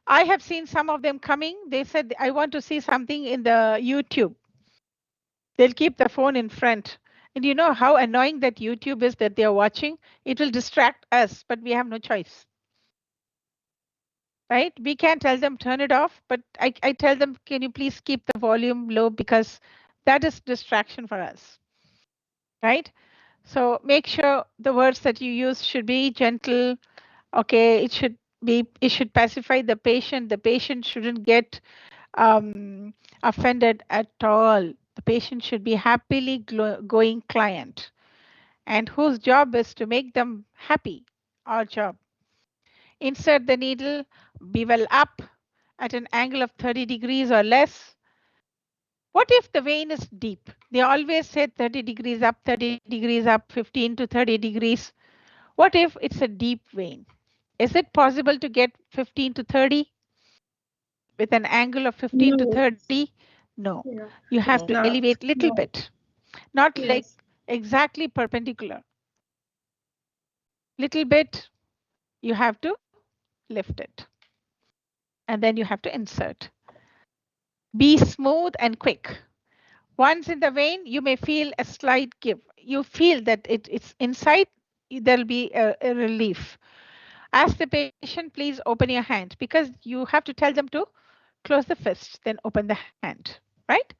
I have seen some of them coming. They said, I want to see something in the YouTube. They'll keep the phone in front. And you know how annoying that YouTube is that they're watching? It will distract us, but we have no choice. Right? We can't tell them turn it off, but I tell them, can you please keep the volume low because that is distraction for us. Right? So make sure the words that you use should be gentle. Okay, it should pacify the patient. The patient shouldn't get offended at all. The patient should be happily going client, and whose job is to make them happy. Our job. Insert the needle, bevel up at an angle of 30 degrees or less. What if the vein is deep? They always say 30 degrees up, 30 degrees up, 15 to 30 degrees. What if it's a deep vein? Is it possible to get 15 to 30 with an angle of 15 to
No.
30? No.
Yeah.
You have
No.
to
No.
elevate little
No.
bit, not like
Yes.
exactly perpendicular. Little bit, you have to lift it. And then you have to insert. Be smooth and quick. Once in the vein, you may feel a slight give. You feel that it's inside, there'll be a relief. Ask the patient, please open your hand, because you have to tell them to close the fist, then open the hand, right?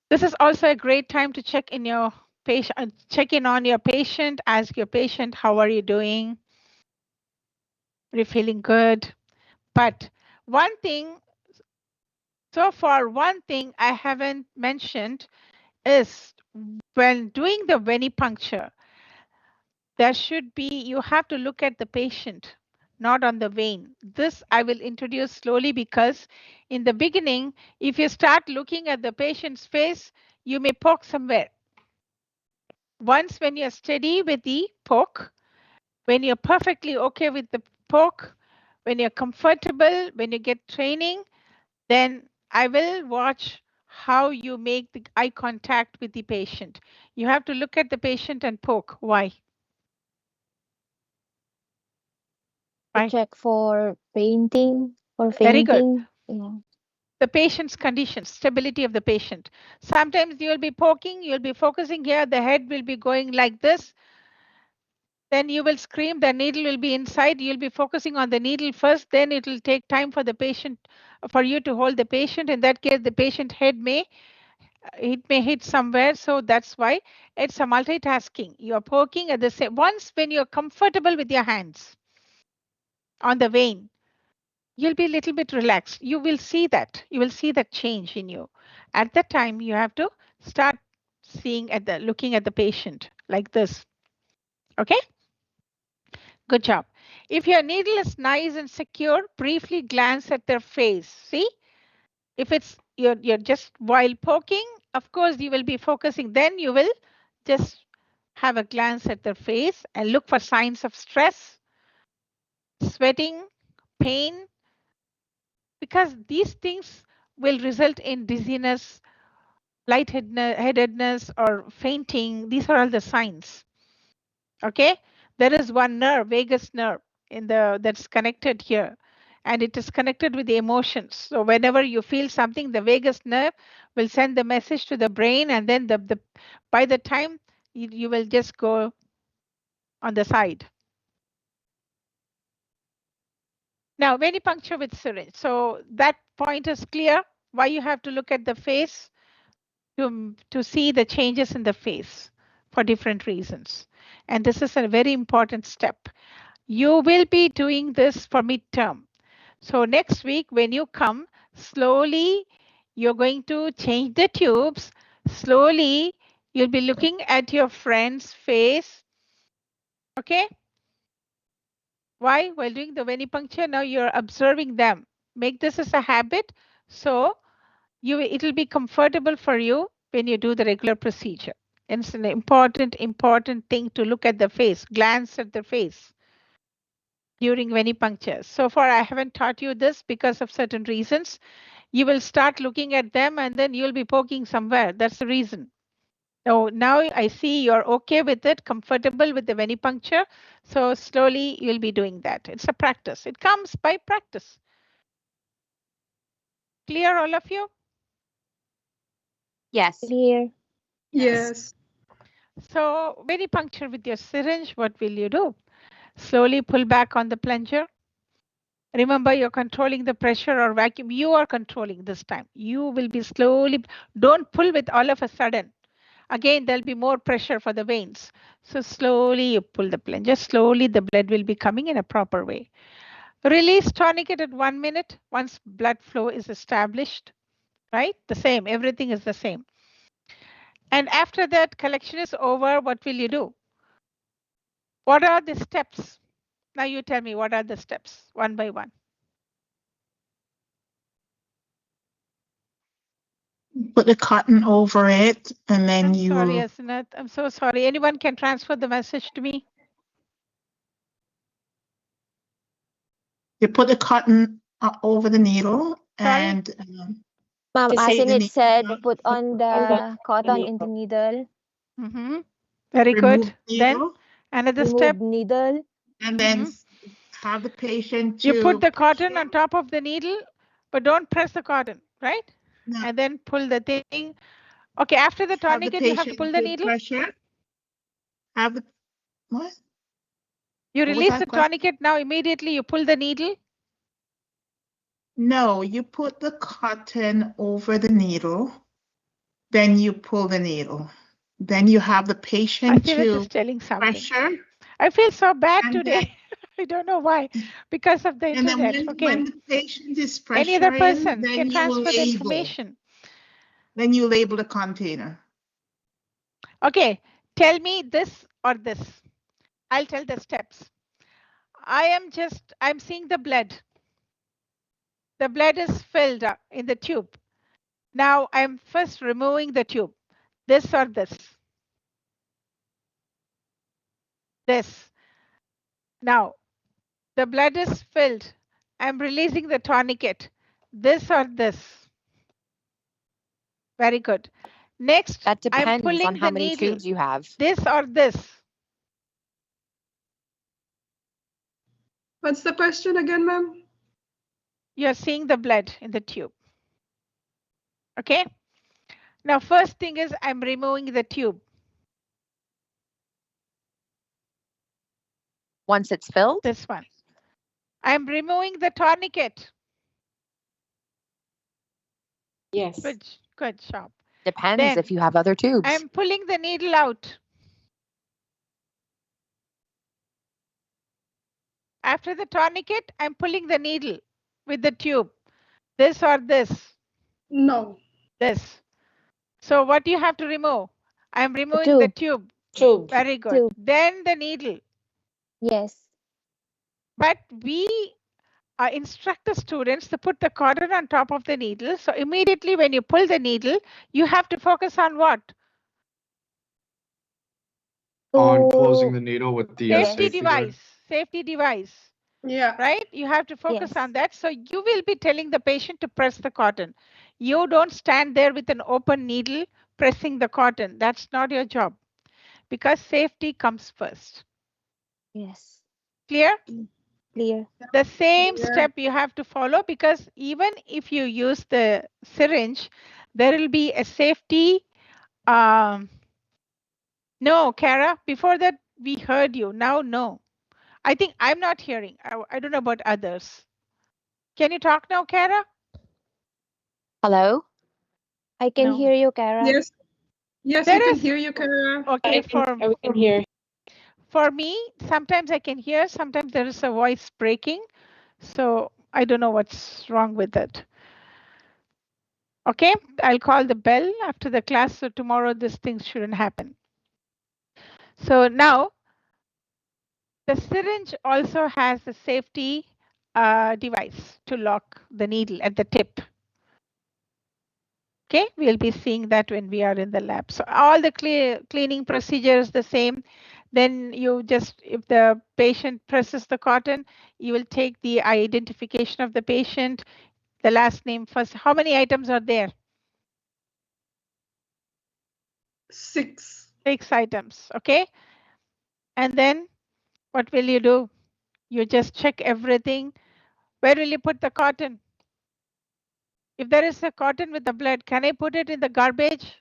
This is also a great time to check in your patient, check in on your patient, ask your patient, how are you doing? Are you feeling good? But one thing, so far, one thing I haven't mentioned is when doing the venipuncture, there should be, you have to look at the patient, not on the vein. This I will introduce slowly, because in the beginning, if you start looking at the patient's face, you may poke somewhere. Once when you're steady with the poke, when you're perfectly okay with the poke, when you're comfortable, when you get training, then I will watch how you make the eye contact with the patient. You have to look at the patient and poke. Why?
To
Why?
check for fainting,
Very good.
Yeah.
The patient's condition, stability of the patient. Sometimes you'll be poking, you'll be focusing here, the head will be going like this. Then you will scream, the needle will be inside, you'll be focusing on the needle first, then it will take time for the patient, for you to hold the patient. In that case, the patient head may, it may hit somewhere. So that's why it's a multitasking. You're poking at the same, once when you're comfortable with your hands on the vein, you'll be a little bit relaxed. You will see that. You will see that change in you. At that time, you have to start seeing at the, looking at the patient like this. Okay? Good job. If your needle is nice and secure, briefly glance at their face. See? If it's you're just while poking, of course you will be focusing. Then you will just have a glance at their face and look for signs of stress, sweating, pain, because these things will result in dizziness, lightheadedness, or fainting. These are all the signs. Okay, there is one nerve, vagus nerve, in the that's connected here, and it is connected with the emotions. So whenever you feel something, the vagus nerve will send the message to the brain, and then the by the time you will just go on the side. Now, venipuncture with syringe. So that point is clear. Why you have to look at the face to see the changes in the face for different reasons. And this is a very important step. You will be doing this for midterm. So next week, when you come, slowly, you're going to change the tubes. Slowly, you'll be looking at your friend's face. Okay? Why? While doing the venipuncture, now you're observing them. Make this as a habit. So it'll be comfortable for you when you do the regular procedure. And it's an important thing to look at the face, glance at the face during venipuncture. So far, I haven't taught you this because of certain reasons. You will start looking at them and then you'll be poking somewhere. That's the reason. So now I see you're okay with it, comfortable with the venipuncture. So slowly you'll be doing that. It's a practice. It comes by practice. Clear, all of you?
Yes. Clear.
Yes.
So venipuncture with your syringe, what will you do? Slowly pull back on the plunger. Remember, you're controlling the pressure or vacuum. You are controlling this time. You will be slowly, don't pull with all of a sudden. Again, there'll be more pressure for the veins. So slowly you pull the plunger. Slowly the blood will be coming in a proper way. Release tourniquet at 1 minute once blood flow is established, right? The same, everything is the same. And after that collection is over, what will you do? What are the steps? Now you tell me, what are the steps, one by one?
Put the cotton over it, and then
I'm
you
sorry, Asanath. I'm so sorry. Anyone can transfer the message to me?
put the cotton over the needle,
Sorry?
and
Ma'am,
Just
as
say
in
the
it said,
needle,
put on the cotton in the needle,
Mm-hmm. Very
remove
good.
the
Then
needle,
another step.
remove needle,
and then
Mhm.
have the patient
You put
to
the cotton
pressure.
on top of the needle, but don't press the cotton, right?
No,
And then pull the thing. Okay, after the
have the
tourniquet, you have to
patient
pull the
to
needle.
pressure. Have the what?
You
What was
release
that
the
question?
tourniquet, now immediately you pull the needle.
No, you put the cotton over the needle, then you pull the needle. Then you have the patient
Asinath
to
is telling something.
pressure,
I feel so bad
and
today. I don't know why. Because of the
and then
internet. Okay.
when the patient is
Any other
pressuring,
person
then
can
you
transfer the
label.
information.
Then you label the container.
Okay, tell me this or this. I'll tell the steps. I'm seeing the blood. The blood is filled up in the tube. Now I'm first removing the tube. This or this. This. Now the blood is filled. I'm releasing the tourniquet. This or this. Very good. Next,
That
I'm
depends
pulling
on how
the
many
needle.
tubes you have.
This or this.
What's the question again, ma'am?
You're seeing the blood in the tube. Okay. Now, first thing is I'm removing the tube.
Once it's filled?
This one. I'm removing the tourniquet.
Yes.
Good job.
Depends
Then
if you have other tubes.
I'm pulling the needle out. After the tourniquet, I'm pulling the needle with the tube. This or this.
No.
This. So what do you have to remove? I'm removing the tube.
Tube.
Very good.
Tube.
Then the needle.
yes,
But we instruct the students to put the cotton on top of the needle. So immediately when you pull the needle, you have to focus on what?
On
To-
closing the needle with the
Safety
safety guard.
device. Safety device.
Yeah.
Right? You have to focus
Yes.
on that. So you will be telling the patient to press the cotton. You don't stand there with an open needle pressing the cotton. That's not your job because safety comes first.
yes,
Clear?
clear,
The same
Clear.
step you have to follow because even if you use the syringe, there will be a safety. No, Kara, before that we heard you. Now, no. I think I'm not hearing. I don't know about others. Can you talk now, Kara?
Hello?
I can
No.
hear you, Kara.
Yes. Yes,
There
we can
is-
hear you, Kara.
Okay,
We can hear.
for me, sometimes I can hear, sometimes there is a voice breaking. So I don't know what's wrong with it. Okay, I'll call the bell after the class. So tomorrow this thing shouldn't happen. So now the syringe also has a safety device to lock the needle at the tip. Okay, we'll be seeing that when we are in the lab. So all the cleaning procedures the same. Then you just, if the patient presses the cotton, you will take the identification of the patient, the last name first. How many items are there?
6.
6 items, okay? And then what will you do? You just check everything. Where will you put the cotton? If there is a cotton with the blood, can I put it in the garbage?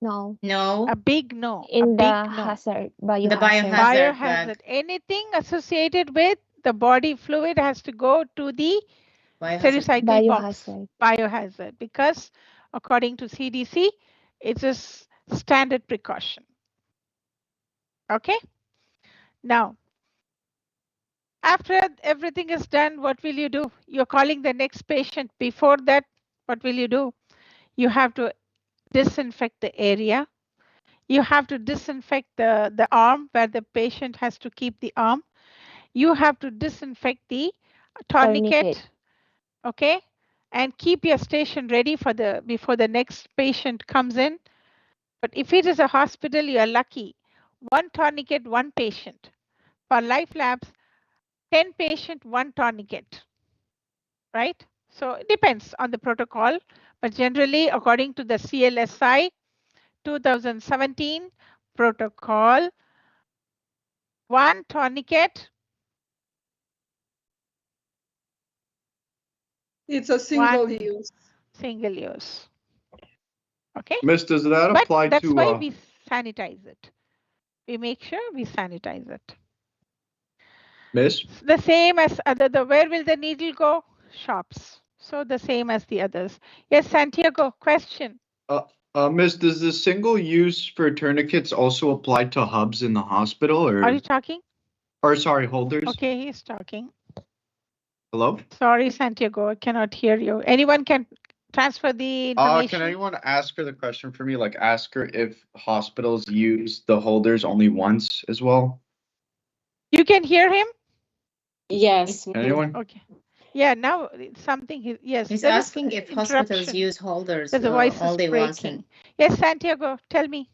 No,
No,
A big no.
in
a
the
big no.
hazard,
the
biohazard.
biohazard
Biohazard.
bag.
Anything associated with the body fluid has to go to the
Biohazard.
stericycle box.
Biohazard.
Biohazard. Because according to CDC, it's a standard precaution. Okay. Now, after everything is done, what will you do? You're calling the next patient. Before that, what will you do? You have to disinfect the area. You have to disinfect the arm where the patient has to keep the arm. You have to disinfect the tourniquet.
Tourniquet.
Okay. and keep your station ready for before the next patient comes in. But if it is a hospital, you are lucky. 1 tourniquet, 1 patient. For life labs, 10 patient, 1 tourniquet, right? So it depends on the protocol, but generally according to the CLSI 2017 protocol, 1 tourniquet,
It's a single
1
use.
single use. Okay,
Miss, does that
but
apply
that's
to
why we sanitize it. We make sure we sanitize it.
Miss?
The same as where will the needle go? Shops. So the same as the others. Yes, Santiago, question.
Miss, does the single use for tourniquets also apply to hubs in the hospital,
Are you
or
talking?
sorry, holders?
Okay, he's talking.
Hello?
Sorry, Santiago, I cannot hear you. Anyone can transfer the information?
Can anyone ask her the question for me? Like, ask her if hospitals use the holders only once as well?
You can hear him?
Yes.
Anyone?
Okay. Yeah, now it's something, yes.
He's
there is
asking if hospitals
interruption.
use holders
The voice is
only once.
breaking. Yes, Santiago, tell me.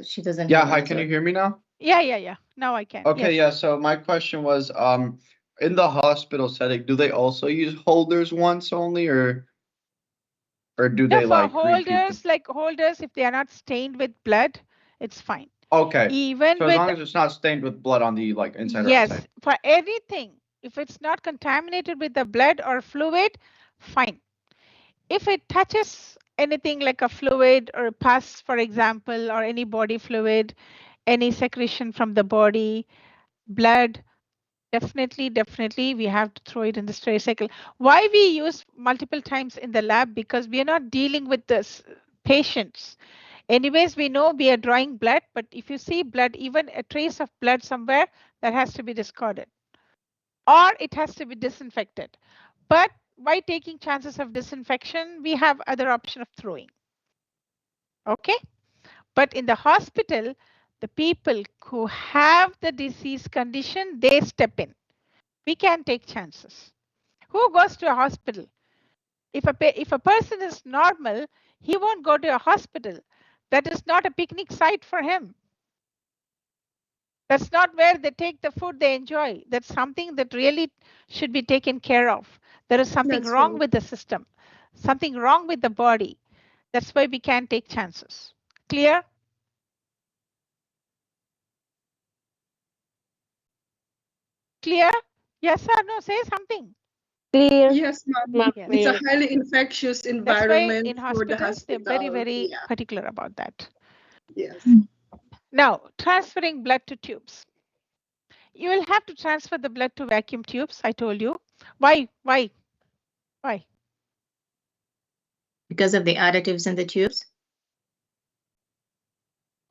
She doesn't
Yeah,
hear
hi,
me,
can
so-
you hear me now?
Yeah. Now I can.
Okay,
yes.
yeah, so my question was, in the hospital setting, do they also use holders once only, or do
No,
they
for
like repeat them?
holders, like holders, if they are not stained with blood, it's fine.
Okay,
Even
so as
with,
long as it's not stained with blood on the like inside or
yes,
outside.
for anything, if it's not contaminated with the blood or fluid, fine. If it touches anything like a fluid or pus, for example, or any body fluid, any secretion from the body, blood, definitely we have to throw it in the Stericycle. Why we use multiple times in the lab? Because we are not dealing with the patients. Anyways, we know we are drawing blood, but if you see blood, even a trace of blood somewhere, that has to be discarded or it has to be disinfected. But by taking chances of disinfection, we have other option of throwing. Okay, but in the hospital, the people who have the disease condition, they step in. We can take chances. Who goes to a hospital? If a person is normal, he won't go to a hospital. That is not a picnic site for him. That's not where they take the food they enjoy. That's something that really should be taken care of. There is something
That's
wrong
right.
with the system, something wrong with the body. That's why we can't take chances. Clear? Clear? Yes or no? Say something.
Clear.
Yes, ma'am.
Ma'am,
Yes.
It's a
clear.
highly infectious
That's why
environment
in
for the
hospitals, they're
hospital.
very
Yeah.
particular about that.
Yes.
Now, transferring blood to tubes. You will have to transfer the blood to vacuum tubes, I told you. Why?
Because of the additives in the tubes?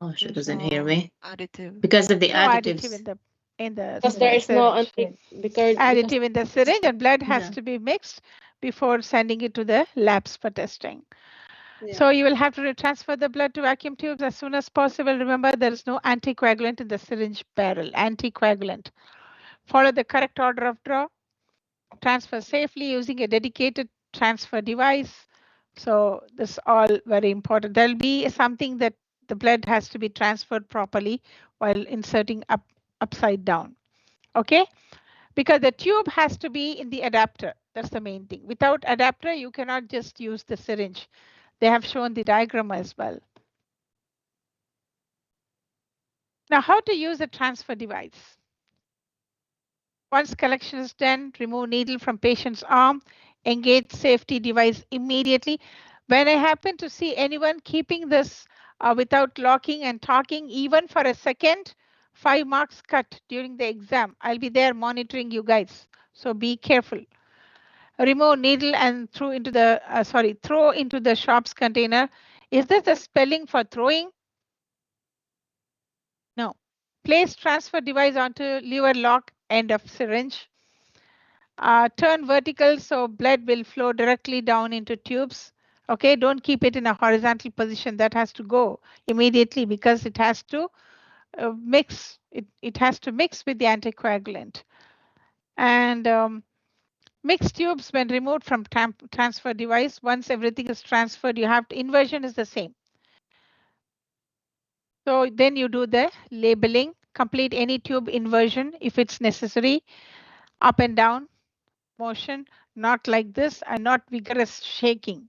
Oh, she
There's
doesn't hear
no
me.
additive.
Because of the
No additive
additives.
in the
Because there is no
syringe.
because
Additive in the syringe, and blood has
Yeah.
to be mixed before sending it to the labs for testing.
Yeah.
So you will have to transfer the blood to vacuum tubes as soon as possible. Remember, there is no anticoagulant in the syringe barrel. Anticoagulant. Follow the correct order of draw. Transfer safely using a dedicated transfer device. So this is all very important. There'll be something that the blood has to be transferred properly while inserting upside down. Okay? Because the tube has to be in the adapter. That's the main thing. Without adapter, you cannot just use the syringe. They have shown the diagram as well. Now, how to use a transfer device? Once collection is done, remove needle from patient's arm, engage safety device immediately. When I happen to see anyone keeping this without locking and talking, even for a second, 5 marks cut during the exam. I'll be there monitoring you guys. So be careful. Remove needle and throw into the shops container. Is this a spelling for throwing? No. Place transfer device onto lever lock end of syringe. Turn vertical so blood will flow directly down into tubes. Okay, don't keep it in a horizontal position. That has to go immediately because it has to mix. It has to mix with the anticoagulant. And Mixed tubes, when removed from transfer device, once everything is transferred, you have to, inversion is the same. So then you do the labeling, complete any tube inversion if it's necessary, up and down motion, not like this and not vigorous shaking.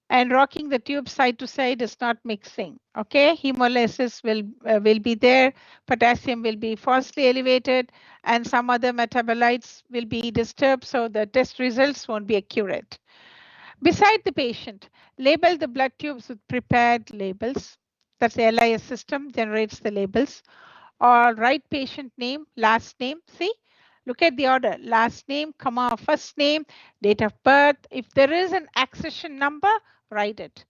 And rocking the tube side to side is not mixing. Okay, hemolysis will be there, potassium will be falsely elevated, and some other metabolites will be disturbed, so the test results won't be accurate. Beside the patient, label the blood tubes with prepared labels. That's the LIS system generates the labels. Or write patient name, last name. See, look at the order: last name, comma, first name, date of birth. If there is an accession number, write it.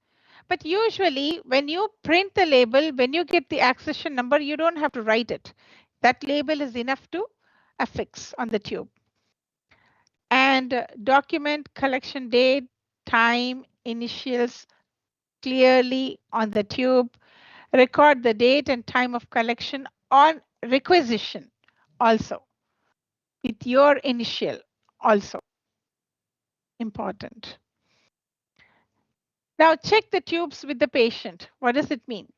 But usually when you print the label, when you get the accession number, you don't have to write it. That label is enough to affix on the tube. And document collection date, time, initials clearly on the tube. Record the date and time of collection on requisition also, with your initial also. Important. Now check the tubes with the patient. What does it mean?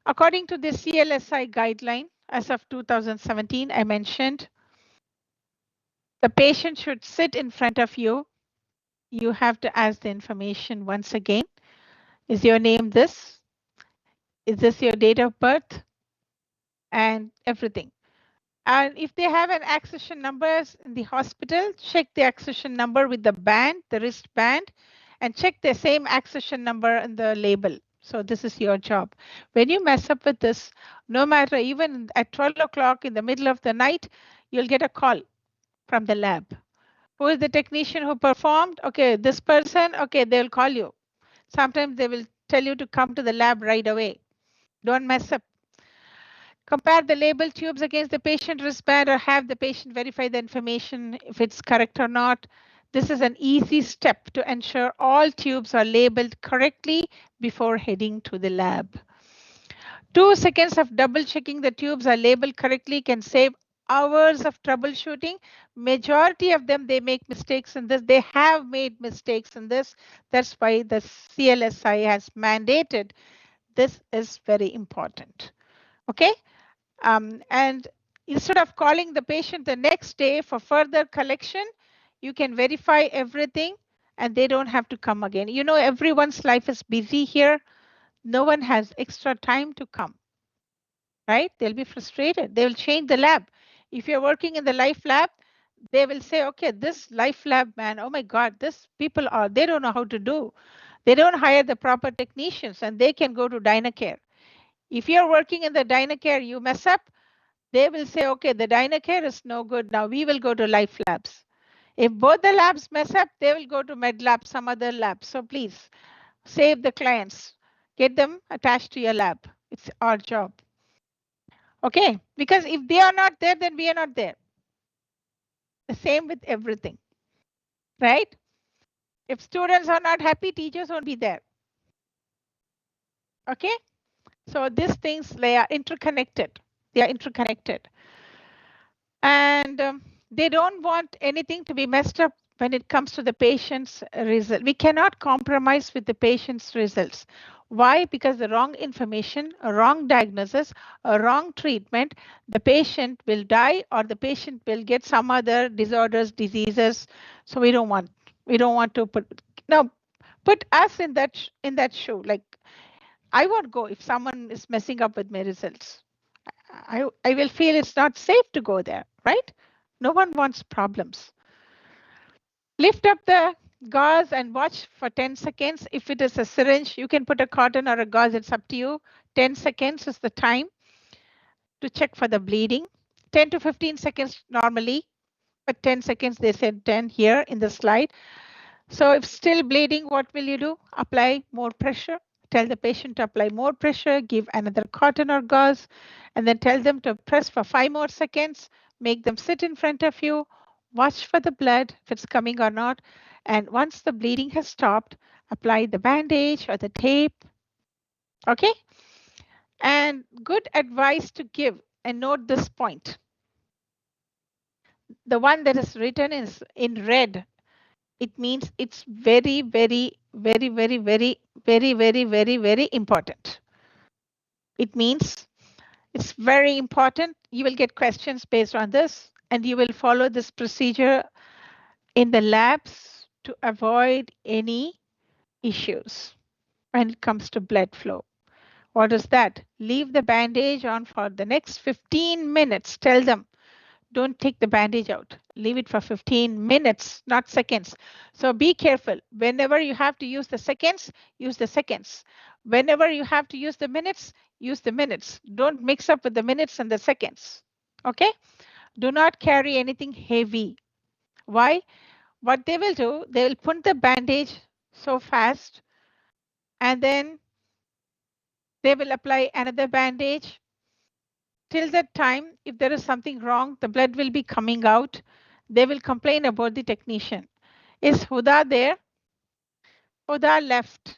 According to the CLSI guideline, as of 2017, I mentioned, the patient should sit in front of you. You have to ask the information once again. Is your name this? Is this your date of birth? And everything. And if they have an accession numbers in the hospital, check the accession number with the band, the wristband, and check the same accession number in the label. So this is your job. When you mess up with this, no matter even at 12 o'clock in the middle of the night, you'll get a call from the lab. Who is the technician who performed? Okay, this person, okay, they'll call you. Sometimes they will tell you to come to the lab right away. Don't mess up. Compare the label tubes against the patient wristband or have the patient verify the information if it's correct or not. This is an easy step to ensure all tubes are labeled correctly before heading to the lab. 2 seconds of double checking the tubes are labeled correctly can save hours of troubleshooting. Majority of them, they make mistakes in this. They have made mistakes in this. That's why the CLSI has mandated. This is very important. Okay. And instead of calling the patient the next day for further collection, you can verify everything and they don't have to come again. You know, everyone's life is busy here. No one has extra time to come, right? They'll be frustrated. They will change the lab. If you're working in the life lab, they will say, okay, this life lab, man, oh my God, this people are, they don't know how to do. They don't hire the proper technicians and they can go to Dynacare. If you're working in the Dynacare, you mess up, they will say, okay, the Dynacare is no good. Now we will go to life labs. If both the labs mess up, they will go to med lab, some other lab. So please save the clients, get them attached to your lab. It's our job. Okay, because if they are not there, then we are not there. The same with everything, right? If students are not happy, teachers won't be there. Okay, so these things, they are interconnected. They are interconnected. And they don't want anything to be messed up when it comes to the patient's result. We cannot compromise with the patient's results. Why? Because the wrong information, a wrong diagnosis, a wrong treatment, the patient will die or the patient will get some other disorders, diseases. So we don't want to put us in that shoe. Like, I won't go if someone is messing up with my results. I will feel it's not safe to go there, right? No one wants problems. Lift up the gauze and watch for 10 seconds. If it is a syringe, you can put a cotton or a gauze, it's up to you. 10 seconds is the time to check for the bleeding. 10 to 15 seconds normally, but 10 seconds, they said 10 here in the slide. So if still bleeding, what will you do? Apply more pressure. Tell the patient to apply more pressure, give another cotton or gauze, and then tell them to press for 5 more seconds, make them sit in front of you, watch for the blood, if it's coming or not. And once the bleeding has stopped, apply the bandage or the tape. Okay? And good advice to give, and note this point. the one that is written is in red, it means it's very, very, very, very, very, very, very, very, very important. It means it's very important. You will get questions based on this, and you will follow this procedure in the labs to avoid any issues when it comes to blood flow. What is that? Leave the bandage on for the next 15 minutes. Tell them, don't take the bandage out. Leave it for 15 minutes, not seconds. So be careful. Whenever you have to use the seconds, use the seconds. Whenever you have to use the minutes, use the minutes. Don't mix up with the minutes and the seconds. Okay? Do not carry anything heavy. Why? What they will do, they will put the bandage so fast, and then they will apply another bandage. Till that time, if there is something wrong, the blood will be coming out. They will complain about the technician. Is Huda there? Huda left.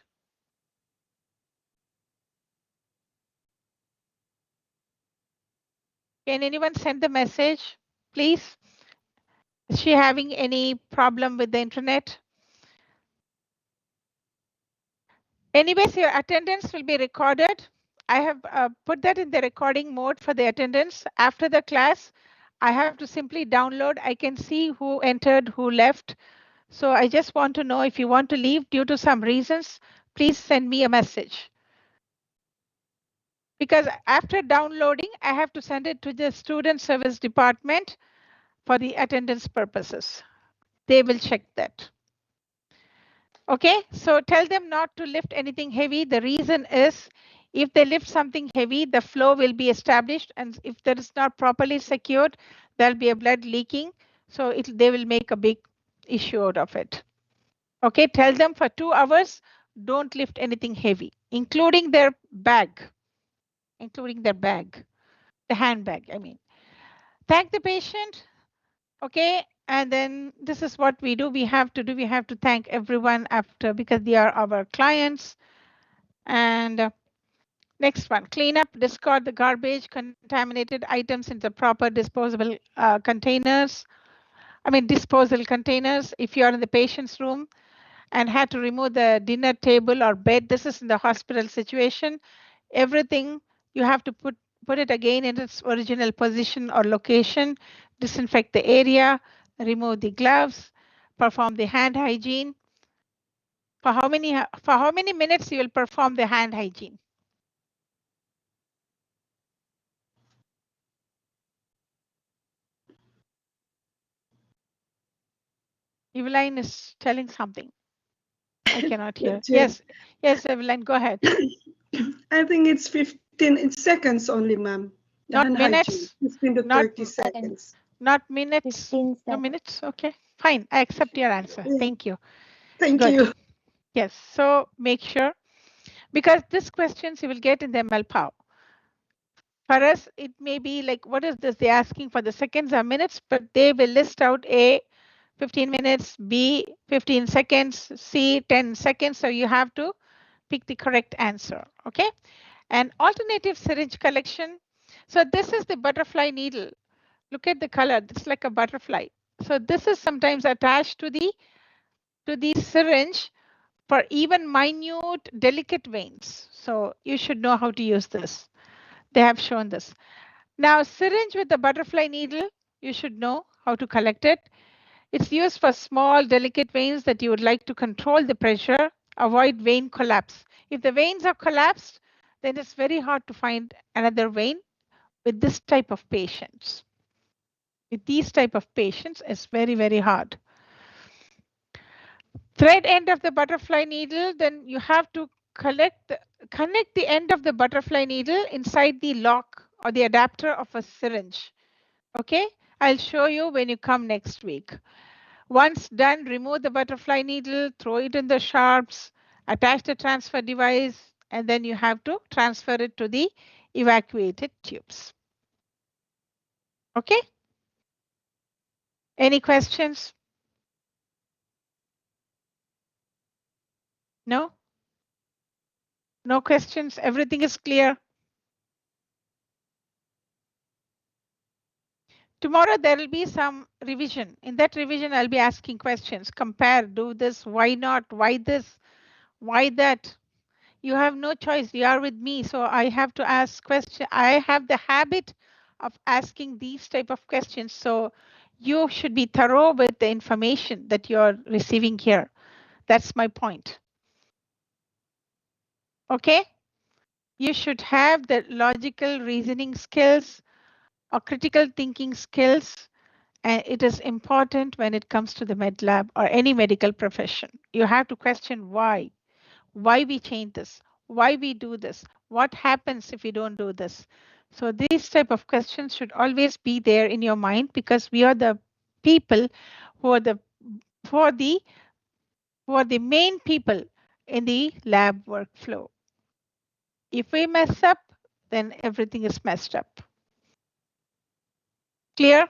Can anyone send the message, please? Is she having any problem with the internet? Anyways, your attendance will be recorded. I have put that in the recording mode for the attendance. After the class, I have to simply download. I can see who entered, who left. So I just want to know if you want to leave due to some reasons, please send me a message. Because after downloading, I have to send it to the student service department for the attendance purposes. They will check that. Okay, so tell them not to lift anything heavy. The reason is if they lift something heavy, the flow will be established. And if that is not properly secured, there'll be a blood leaking. So they will make a big issue out of it. Okay, tell them for 2 hours, don't lift anything heavy, including their bag, the handbag, I mean. Thank the patient. Okay, and then this is what we do. We have to thank everyone after, because they are our clients. And next one, clean up, discard the garbage, contaminated items into proper disposable containers. Disposal containers. If you are in the patient's room and had to remove the dinner table or bed, this is in the hospital situation. Everything you have to put it again in its original position or location, disinfect the area, remove the gloves, perform the hand hygiene. For how many minutes you will perform the hand hygiene? Eveline is telling something. I cannot hear. Yes, Eveline, go ahead.
I think it's 15 seconds only, ma'am.
Not minutes.
15 to 30 seconds.
Not minutes.
15
No
seconds.
minutes. Okay, fine. I accept your answer. Thank you.
Thank
Good.
you.
Yes. So make sure, because these questions you will get in the MLPOW. For us, it may be like, what is this? They're asking for the seconds or minutes, but they will list out A, 15 minutes, B, 15 seconds, C, 10 seconds. So you have to pick the correct answer. Okay. And alternative syringe collection. So this is the butterfly needle. Look at the color. It's like a butterfly. So this is sometimes attached to the syringe for even minute, delicate veins. So you should know how to use this. They have shown this. Now, syringe with the butterfly needle, you should know how to collect it. It's used for small, delicate veins that you would like to control the pressure, avoid vein collapse. If the veins are collapsed, then it's very hard to find another vein with this type of patients. With these type of patients, it's very, very hard. Thread end of the butterfly needle, then you have to connect the end of the butterfly needle inside the lock or the adapter of a syringe. Okay, I'll show you when you come next week. Once done, remove the butterfly needle, throw it in the sharps, attach the transfer device, and then you have to transfer it to the evacuated tubes. Okay? Any questions? No? No questions? Everything is clear? Tomorrow there will be some revision. In that revision, I'll be asking questions. Compare, do this, why not, why this, why that. You have no choice. You are with me, so I have to ask questions. I have the habit of asking these type of questions. So you should be thorough with the information that you're receiving here. That's my point. Okay? You should have the logical reasoning skills or critical thinking skills. And it is important when it comes to the med lab or any medical profession. You have to question why we change this, why we do this, what happens if we don't do this. So these type of questions should always be there in your mind, because we are the people who are the main people in the lab workflow. If we mess up, then everything is messed up. Clear?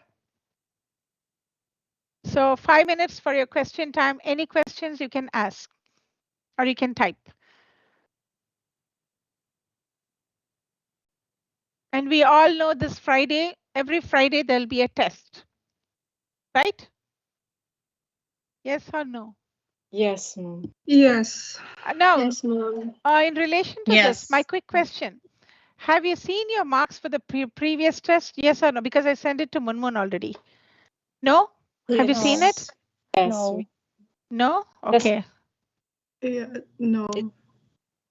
So 5 minutes for your question time. Any questions you can ask or you can type. And we all know this Friday, every Friday there'll be a test, right? Yes or no?
Yes, ma'am.
Yes.
Now,
Yes, ma'am.
in relation to this, my quick question. Have you seen your marks for the previous test? Yes or no? Because I sent it to Munmun already. No? Have you seen it?
Yes.
No.
No?
Yes.
Okay.
Yeah, no.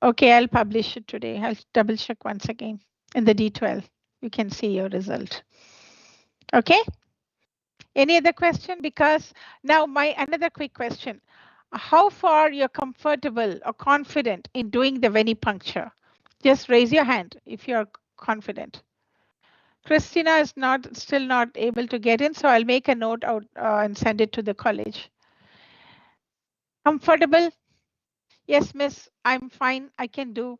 Okay, I'll publish it today. I'll double check once again in the D12. You can see your result. Okay. Any other question? Because now another quick question. How far you're comfortable or confident in doing the venipuncture? Just raise your hand if you're confident. Christina is still not able to get in, so I'll make a note out and send it to the college. Comfortable? Yes, miss, I'm fine. I can do.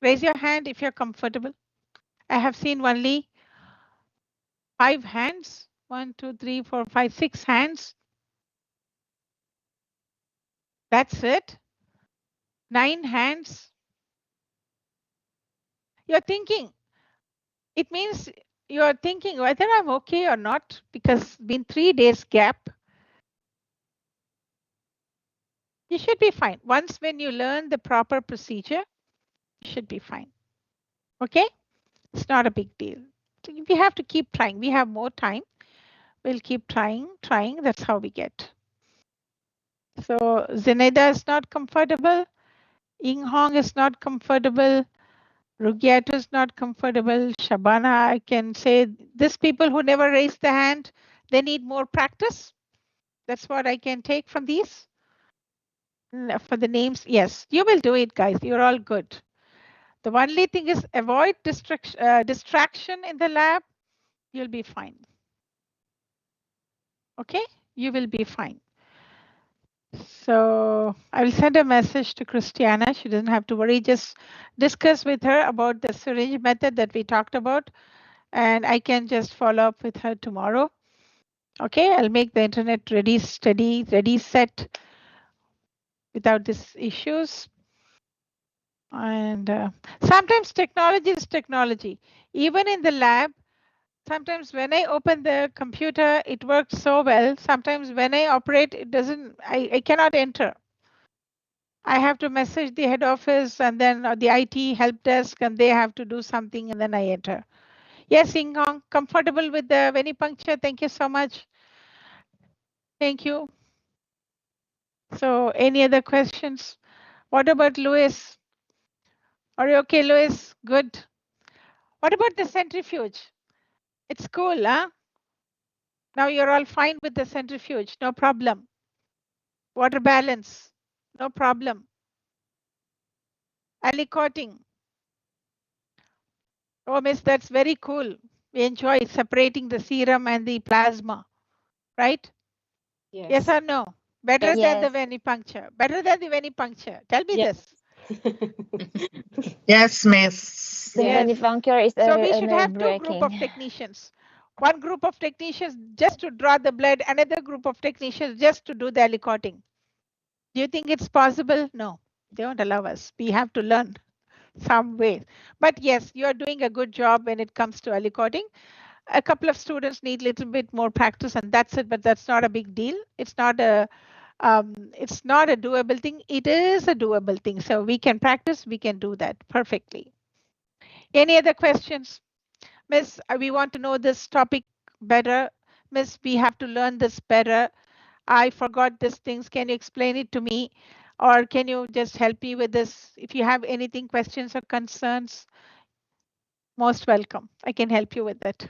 Raise your hand if you're comfortable. I have seen only 5 hands. 1, 2, 3, 4, 5, 6 hands. That's it. 9 hands. You're thinking. It means you're thinking whether I'm okay or not, because it's been 3 days gap. You should be fine. Once when you learn the proper procedure, you should be fine. Okay? It's not a big deal. We have to keep trying. We have more time. We'll keep trying. That's how we get. So Zeneda is not comfortable. Ying Hong is not comfortable. Rugiato is not comfortable. Shabana, I can say these people who never raise the hand, they need more practice. That's what I can take from these. For the names, yes, you will do it, guys. You're all good. The only thing is avoid distraction in the lab. You'll be fine. Okay, you will be fine. So I will send a message to Christiana. She doesn't have to worry. Just discuss with her about the syringe method that we talked about, and I can just follow up with her tomorrow. Okay, I'll make the internet ready, steady, ready, set without these issues. And sometimes technology is technology. Even in the lab, sometimes when I open the computer, it works so well. Sometimes when I operate, it doesn't, I cannot enter. I have to message the head office and then the IT help desk, and they have to do something, and then I enter. Yes, Ying Hong, comfortable with the venipuncture? Thank you so much. Thank you. So any other questions? What about Louis? Are you okay, Louis? Good. What about the centrifuge? It's cool, huh? Now you're all fine with the centrifuge, no problem. Water balance, no problem. Aliquoting. Oh, miss, that's very cool. We enjoy separating the serum and the plasma, right? Yes or no? Better than the
Yes.
venipuncture. Better than the venipuncture. Tell me this.
Yes, miss.
The
Yes.
venipuncture is
So we should have 2 group
nerve-wracking.
of technicians. One group of technicians just to draw the blood, another group of technicians just to do the aliquoting. Do you think it's possible? No, they won't allow us. We have to learn. some ways. But yes, you are doing a good job when it comes to aliquoting. A couple of students need a little bit more practice, and that's it. But that's not a big deal. It's not a doable thing. It is a doable thing. So we can practice. We can do that perfectly. Any other questions, Miss? We want to know this topic better, Miss. We have to learn this better. I forgot these things. Can you explain it to me? Or can you just help me with this? If you have anything, questions or concerns, most welcome. I can help you with that.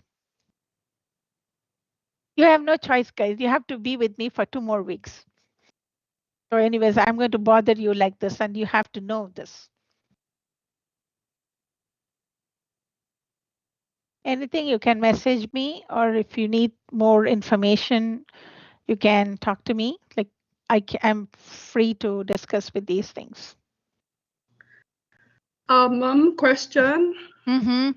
You have no choice, guys. You have to be with me for 2 more weeks. So anyways, I'm going to bother you like this, and you have to know this. Anything, you can message me, or if you need more information, you can talk to me. Like I'm free to discuss with these things.
Mom, question.
Mm-hmm.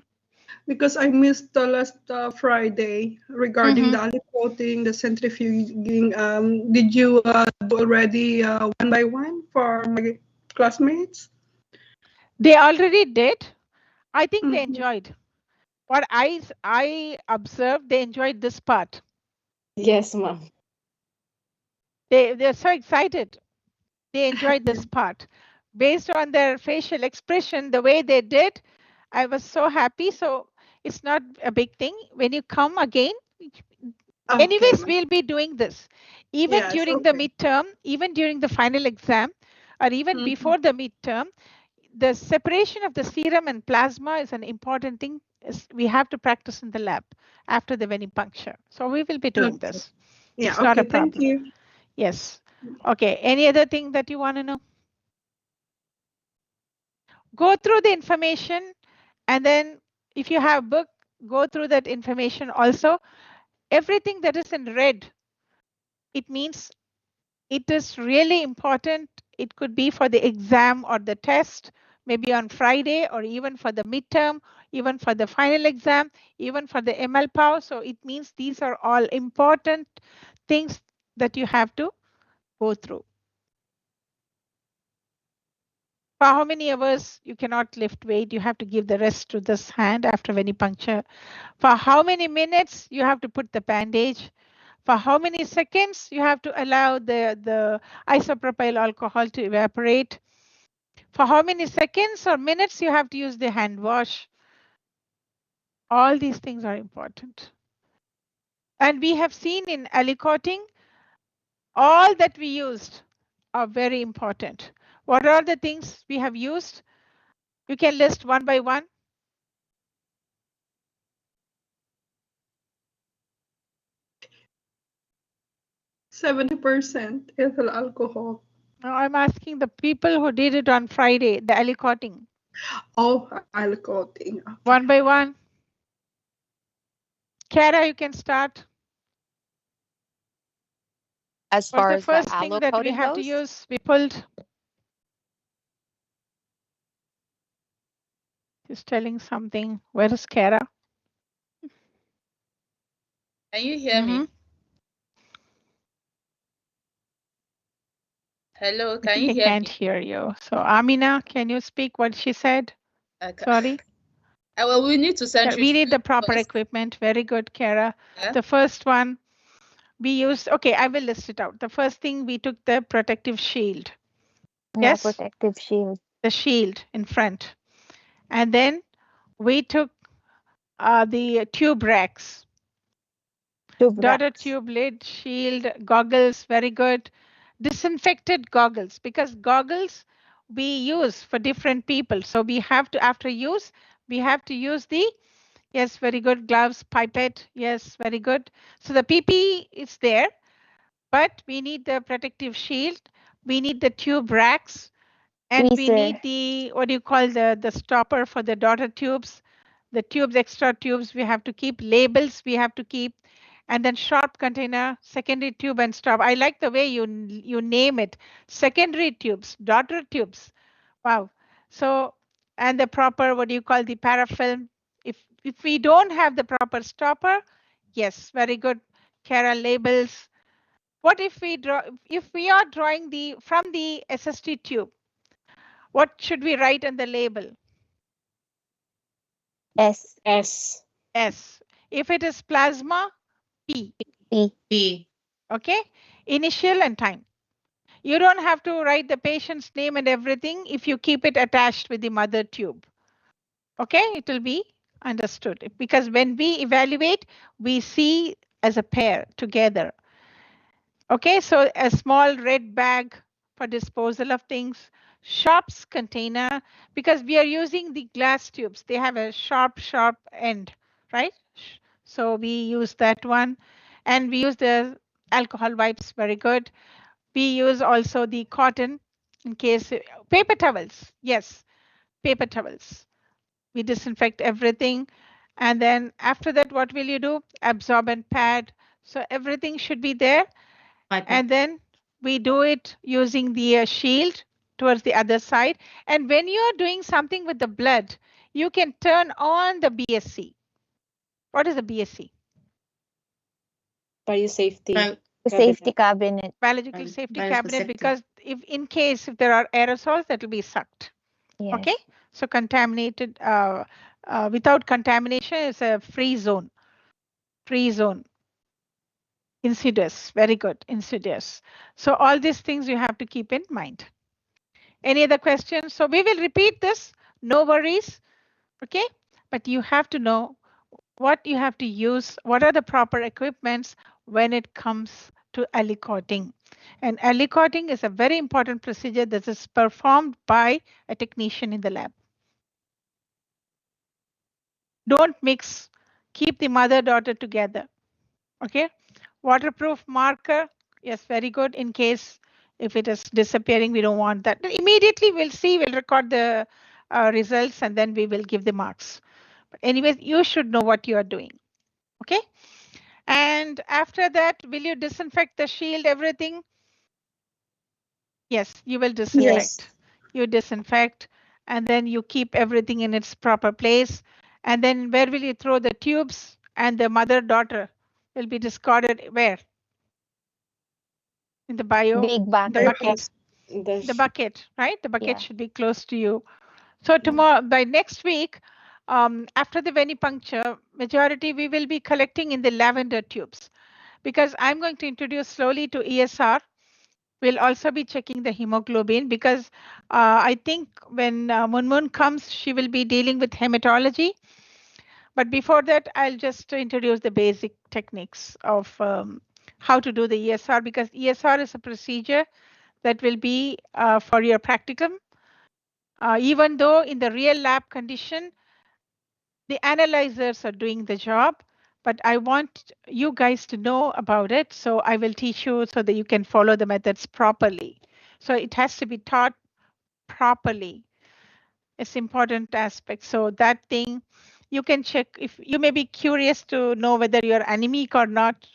Because I missed the last Friday regarding the aliquoting, the centrifuging. Did you do already one by one for my classmates?
They already did. I think they enjoyed. What I observed, they enjoyed this part.
Yes, ma'am.
They're so excited. They enjoyed this part. Based on their facial expression, the way they did, I was so happy. So it's not a big thing. When you come again, anyways, we'll be doing this. Even during the midterm, even during the final exam, or even before the midterm, the separation of the serum and plasma is an important thing. We have to practice in the lab after the venipuncture. So we will be doing this.
Yeah,
it's not a
okay,
problem.
thank you.
Yes. Okay. Any other thing that you want to know? Go through the information, and then if you have book, go through that information also. Everything that is in red, it means it is really important. It could be for the exam or the test, maybe on Friday, or even for the midterm, even for the final exam, even for the MLPOW. So it means these are all important things that you have to go through. For how many hours you cannot lift weight, you have to give the rest to this hand after venipuncture. For how many minutes you have to put the bandage. For how many seconds you have to allow the isopropyl alcohol to evaporate. For how many seconds or minutes you have to use the hand wash. All these things are important. And we have seen in aliquoting, all that we used are very important. What are the things we have used? You can list one by one.
70% ethyl alcohol.
Now I'm asking the people who did it on Friday, the aliquoting.
Oh, aliquoting.
One by one. Kara, you can start.
As
What's
far
the
as the
first thing that we
aliquoting
have to
goes,
use? We pulled. He's telling something. Where is Kara?
Can you hear me? Hello,
I
can
think
you
I
hear
can't
me?
hear you. So Amina, can you speak what she said? Sorry.
Well, we need to
We need the
centrifuge
proper
first.
equipment. Very good, Kara.
Yeah.
The first one we used, okay, I will list it out. The first thing, we took the protective shield.
Yeah,
Yes?
protective shield.
The shield in front. And then we took the tube racks. Daughter tube lid, shield, goggles, very good. Disinfected goggles, because goggles we use for different people. So we have to, after use, we have to use the, yes, very good, gloves, pipette, yes, very good. So the PP is there, but we need the protective shield, we need the tube racks, and we need the, what do you call, the stopper for the daughter tubes, the tubes, extra tubes, we have to keep labels, we have to keep, and then sharp container, secondary tube and stop. I like the way you name it. Secondary tubes, daughter tubes. Wow. So, and the proper, what do you call, the parafilm. If we don't have the proper stopper, yes, very good. Kara, labels. What if we draw, if we are drawing the from the SST tube, what should we write on the label?
S.
S.
S. If it is plasma, P.
P.
P.
Okay? Initial and time. You don't have to write the patient's name and everything if you keep it attached with the mother tube. Okay? It will be understood. Because when we evaluate, we see as a pair together. Okay? So a small red bag for disposal of things, sharps container, because we are using the glass tubes. They have a sharp end, right? So we use that one. And we use the alcohol wipes, very good. We use also the cotton in case, paper towels. Yes, paper towels. We disinfect everything. And then after that, what will you do? Absorbent pad. So everything should be there. And then we do it using the shield towards the other side. And when you are doing something with the blood, you can turn on the BSC. What is the BSC?
Biosafety.
The safety cabinet.
Biological safety cabinet, because if in case if there are aerosols, that will be sucked.
Yes.
Okay, so contaminated, without contamination is a free zone. Free zone. Insidious, very good, insidious. So all these things you have to keep in mind. Any other questions? So we will repeat this, no worries, okay? But you have to know what you have to use, what are the proper equipments when it comes to aliquoting. And aliquoting is a very important procedure that is performed by a technician in the lab. Don't mix, keep the mother-daughter together, okay? Waterproof marker, yes, very good. In case if it is disappearing, we don't want that. Immediately we'll see, we'll record the results and then we will give the marks. But anyways, you should know what you are doing, okay? And after that, will you disinfect the shield, everything? Yes, you will disinfect.
Yes.
You disinfect and then you keep everything in its proper place. And then where will you throw the tubes? And the mother-daughter will be discarded where? In the
Big bucket.
the bucket. The bucket, right? The bucket
Yeah.
should be close to you. So tomorrow, by next week, after the venipuncture, majority we will be collecting in the lavender tubes, because I'm going to introduce slowly to ESR. We'll also be checking the hemoglobin, because I think when Munmun comes, she will be dealing with hematology. But before that, I'll just introduce the basic techniques of how to do the ESR, because ESR is a procedure that will be for your practicum. Even though in the real lab condition, the analyzers are doing the job, but I want you guys to know about it. So I will teach you so that you can follow the methods properly. So it has to be taught properly. It's important aspect. So that thing, you can check if you may be curious to know whether you're anemic or not.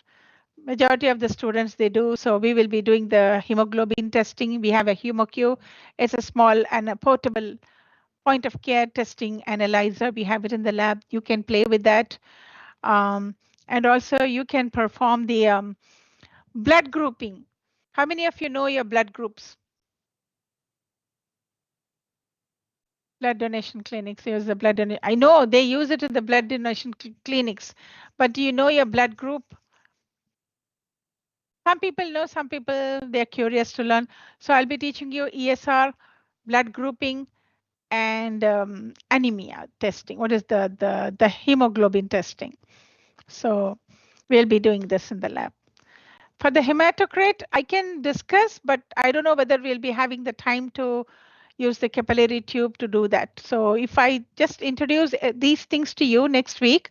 Majority of the students, they do. So we will be doing the hemoglobin testing. We have a HemoQ. It's a small and a portable point of care testing analyzer. We have it in the lab. You can play with that. And also you can perform the blood grouping. How many of you know your blood groups? Blood donation clinics use the blood donation. I know they use it in the blood donation clinics, but do you know your blood group? Some people know, some people, they're curious to learn. So I'll be teaching you ESR, blood grouping, and anemia testing. What is the hemoglobin testing? So we'll be doing this in the lab. For the hematocrit, I can discuss, but I don't know whether we'll be having the time to use the capillary tube to do that. So if I just introduce these things to you next week,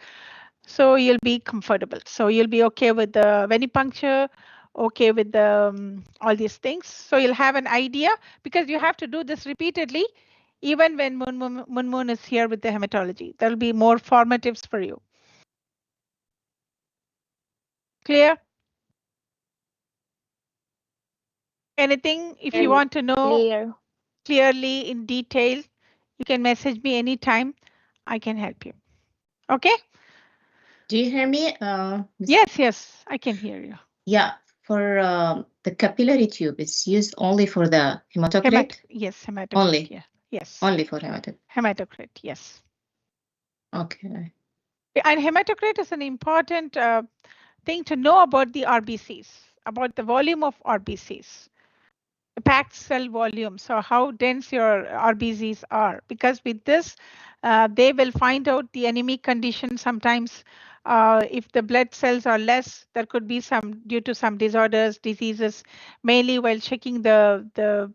so you'll be comfortable. So you'll be okay with the venipuncture, okay with the all these things. So you'll have an idea, because you have to do this repeatedly, even when Munmun is here with the hematology. There'll be more formatives for you. Clear? Anything, if you want to know clearly in detail, you can message me anytime. I can help you. Okay?
Do you hear me?
Yes, I can hear you.
Yeah, for the capillary tube, it's used only for the hematocrit?
Yes, hematocrit.
Only?
Yeah. Yes.
Only for hematocrit?
Hematocrit, yes.
Okay.
And hematocrit is an important thing to know about the RBCs, about the volume of RBCs, the packed cell volume. So how dense your RBCs are, because with this, they will find out the anemic condition. Sometimes if the blood cells are less, there could be some due to some disorders, diseases, mainly while checking the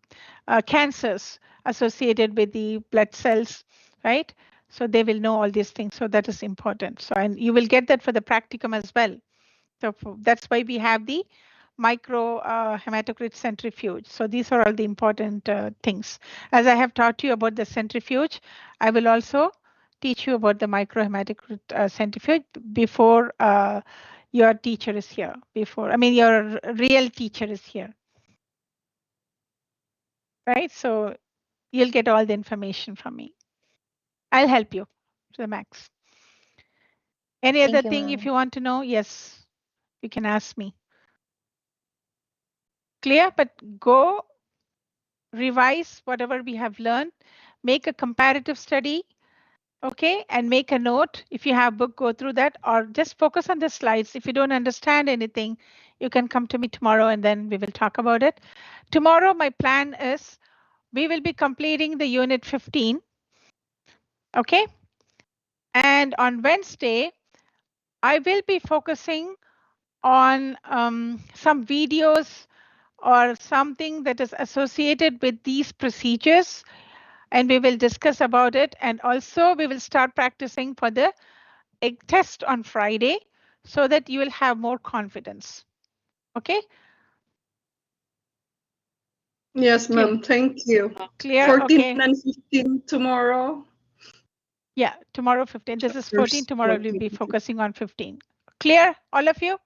cancers associated with the blood cells, right? So they will know all these things. So that is important. So, and you will get that for the practicum as well. So that's why we have the micro hematocrit centrifuge. So these are all the important things. As I have taught you about the centrifuge, I will also teach you about the micro hematocrit centrifuge before your teacher is here. Before, I mean, your real teacher is here. Right? So you'll get all the information from me. I'll help you to the max. Any
Thank
other
you,
thing if
ma'am.
you want to know? Yes, you can ask me. Clear? But go revise whatever we have learned, make a comparative study, okay, and make a note. If you have book, go through that, or just focus on the slides. If you don't understand anything, you can come to me tomorrow and then we will talk about it. Tomorrow, my plan is we will be completing the unit 15, okay? And on Wednesday, I will be focusing on some videos or something that is associated with these procedures, and we will discuss about it. And also we will start practicing for the egg test on Friday so that you will have more confidence. Okay?
Yes, ma'am. Thank you.
Clear?
14
Okay.
and 15 tomorrow.
Yeah, tomorrow 15. This is 14.
Chapters
Tomorrow we'll
14.
be focusing on 15. Clear, all of you?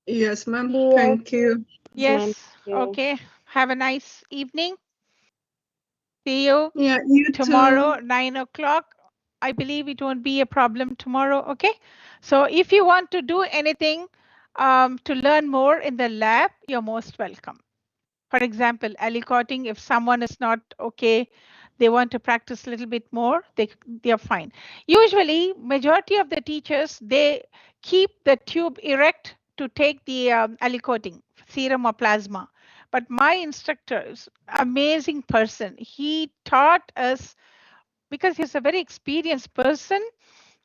Yes, ma'am.
Clear.
Thank you.
Yes. Okay. Have a nice evening. See you
Yeah, you
tomorrow,
too.
9 o'clock. I believe it won't be a problem tomorrow. Okay. So if you want to do anything to learn more in the lab, you're most welcome. For example, aliquoting, if someone is not okay, they want to practice a little bit more, they're fine. Usually, majority of the teachers, they keep the tube erect to take the aliquoting, serum or plasma. But my instructor is amazing person. He taught us, because he's a very experienced person,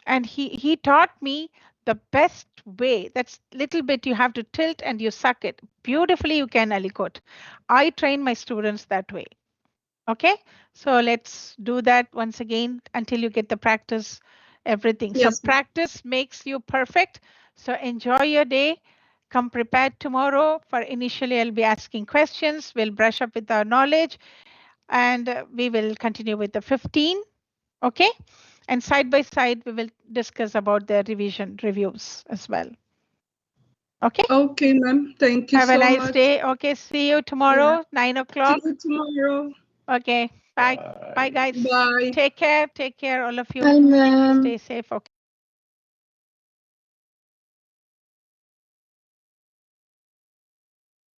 and he taught me the best way. That's little bit you have to tilt and you suck it. Beautifully you can aliquot. I train my students that way. Okay, so let's do that once again until you get the practice, everything.
Yes.
So practice makes you perfect. So enjoy your day. Come prepared tomorrow. For initially I'll be asking questions. We'll brush up with our knowledge, and we will continue with the 15. Okay, and side by side we will discuss about the revision reviews as well. Okay.
Okay, ma'am. Thank you
Have a
so
nice
much.
day. Okay, see you tomorrow, 9 o'clock.
See you tomorrow.
Okay, bye. Bye, guys.
Bye.
Take care, all of you.
Bye, ma'am.
Stay safe. Okay.